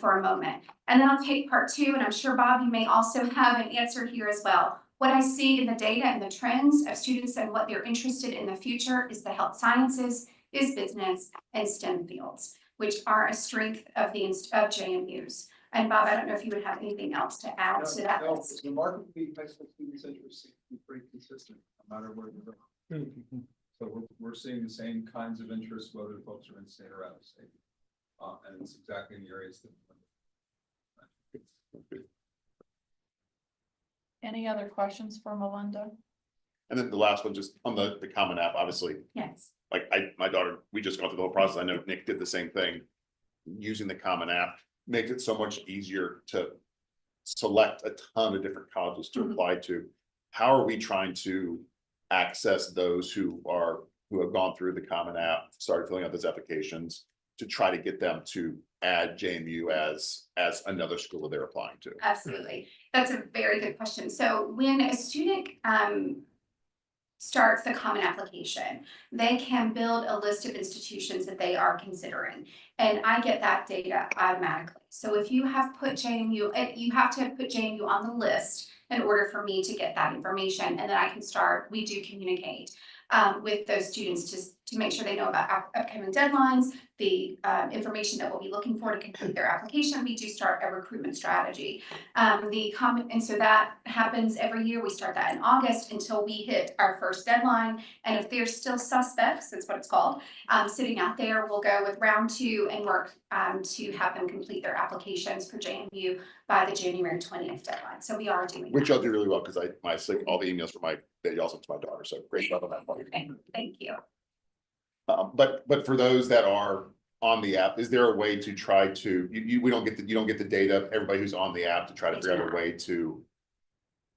for a moment. And then I'll take part 2, and I'm sure, Bob, you may also have an answer here as well. What I see in the data and the trends of students and what they're interested in the future is the health sciences, is business, and STEM fields, which are a strength of JMU's. And Bob, I don't know if you would have anything else to add to that list. Remarkably, high school students' interests seem to be pretty consistent, no matter where they're going. So we're seeing the same kinds of interests, whether folks are in state or out of state. And it's exactly in the areas that. Any other questions for Melinda? And then the last one, just on the Common App, obviously, Yes. like my daughter, we just gone through the whole process. I know Nick did the same thing. Using the Common App makes it so much easier to select a ton of different colleges to apply to. How are we trying to access those who have gone through the Common App, started filling out those applications, to try to get them to add JMU as another school that they're applying to? Absolutely. That's a very good question. So when a student starts the common application, they can build a list of institutions that they are considering. And I get that data automatically. So if you have put JMU, you have to put JMU on the list in order for me to get that information. And then I can start, we do communicate with those students to make sure they know about upcoming deadlines, the information that we'll be looking for to complete their application. We do start a recruitment strategy. And so that happens every year. We start that in August until we hit our first deadline. And if there's still suspects, that's what it's called, sitting out there, we'll go with round 2 and work to have them complete their applications for JMU by the January 20th deadline. So we are doing Which that. I'll do really well, because I sent all the emails from that also to my daughter. So great job on that part. Okay, thank you. But for those that are on the app, is there a way to try to, you don't get the data of everybody who's on the app to try to figure out a way to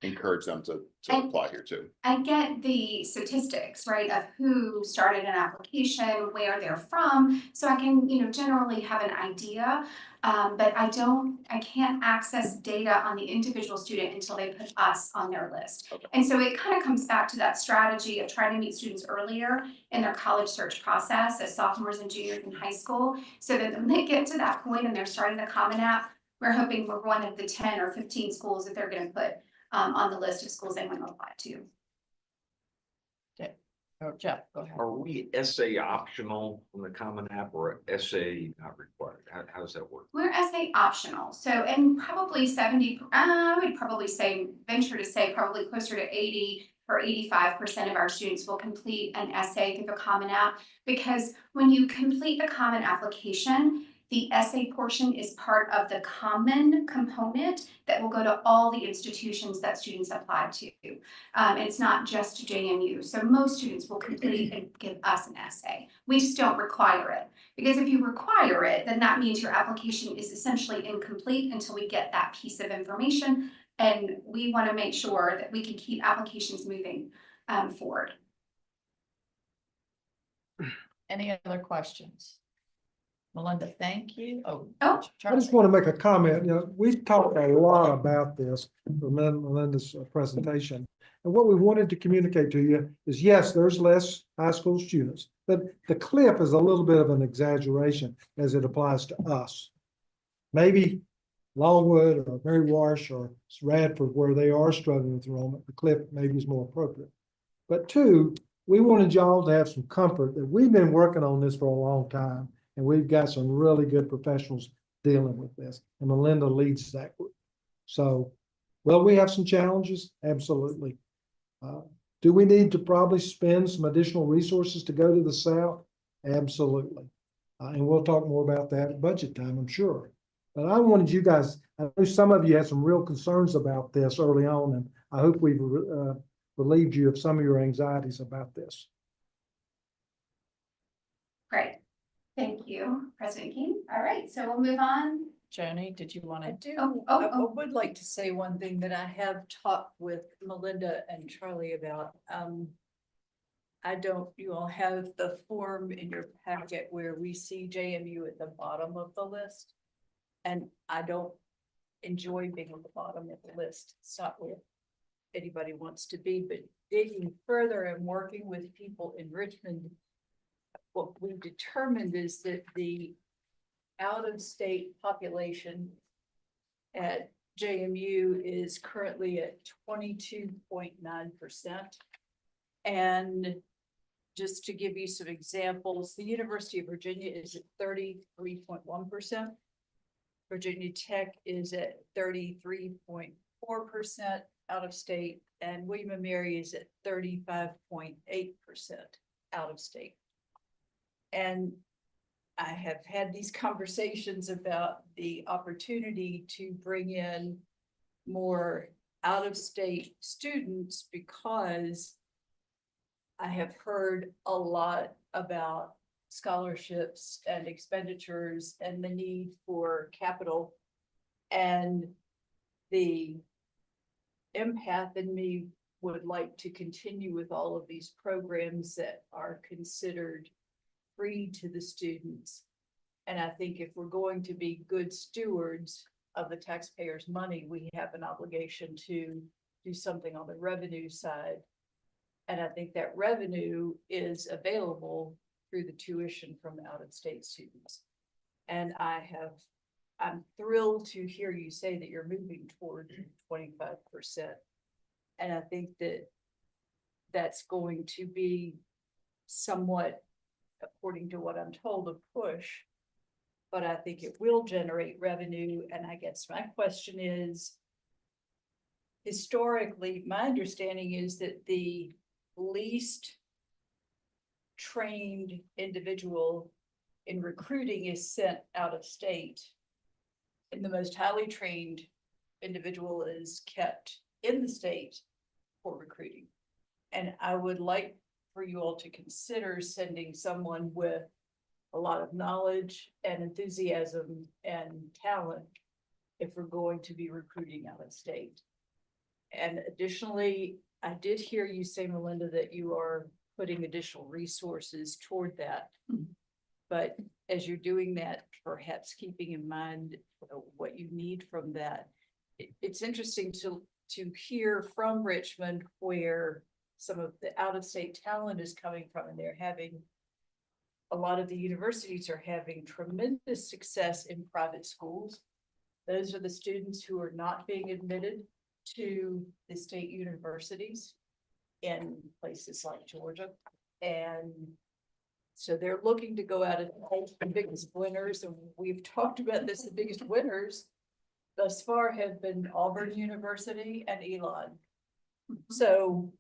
encourage them to apply here too? I get the statistics, right, of who started an application, where they're from, so I can, generally have an idea. But I can't access data on the individual student until they put us on their list. Okay. And so it kind of comes back to that strategy of trying to meet students earlier in their college search process as sophomores and juniors in high school, so that when they get to that point and they're starting the Common App, we're hoping we're one of the 10 or 15 schools that they're going to put on the list of schools they want to apply to. Jeff, go ahead. Are we essay optional on the Common App or essay not required? How does that work? We're essay optional, so, and probably 70, I would probably venture to say probably closer to 80 or 85% of our students will complete an essay through the Common App, because when you complete the Common application, the essay portion is part of the common component that will go to all the institutions that students apply to. And it's not just JMU. So most students will complete and give us an essay. We just don't require it. Because if you require it, then that means your application is essentially incomplete until we get that piece of information And we want to make sure that we can keep applications moving forward. Any other questions? Melinda, thank you. Oh. Oh, I Charlie. just want to make a comment, you know, we've talked a lot about this from Melinda's presentation. And what we wanted to communicate to you is, yes, there's less high school students, but the clip is a little bit of an exaggeration as it applies to us. Maybe Longwood or Mary Wash or Radford, where they are struggling with enrollment, the clip maybe is more appropriate. But two, we wanted y'all to have some comfort that we've been working on this for a long time. And we've got some really good professionals dealing with this, and Melinda leads that group. So, will we have some challenges? Absolutely. Do we need to probably spend some additional resources to go to the south? Absolutely. And we'll talk more about that at budget time, I'm sure. But I wanted you guys, I know some of you had some real concerns about this early on, and I hope we've relieved you of some of your anxieties about this. great. Thank you, President King. All right, so we'll move on. Joni, did you want I to? do, Oh, I would like to say one thing that I have talked with Melinda and Charlie about. I don't, you all have the form in your packet where we see JMU at the bottom of the list. And I don't enjoy being at the bottom of the list. It's not where anybody wants to be, but digging further and working with people in Richmond, what we determined is that the out-of-state population at JMU is currently at 22.9%. And just to give you some examples, the University of Virginia is at 33.1%. Virginia Tech is at 33.4% out of state, and William and Mary is at 35.8% out of state. And I have had these conversations about the opportunity to bring in more out-of-state students because I have heard a lot about scholarships and expenditures and the need for capital. And the empath in me would like to continue with all of these programs that are considered free to the students. And I think if we're going to be good stewards of the taxpayers' money, we have an obligation to do something on the revenue side. And I think that revenue is available through the tuition from out-of-state students. And I'm thrilled to hear you say that you're moving toward 25%. And I think that that's going to be somewhat, according to what I'm told, a push, but I think it will generate revenue. And I guess my question is, historically, my understanding is that the least trained individual in recruiting is sent out of state, and the most highly trained individual is kept in the state for recruiting. And I would like for you all to consider sending someone with a lot of knowledge and enthusiasm and talent if we're going to be recruiting out of state. And additionally, I did hear you say, Melinda, that you are putting additional resources toward that. But as you're doing that, perhaps keeping in mind what you need from that. It's interesting to hear from Richmond where some of the out-of-state talent is coming from, and they're having, a lot of the universities are having tremendous success in private schools. Those are the students who are not being admitted to the state universities in places like Georgia. And so they're looking to go out and the biggest winners, and we've talked about this, the biggest winners thus far have been Auburn University and Elon. So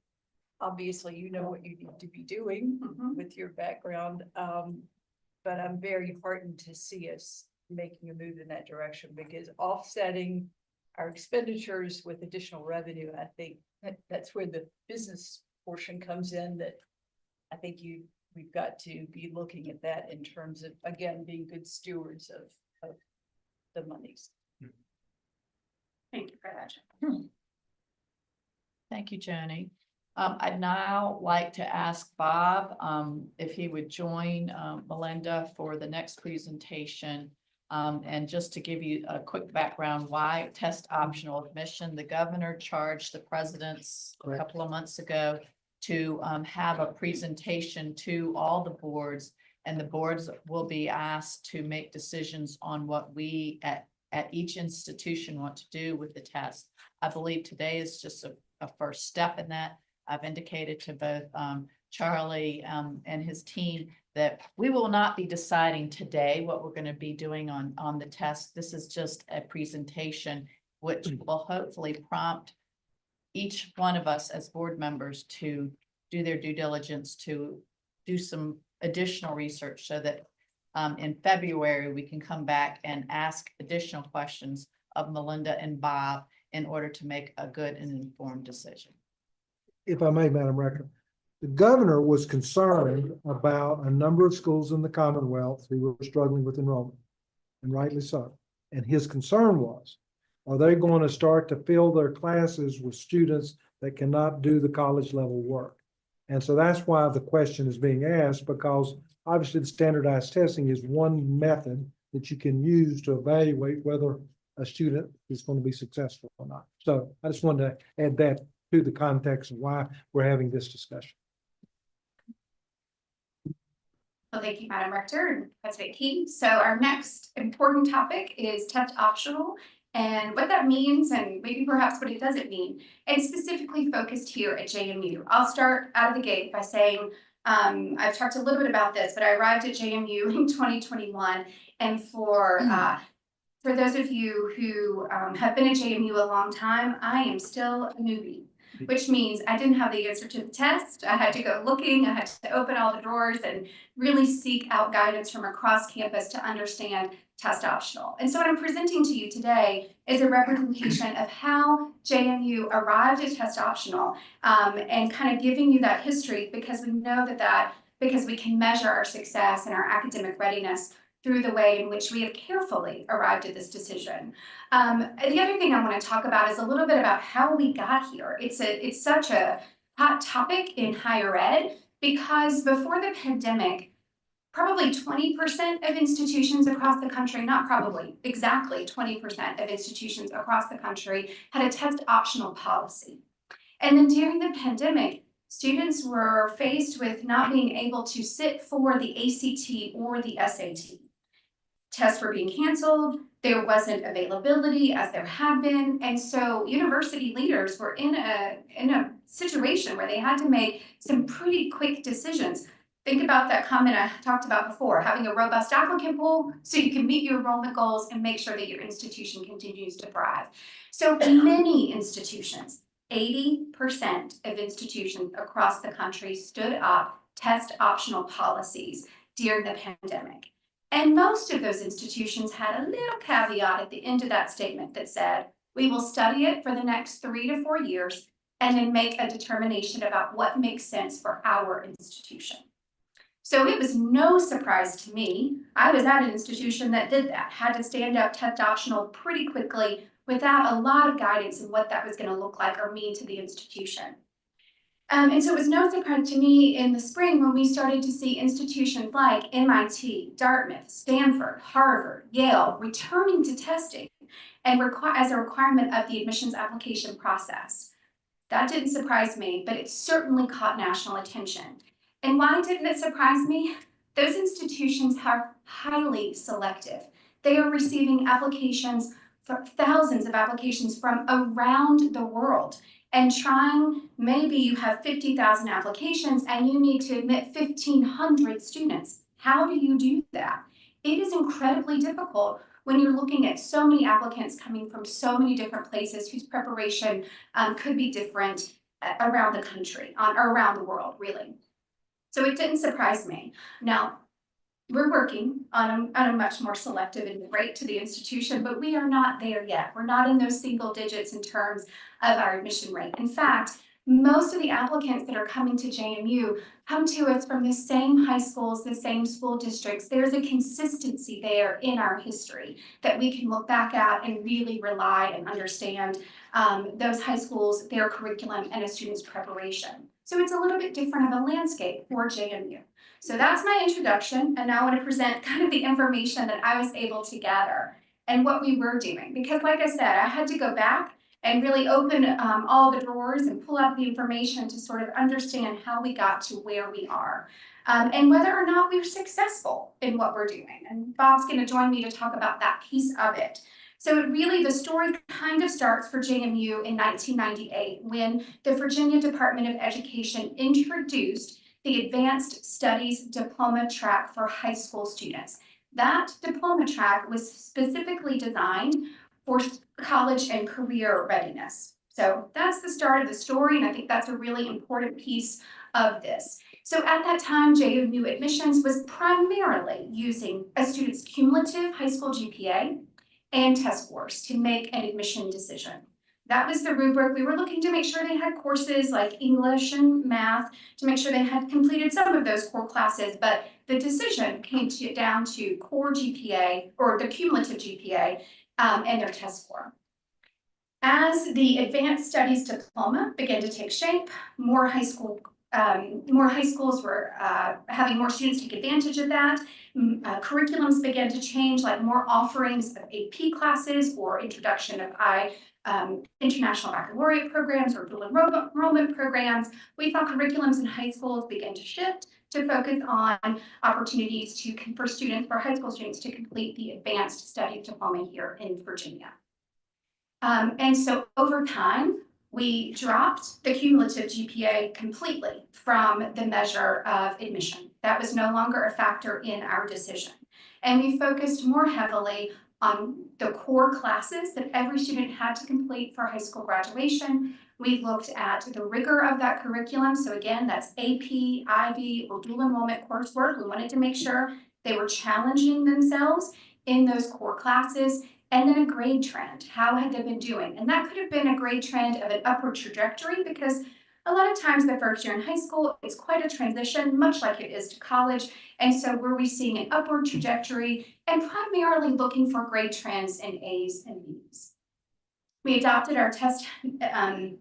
obviously, you know what you need to be doing with your background. But I'm very heartened to see us making a move in that direction, because offsetting our expenditures with additional revenue, I think that's where the business portion comes in, that I think we've got to be looking at that in terms of, again, being good stewards of the monies. Thank you for that, Jen. Thank you, Joni. I'd now like to ask Bob, if he would join, Melinda for the next presentation. And just to give you a quick background, why test optional admission, the governor charged the presidents a Correct. couple of months ago to, have a presentation to all the boards, and the boards will be asked to make decisions on what we at each institution want to do with the test. I believe today is just a first step in that. I've indicated to both, Charlie, and his team that we will not be deciding today what we're going to be doing on the test. This is just a presentation which will hopefully prompt each one of us as board members to do their due diligence, to do some additional research so that in February, we can come back and ask additional questions of Melinda and Bob in order to make a good and informed decision. If I may, Madam Rector, the governor was concerned about a number of schools in the Commonwealth who were struggling with enrollment, and rightly so. And his concern was, are they going to start to fill their classes with students that cannot do the college level work? And so that's why the question is being asked, because obviously the standardized testing is one method that you can use to evaluate whether a student is going to be successful or not. So I just wanted to add that to the context of why we're having this discussion. Well, thank you, Madam Rector and President King. So our next important topic is test optional and what that means and maybe perhaps what it doesn't mean, and specifically focused here at JMU. I'll start out of the gate by saying, I've talked a little bit about this, but I arrived at JMU in 2021, and for those of you who have been at JMU a long time, I am still a newbie, which means I didn't have the answer to the test. I had to go looking, I had to open all the drawers and really seek out guidance from across campus to understand test optional. And so what I'm presenting to you today is a representation of how JMU arrived at test optional, and kind of giving you that history, because we know because we can measure our success and our academic readiness through the way in which we have carefully arrived at this decision. The other thing I want to talk about is a little bit about how we got here. It's such a hot topic in higher ed, because before the pandemic, probably 20% of institutions across the country, not probably, exactly 20% of institutions across the country had a test optional policy. And then during the pandemic, students were faced with not being able to sit for the ACT or the SAT. Tests were being canceled, there wasn't availability as there had been, and so university leaders were in a situation where they had to make some pretty quick decisions. Think about that comment I talked about before, having a robust applicant pool so you can meet your enrollment goals and make sure that your institution continues to thrive. So many institutions, 80% of institutions across the country stood up test optional policies during the pandemic. And most of those institutions had a little caveat at the end of that statement that said, we will study it for the next 3 to 4 years and then make a determination about what makes sense for our institution. So it was no surprise to me. I was at an institution that did that, had to stand up test optional pretty quickly without a lot of guidance in what that was going to look like or mean to the institution. And so it was no surprise to me in the spring when we started to see institutions like MIT, Dartmouth, Stanford, Harvard, Yale returning to testing and as a requirement of the admissions application process. That didn't surprise me, but it certainly caught national attention. And why didn't it surprise me? Those institutions are highly selective. They are receiving applications, for thousands of applications from around the world. And maybe you have 50,000 applications and you need to admit 1,500 students. How do you do that? It is incredibly difficult when you're looking at so many applicants coming from so many different places whose preparation could be different around the country, or around the world, really. So it didn't surprise me. Now, we're working on a much more selective rate to the institution, but we are not there yet. We're not in those single digits in terms of our admission rate. In fact, most of the applicants that are coming to JMU come to us from the same high schools, the same school districts. There's a consistency there in our history that we can look back at and really rely and understand those high schools, their curriculum, and a student's preparation. So it's a little bit different of a landscape for JMU. So that's my introduction, and now I want to present kind of the information that I was able to gather and what we were doing. Because like I said, I had to go back and really open all the drawers and pull out the information to sort of understand how we got to where we are, and whether or not we're successful in what we're doing. And Bob's going to join me to talk about that piece of it. So it really, the story kind of starts for JMU in 1998 when the Virginia Department of Education introduced the Advanced Studies Diploma track for high school students. That diploma track was specifically designed for college and career readiness. So that's the start of the story, and I think that's a really important piece of this. So at that time, JMU admissions was primarily using a student's cumulative high school GPA and test scores to make an admission decision. That was the rubric. We were looking to make sure they had courses like English and math, to make sure they had completed some of those core classes, but the decision came down to core GPA, or the cumulative GPA, and their test score. As the Advanced Studies Diploma began to take shape, more high schools were having more students take advantage of that. Curriculums began to change, like more offerings of AP classes or introduction of international baccalaureate programs or dual enrollment programs. We saw curriculums in high schools begin to shift to focus on opportunities for high school students to complete the Advanced Studies Diploma here in Virginia. And so over time, we dropped the cumulative GPA completely from the measure of admission. That was no longer a factor in our decision. And we focused more heavily on the core classes that every student had to complete for high school graduation. We looked at the rigor of that curriculum. So again, that's AP, IB, or dual enrollment coursework. We wanted to make sure they were challenging themselves in those core classes. And then a grade trend. How had they been doing? And that could have been a grade trend of an upward trajectory, because a lot of times the first year in high school is quite a transition, much like it is to college. And so were we seeing an upward trajectory and primarily looking for grade trends in A's and B's. We adopted our test in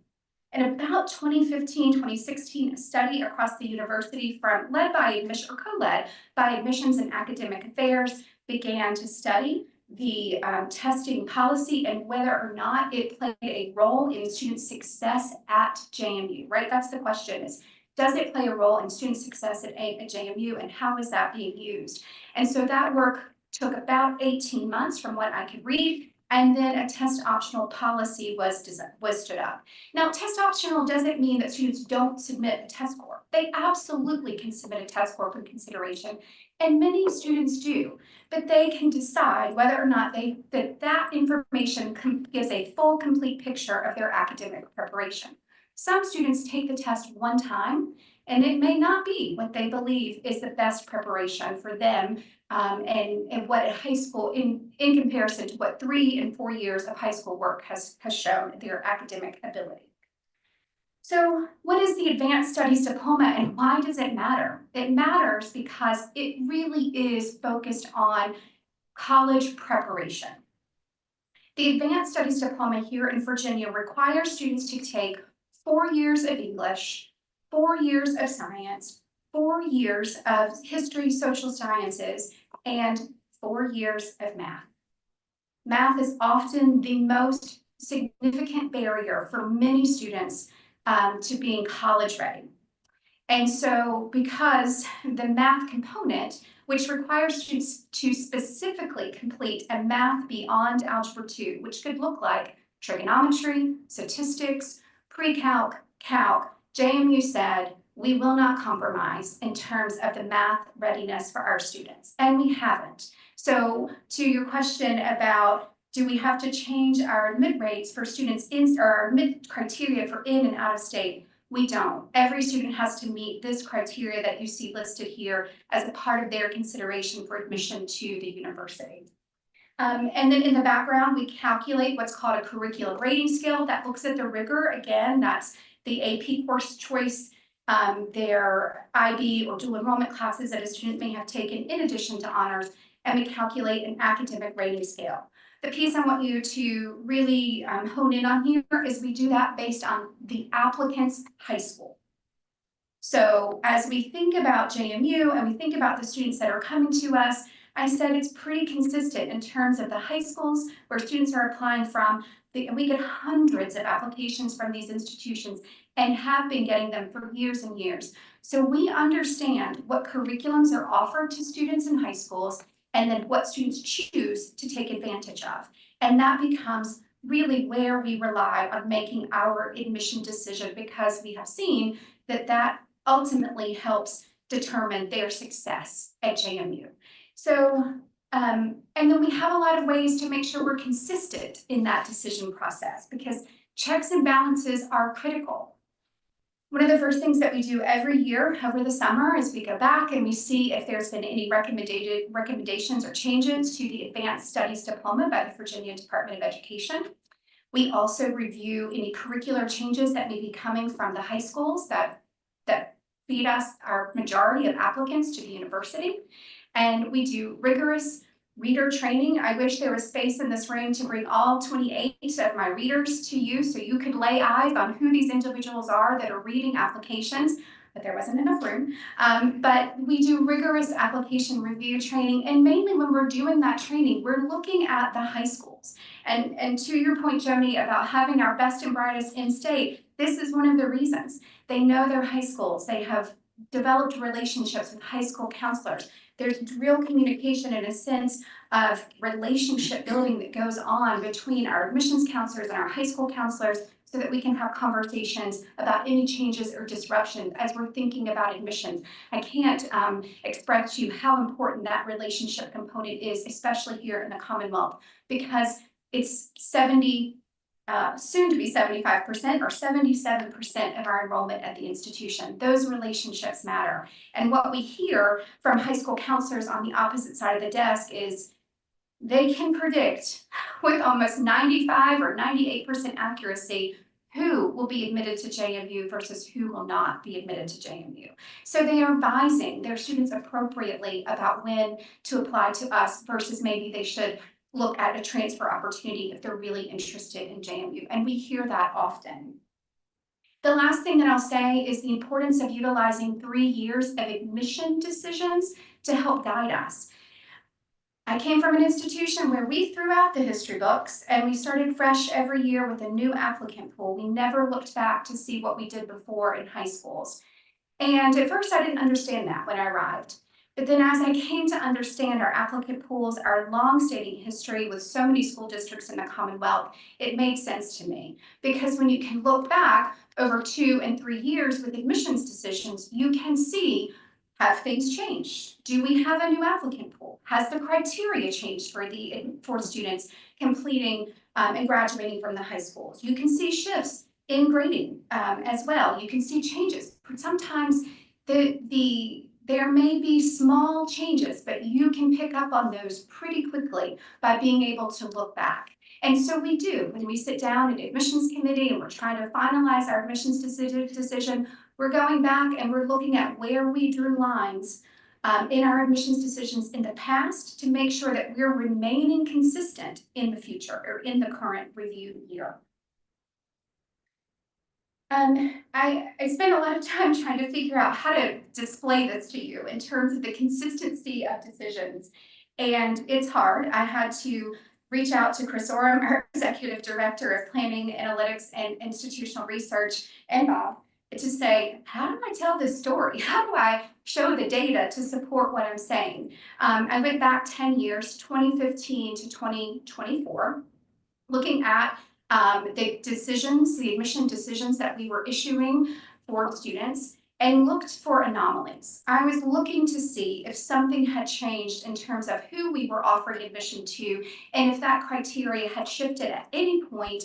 about 2015, 2016, a study across the university led by admission, or co-led by admissions and academic affairs, began to study the testing policy and whether or not it played a role in student success at JMU, right? That's the question, is does it play a role in student success at JMU, and how is that being used? And so that work took about 18 months from what I could read, and then a test optional policy was stood up. Now, test optional doesn't mean that students don't submit a test score. They absolutely can submit a test score for consideration, and many students do, but they can decide whether or not that information gives a full, complete picture of their academic preparation. Some students take the test one time, and it may not be what they believe is the best preparation for them, and what a high school, in comparison to what 3 and 4 years of high school work has shown their academic ability. So what is the Advanced Studies Diploma, and why does it matter? It matters because it really is focused on college preparation. The Advanced Studies Diploma here in Virginia requires students to take 4 years of English, 4 years of science, 4 years of history, social sciences, and 4 years of math. Math is often the most significant barrier for many students to being college ready. And so because the math component, which requires students to specifically complete a math beyond Algebra 2, which could look like trigonometry, statistics, pre-calc, calc, JMU said, we will not compromise in terms of the math readiness for our students, and we haven't. So to your question about, do we have to change our admit rates for students or our admit criteria for in and out of state? We don't. Every student has to meet this criteria that you see listed here as a part of their consideration for admission to the university. And then in the background, we calculate what's called a curriculum rating scale that looks at the rigor. Again, that's the AP course choice, their IB or dual enrollment classes that a student may have taken in addition to honors, and we calculate an academic rating scale. The piece I want you to really hone in on here is we do that based on the applicant's high school. So as we think about JMU and we think about the students that are coming to us, I said it's pretty consistent in terms of the high schools where students are applying from. We get hundreds of applications from these institutions and have been getting them for years and years. So we understand what curriculums are offered to students in high schools and then what students choose to take advantage of. And that becomes really where we rely on making our admission decision, because we have seen that that ultimately helps determine their success at JMU. So, and then we have a lot of ways to make sure we're consistent in that decision process, because checks and balances are critical. One of the first things that we do every year over the summer is we go back and we see if there's been any recommendations or changes to the Advanced Studies Diploma by the Virginia Department of Education. We also review any curricular changes that may be coming from the high schools that feed us our majority of applicants to the university. And we do rigorous reader training. I wish there was space in this room to bring all 28 of my readers to you so you could lay eyes on who these individuals are that are reading applications, but there wasn't enough room. But we do rigorous application review training, and mainly when we're doing that training, we're looking at the high schools. And to your point, Joni, about having our best and brightest in state, this is one of the reasons. They know their high schools. They have developed relationships with high school counselors. There's real communication and a sense of relationship building that goes on between our admissions counselors and our high school counselors, so that we can have conversations about any changes or disruptions as we're thinking about admissions. I can't express to you how important that relationship component is, especially here in the Commonwealth, because it's 70, soon to be 75% or 77% of our enrollment at the institution. Those relationships matter. And what we hear from high school counselors on the opposite side of the desk is they can predict with almost 95 or 98% accuracy who will be admitted to JMU versus who will not be admitted to JMU. So they are advising their students appropriately about when to apply to us versus maybe they should look at a transfer opportunity if they're really interested in JMU. And we hear that often. The last thing that I'll say is the importance of utilizing 3 years of admission decisions to help guide us. I came from an institution where we threw out the history books and we started fresh every year with a new applicant pool. We never looked back to see what we did before in high schools. And at first I didn't understand that when I arrived. But then as I came to understand our applicant pools, our long-standing history with so many school districts in the Commonwealth, it made sense to me. Because when you can look back over 2 and 3 years with admissions decisions, you can see, have things changed? Do we have a new applicant pool? Has the criteria changed for students completing and graduating from the high schools? You can see shifts in grading as well. You can see changes. Sometimes there may be small changes, but you can pick up on those pretty quickly by being able to look back. And so we do. When we sit down in admissions committee and we're trying to finalize our admissions decision, we're going back and we're looking at where we drew lines in our admissions decisions in the past to make sure that we're remaining consistent in the future or in the current review year. I spent a lot of time trying to figure out how to display this to you in terms of the consistency of decisions. And it's hard. I had to reach out to Chris Oram, our Executive Director of Planning, Analytics, and Institutional Research, and Bob, to say, how do I tell this story? How do I show the data to support what I'm saying? I went back 10 years, 2015 to 2024, looking at the admission decisions that we were issuing for students, and looked for anomalies. I was looking to see if something had changed in terms of who we were offering admission to, and if that criteria had shifted at any point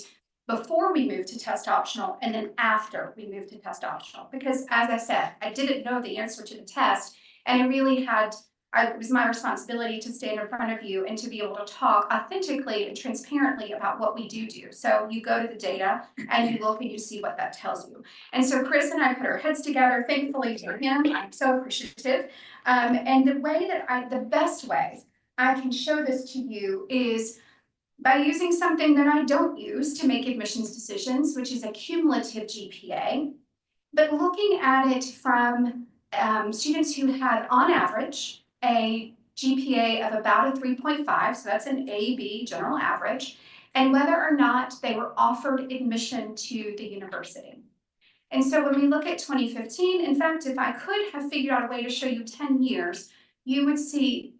before we moved to test optional and then after we moved to test optional. Because as I said, I didn't know the answer to the test, and I really had it was my responsibility to stand in front of you and to be able to talk authentically and transparently about what we do. So you go to the data and you look and you see what that tells you. And so Chris and I put our heads together, thankfully to him, I'm so appreciative. And the best way I can show this to you is by using something that I don't use to make admissions decisions, which is a cumulative GPA, but looking at it from students who had on average a GPA of about a 3.5, so that's an A/B general average, and whether or not they were offered admission to the university. And so when we look at 2015, in fact, if I could have figured out a way to show you 10 years, you would see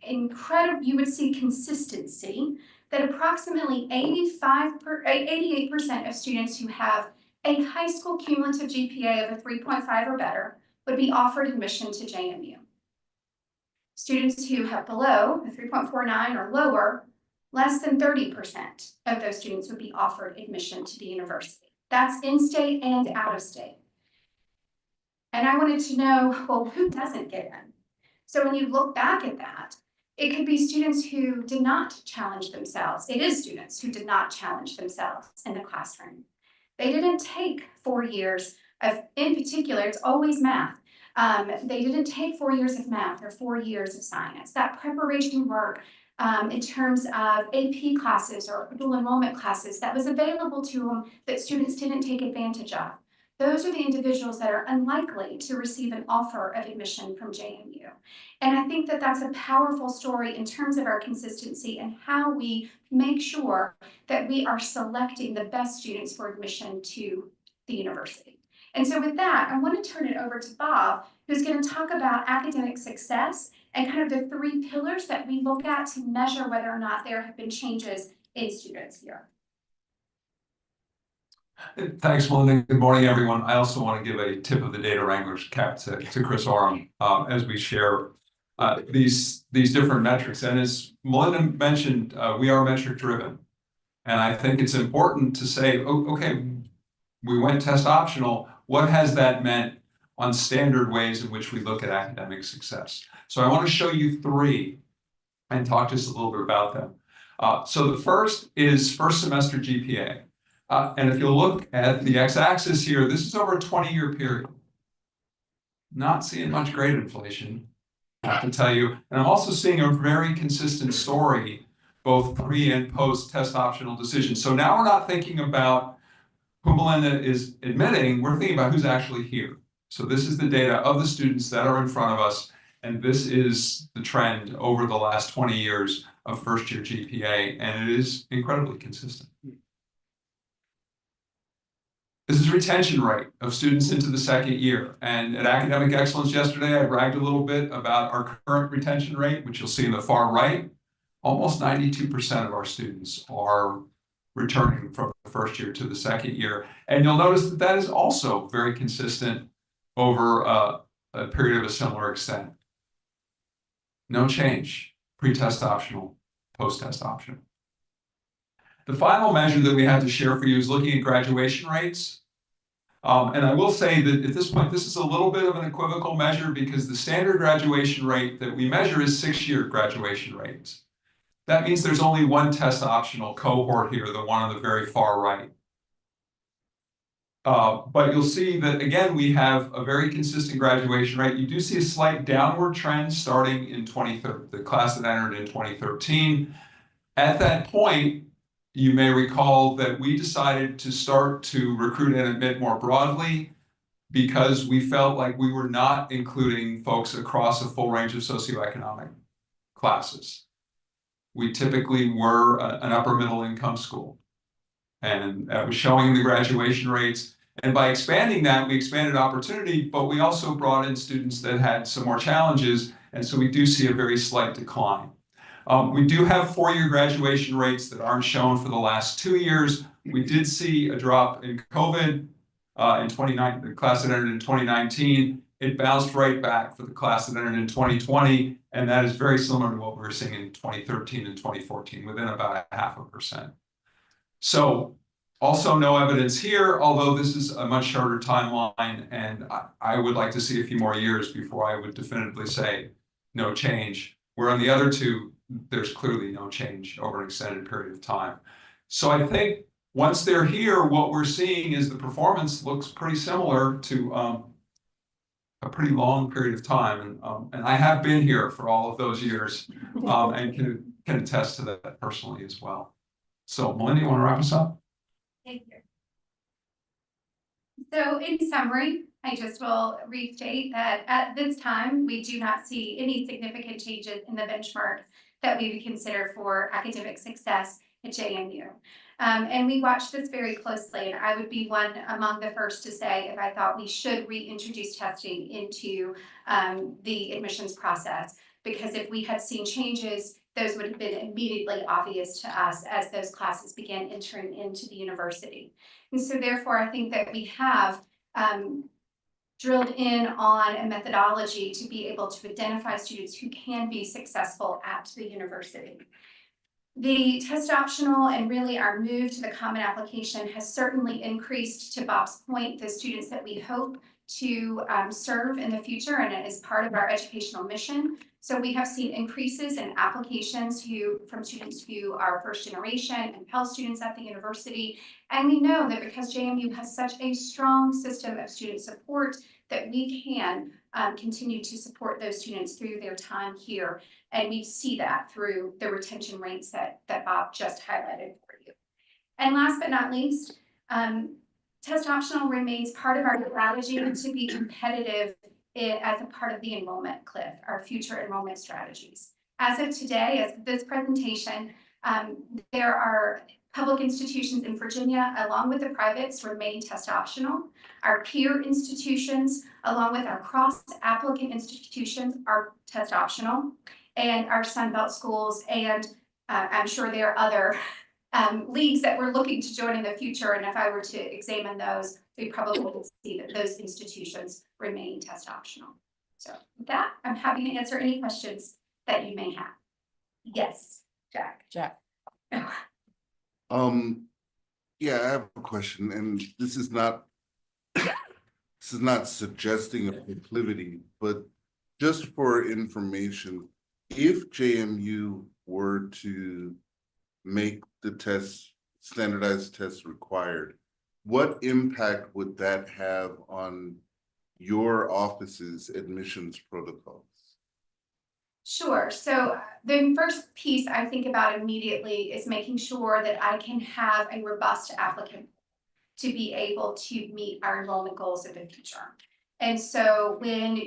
consistency that approximately 88% of students who have a high school cumulative GPA of a 3.5 or better would be offered admission to JMU. Students who have below a 3.49 or lower, less than 30% of those students would be offered admission to the university. That's in-state and out-of-state. And I wanted to know, well, who doesn't get in? So when you look back at that, it could be students who did not challenge themselves. It is students who did not challenge themselves in the classroom. They didn't take 4 years of, in particular, it's always math. They didn't take 4 years of math or 4 years of science. That preparation work in terms of AP classes or dual enrollment classes that was available to them that students didn't take advantage of. Those are the individuals that are unlikely to receive an offer of admission from JMU. And I think that that's a powerful story in terms of our consistency and how we make sure that we are selecting the best students for admission to the university. And so with that, I want to turn it over to Bob, who's going to talk about academic success and kind of the 3 pillars that we look at to measure whether or not there have been changes in students here. Thanks, Melinda. Good morning, everyone. I also want to give a tip of the data wrangler's cap to Chris Oram as we share these different metrics. And as Melinda mentioned, we are metric driven. And I think it's important to say, okay, we went test optional. What has that meant on standard ways in which we look at academic success? So I want to show you 3 and talk just a little bit about them. So the first is first semester GPA. And if you look at the x-axis here, this is over a 20-year period. Not seeing much grade inflation, I have to tell you. And I'm also seeing a very consistent story, both pre and post test optional decisions. So now we're not thinking about who Melinda is admitting, we're thinking about who's actually here. So this is the data of the students that are in front of us. And this is the trend over the last 20 years of first year GPA. And it is incredibly consistent. This is retention rate of students into the second year. And at Academic Excellence yesterday, I bragged a little bit about our current retention rate, which you'll see in the far right. Almost 92% of our students are returning from the first year to the second year. And you'll notice that that is also very consistent over a period of a similar extent. No change, pre-test optional, post-test optional. The final measure that we had to share for you is looking at graduation rates. And I will say that at this point, this is a little bit of an equivocal measure because the standard graduation rate that we measure is 6-year graduation rates. That means there's only one test optional cohort here, the one on the very far right. But you'll see that, again, we have a very consistent graduation rate. You do see a slight downward trend starting in the class that entered in 2013. At that point, you may recall that we decided to start to recruit and admit more broadly because we felt like we were not including folks across a full range of socioeconomic classes. We typically were an upper middle income school. And that was showing the graduation rates. And by expanding that, we expanded opportunity, but we also brought in students that had some more challenges. And so we do see a very slight decline. We do have 4-year graduation rates that aren't shown for the last 2 years. We did see a drop in COVID the class that entered in 2019. It bounced right back for the class that entered in 2020. And that is very similar to what we were seeing in 2013 and 2014, within about 0.5%. So also no evidence here, although this is a much shorter timeline. And I would like to see a few more years before I would definitively say no change. Where on the other two, there's clearly no change over an extended period of time. So I think once they're here, what we're seeing is the performance looks pretty similar to a pretty long period of time. And I have been here for all of those years and can attest to that personally as well. So Melinda, you want to wrap us up? Thank you. So in summary, I just will restate that at this time, we do not see any significant changes in the benchmark that we would consider for academic success at JMU. And we watch this very closely, and I would be one among the first to say if I thought we should reintroduce testing into the admissions process, because if we had seen changes, those would have been immediately obvious to us as those classes began entering into the university. And so therefore, I think that we have drilled in on a methodology to be able to identify students who can be successful at the university. The test optional and really our move to the common application has certainly increased, to Bob's point, the students that we hope to serve in the future, and it is part of our educational mission. So we have seen increases in applications from students who are first generation and Pell students at the university. And we know that because JMU has such a strong system of student support, that we can continue to support those students through their time here. And we see that through the retention rates that Bob just highlighted for you. And last but not least, test optional remains part of our strategy to be competitive as a part of the enrollment cliff, our future enrollment strategies. As of today, as of this presentation, there are public institutions in Virginia, along with the privates, remain test optional. Our peer institutions, along with our cross-applicant institutions, are test optional. And our Sunbelt schools, and I'm sure there are other leagues that we're looking to join in the future. And if I were to examine those, we probably will see that those institutions remain test optional. So with that, I'm happy to answer any questions that you may have. Yes, Jack. Yeah, I have a question, and this is not suggesting a proclivity, but just for information, if JMU were to make the tests, standardized tests required, what impact would that have on your office's admissions protocols? Sure. So the first piece I think about immediately is making sure that I can have a robust applicant to be able to meet our enrollment goals in the future. And so when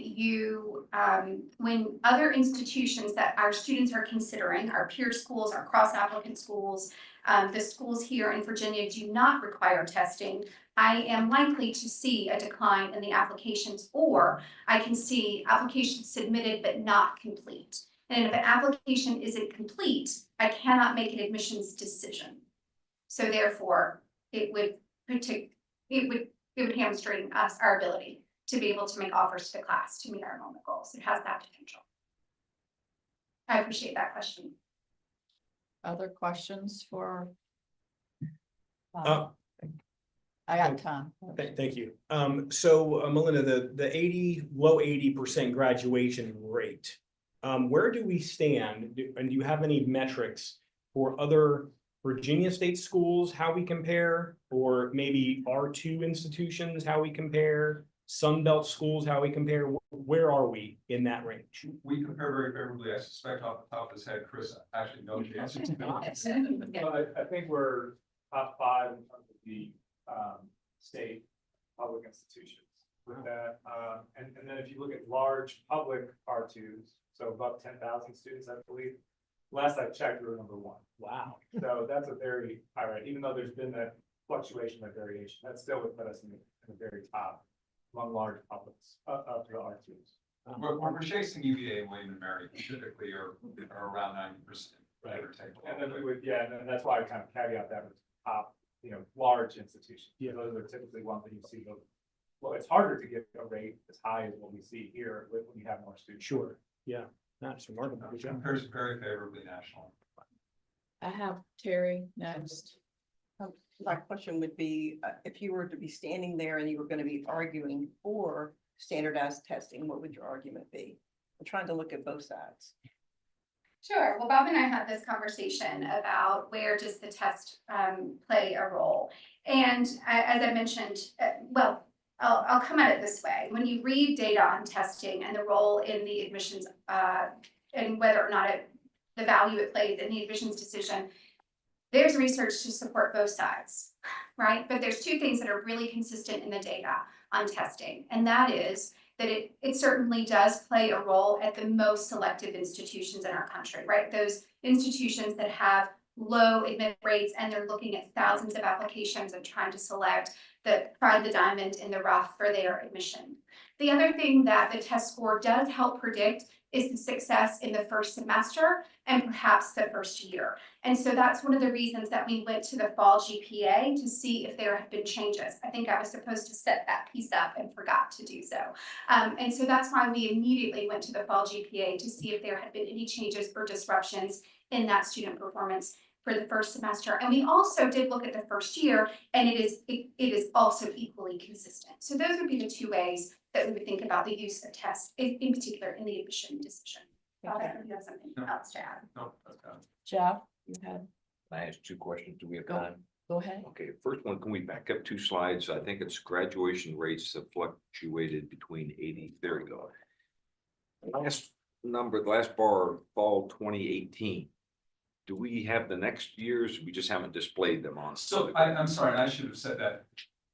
other institutions that our students are considering, our peer schools, our cross-applicant schools, the schools here in Virginia do not require testing, I am likely to see a decline in the applications, or I can see applications submitted but not complete. And if an application isn't complete, I cannot make an admissions decision. So therefore, it would hamstring us, our ability to be able to make offers to the class to meet our enrollment goals. It has that potential. I appreciate that question. Other questions for? I got time. Thank you. So Melinda, the low 80% graduation rate, where do we stand? And do you have any metrics for other Virginia state schools, how we compare, or maybe R2 institutions, how we compare, Sunbelt schools, how we compare? Where are we in that range? We compare very favorably. I suspect off the top of his head, Chris actually knows the answer to that. I think we're top 5 in terms of the state public institutions with that. And then if you look at large public R2s, so above 10,000 students, I believe, last I checked, we were number 1. Wow. So that's a very high rate, even though there's been that fluctuation, that variation, that still would put us in the very top among large publics up to the R2s. We're chasing UVA and William and Mary typically are around 90%. Right. And then and that's why I kind of caveat that with top, large institutions. Yeah, those are typically ones that you see those. Well, it's harder to get a rate as high as what we see here when you have more students. Sure. Yeah. That's remarkable. It compares very favorably nationally. I have Terry next. My question would be, if you were to be standing there and you were going to be arguing for standardized testing, what would your argument be? I'm trying to look at both sides. Sure. Well, Bob and I had this conversation about where does the test play a role? And as I mentioned, I'll come at it this way. When you read data on testing and the role in the admissions and whether or not the value it plays in the admissions decision, there's research to support both sides, right? But there's two things that are really consistent in the data on testing, and that is that it certainly does play a role at the most selective institutions in our country, right? Those institutions that have low admit rates and they're looking at thousands of applications and trying to find the diamond in the rough for their admission. The other thing that the test score does help predict is the success in the first semester and perhaps the first year. And so that's one of the reasons that we went to the fall GPA to see if there had been changes. I think I was supposed to set that piece up and forgot to do so. And so that's why we immediately went to the fall GPA to see if there had been any changes or disruptions in that student performance for the first semester. And we also did look at the first year, and it is also equally consistent. So those would be the two ways that we would think about the use of tests, in particular in the admission decision. Bob, I don't know if you have something else to add. No, that's kind of. Jeff, you had, Can I ask 2 questions? Do we have Go. time? go ahead. Okay, first one, can we back up 2 slides? I think it's graduation rates have fluctuated between 80, there you go. Last number, the last bar, fall 2018. Do we have the next years? We just haven't displayed them on. So I'm sorry, I should have said that.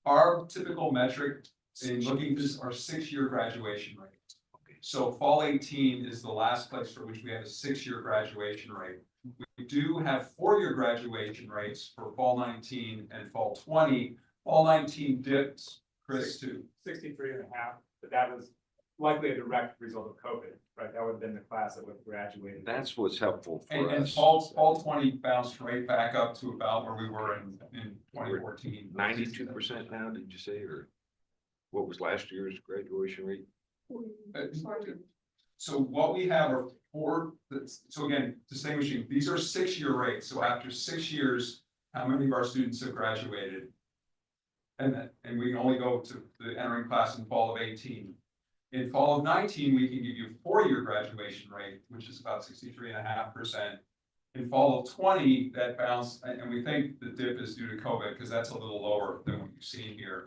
Our typical metric in looking at this are 6-year graduation rates. Okay. So fall 18 is the last place for which we have a 6-year graduation rate. We do have 4-year graduation rates for fall 19 and fall 20. Fall 19 dipped, Chris, to 63.5, but that was likely a direct result of COVID, right? That would have been the class that would have graduated. That's what's helpful for and us. fall 20 bounced right back up to about where we were in 2014. 92% now, did you say, or what was last year's graduation rate? So what we have are 4, so again, distinguishing, these are 6-year rates. So after 6 years, how many of our students have graduated? And we can only go to the entering class in fall of 18. In fall of 19, we can give you a 4-year graduation rate, which is about 63.5%. In fall of 20, that bounced, and we think the dip is due to COVID because that's a little lower than what you've seen here.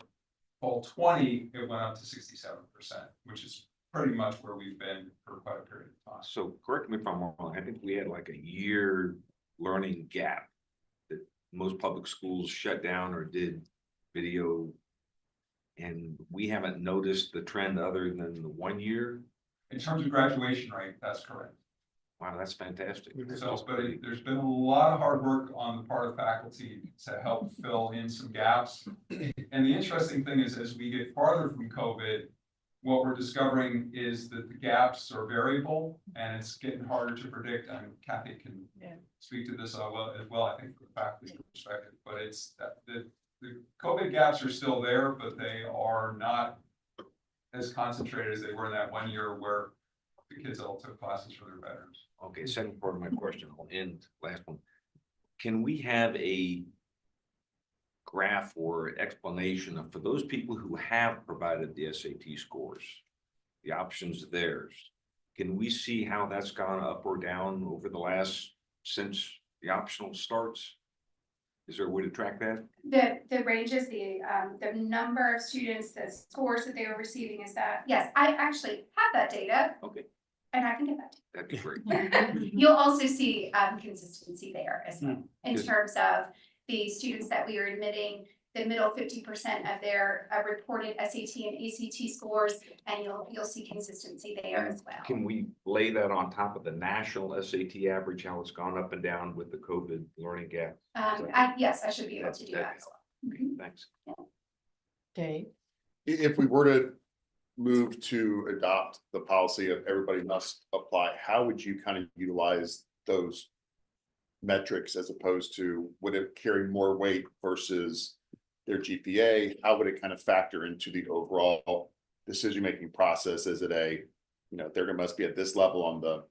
Fall 20, it went up to 67%, which is pretty much where we've been for quite a period of time. So correct me if I'm wrong, I think we had like a year learning gap that most public schools shut down or did video. And we haven't noticed the trend other than the 1 year. In terms of graduation rate, that's correct. Wow, that's fantastic. So, but there's been a lot of hard work on the part of faculty to help fill in some gaps. And the interesting thing is, as we get farther from COVID, what we're discovering is that the gaps are variable and it's getting harder to predict. And Kathy can speak to this as well, I think, from a faculty perspective. But it's the COVID gaps are still there, but they are not as concentrated as they were in that 1 year where the kids all took classes for their veterans. Okay, second part of my question, I'll end, last one. Can we have a graph or explanation of, for those people who have provided the SAT scores, the options theirs, can we see how that's gone up or down over the last, since the optional starts? Is there a way to track that? The ranges, the number of students, the scores that they were receiving, is that, yes, I actually have that data. Okay. And I can get that. That'd be great. You'll also see consistency there as well, in Good. terms of the students that we are admitting, the middle 50% of their reported SAT and ACT scores, and you'll see consistency there as well. Can we lay that on top of the national SAT average, how it's gone up and down with the COVID learning gap? Yes, I should be able to do that as well. Mhm. Thanks. Dave? If we were to move to adopt the policy of everybody must apply, how would you kind of utilize those metrics as opposed to, would it carry more weight versus their GPA? How would it kind of factor into the overall decision-making process? Is it a, you know, there must be at this level on the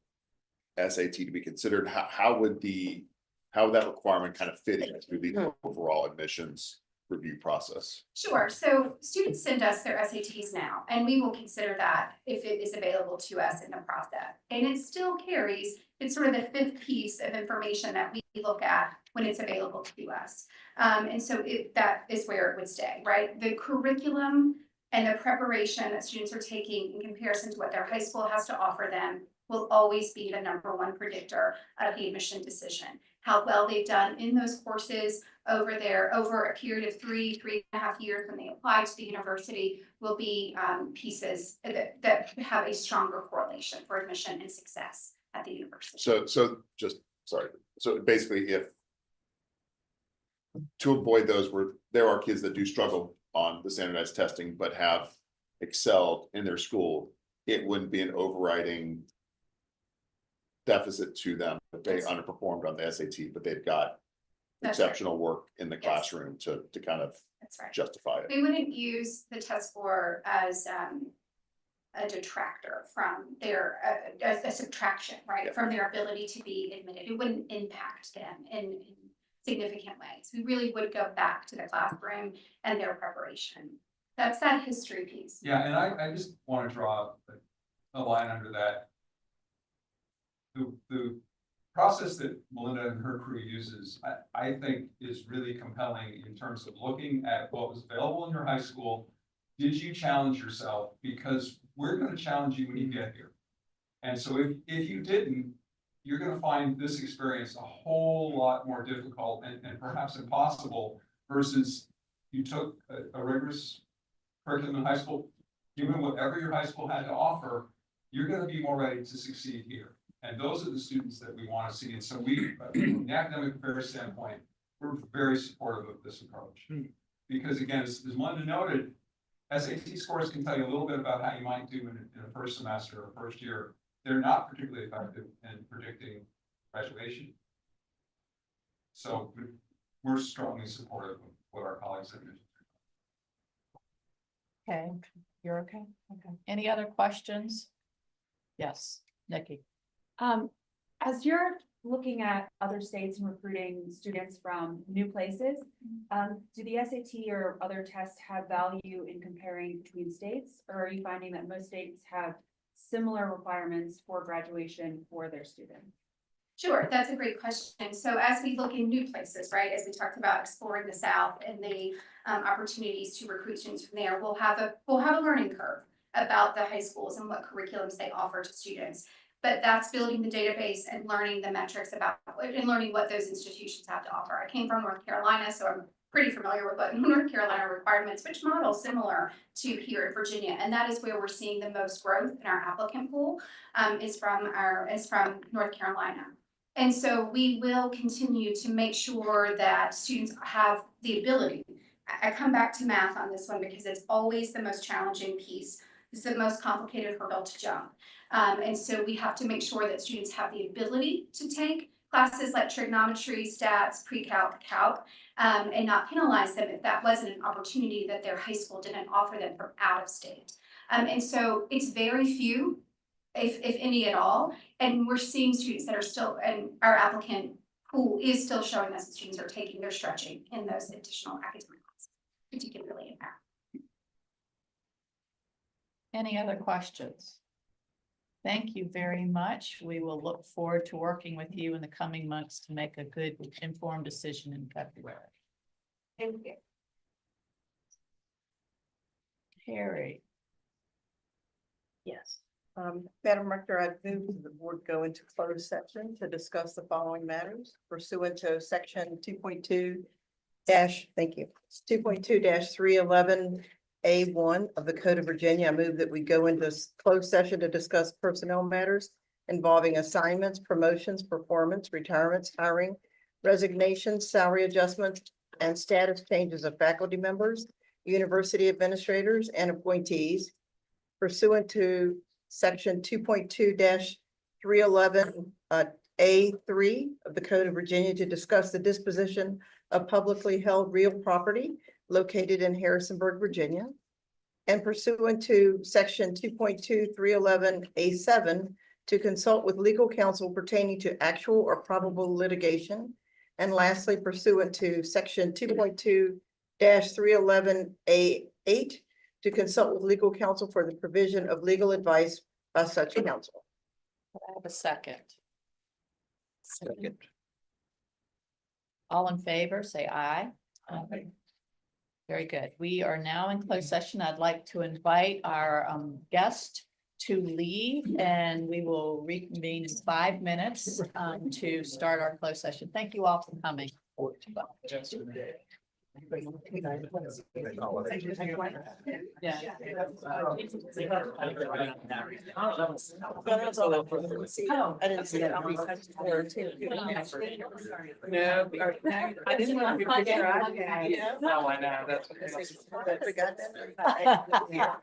SAT to be considered? How would that requirement kind of fit into the overall admissions review process? Sure. So students send us their SATs now, and we will consider that if it is available to us in the process. and it still carries, it's sort of the fifth piece of information that we look at when it's available to us. And so that is where it would stay, right? The curriculum and the preparation that students are taking in comparison to what their high school has to offer them will always be the number one predictor of the admission decision. How well they've done in those courses over a period of 3.5 years when they apply to the university will be pieces that have a stronger correlation for admission and success at the university. So basically, if to avoid those where there are kids that do struggle on the standardized testing, but have excelled in their school, it wouldn't be an overriding deficit to them if they underperformed on the SAT, but they've got That's right. exceptional work in the classroom to kind of That's right. justify it. We wouldn't use the test score as a detractor from their, a subtraction, right? Yeah. From their ability to be admitted. It wouldn't impact them in significant ways. We really would go back to the classroom and their preparation. That's that history piece. Yeah, and I just want to draw a line under that. The process that Melinda and her crew uses, I think is really compelling in terms of looking at what was available in your high school. Did you challenge yourself? Because we're going to challenge you when you get here. And so if you didn't, you're going to find this experience a whole lot more difficult and perhaps impossible versus you took a rigorous curriculum in high school, given whatever your high school had to offer, you're going to be more ready to succeed here. And those are the students that we want to see. And so we, from the academic affairs standpoint, we're very supportive of this approach. Because again, as Melinda noted, SAT scores can tell you a little bit about how you might do in a first semester or first year. They're not particularly effective in predicting graduation. So we're strongly supportive of what our colleagues have mentioned. Okay, you're okay? Okay. Any other questions? Yes, Nikki. As you're looking at other states and recruiting students from new places, do the SAT or other tests have value in comparing between states? Or are you finding that most states have similar requirements for graduation for their students? Sure, that's a great question. So as we look in new places, right, as we talked about exploring the South and the opportunities to recruit students from there, we'll have a learning curve about the high schools and what curriculums they offer to students. But that's building the database and learning the metrics about and learning what those institutions have to offer. I came from North Carolina, so I'm pretty familiar with what North Carolina requirements, which model similar to here in Virginia. And that is where we're seeing the most growth in our applicant pool is from North Carolina. And so we will continue to make sure that students have the ability. I come back to math on this one because it's always the most challenging piece. It's the most complicated hurdle to jump. And so we have to make sure that students have the ability to take classes like trigonometry, stats, pre-calc, calc, and not penalize them if that wasn't an opportunity that their high school didn't offer them from out of state. And so it's very few, if any at all, and we're seeing students that are still, and our applicant pool is still showing us that students are taking their stretching in those additional academic classes, particularly in math. Any other questions? Thank you very much. We will look forward to working with you in the coming months to make a good informed decision in February. Thank you. Harry. Yes. Madam Rector, I move that the board go into closed session to discuss the following matters pursuant to section 2.2 thank you, 2.2-311 A1 of the Code of Virginia. I move that we go into closed session to discuss personnel matters involving assignments, promotions, performance, retirements, hiring, resignations, salary adjustments, and status changes of faculty members, university administrators, and appointees pursuant to section 2.2-311 A3 of the Code of Virginia to discuss the disposition of publicly held real property located in Harrisonburg, Virginia, and pursuant to section 2.2-311 A7 to consult with legal counsel pertaining to actual or probable litigation. And lastly, pursuant to section 2.2-311 A8 to consult with legal counsel for the provision of legal advice by such counsel. I have a second. Second. All in favor, say aye. Aye. Very good. We are now in closed session. I'd like to invite our guest to leave, and we will reconvene in 5 minutes to start our closed session. Thank you all for coming. Oh, I didn't see that. No, I didn't want to be picture. No, I know, that's. I forgot that.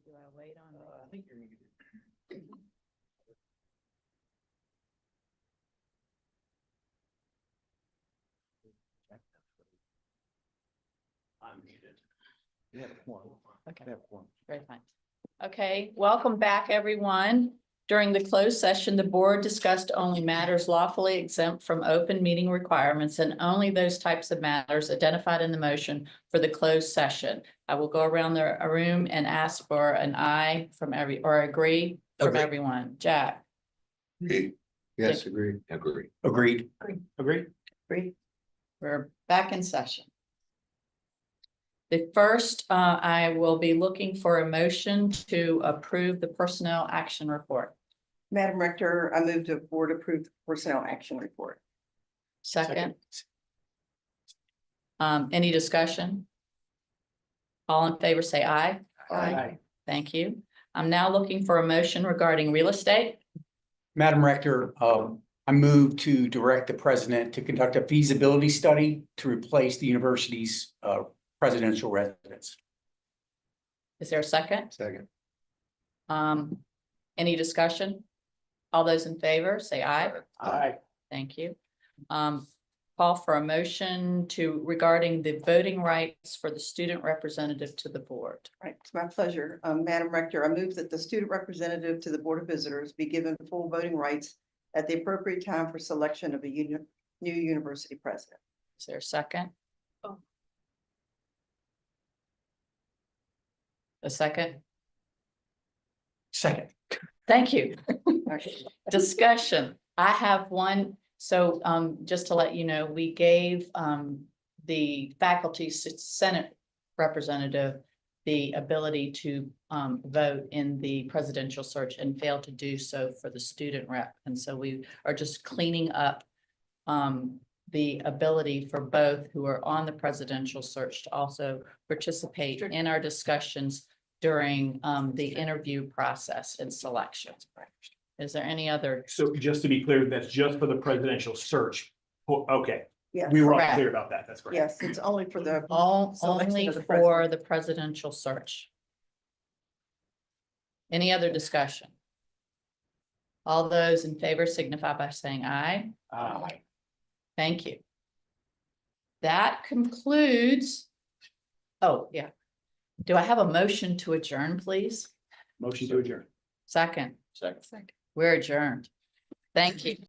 do I wait on? I think you're muted. I'm muted. We have a quorum. Okay. We have a quorum. Very fine. Okay, welcome back, everyone. During the closed session, the board discussed only matters lawfully exempt from open meeting requirements and only those types of matters identified in the motion for the closed session. I will go around the room and ask for an aye from agree from Agree. everyone. Jack? Yes, agreed. Agree. Agreed. Agreed? Agree. We're back in session. The first, I will be looking for a motion to approve the personnel action report. Madam Rector, I move to board approve the personnel action report. Second. Any discussion? All in favor, say aye. Aye. Thank you. I'm now looking for a motion regarding real estate. Madam Rector, I move to direct the president to conduct a feasibility study to replace the university's presidential residence. Is there a second? Second. Any discussion? All those in favor, say aye. Aye. Thank you. Call for a motion regarding the voting rights for the student representative to the board. Right, it's my pleasure. Madam Rector, I move that the student representative to the Board of Visitors be given full voting rights at the appropriate time for selection of a new university president. Is there a second? Oh. A second? Second. Thank you. Discussion. I have one. So just to let you know, we gave the faculty senate representative the ability to vote in the presidential search and failed to do so for the student rep. And so we are just cleaning up the ability for both who are on the presidential search to also participate in our discussions during the interview process and selection. Is there any other? So just to be clear, that's just for the presidential search. Okay, Yeah, we were all Correct. clear about that. That's great. yes, it's only for the. selection Only of the for president. the presidential search. Any other discussion? All those in favor signify by saying aye. Aye. Thank you. That concludes. Oh, yeah. Do I have a motion to adjourn, please? Motion to adjourn. Second, Second. we're adjourned. Thank you.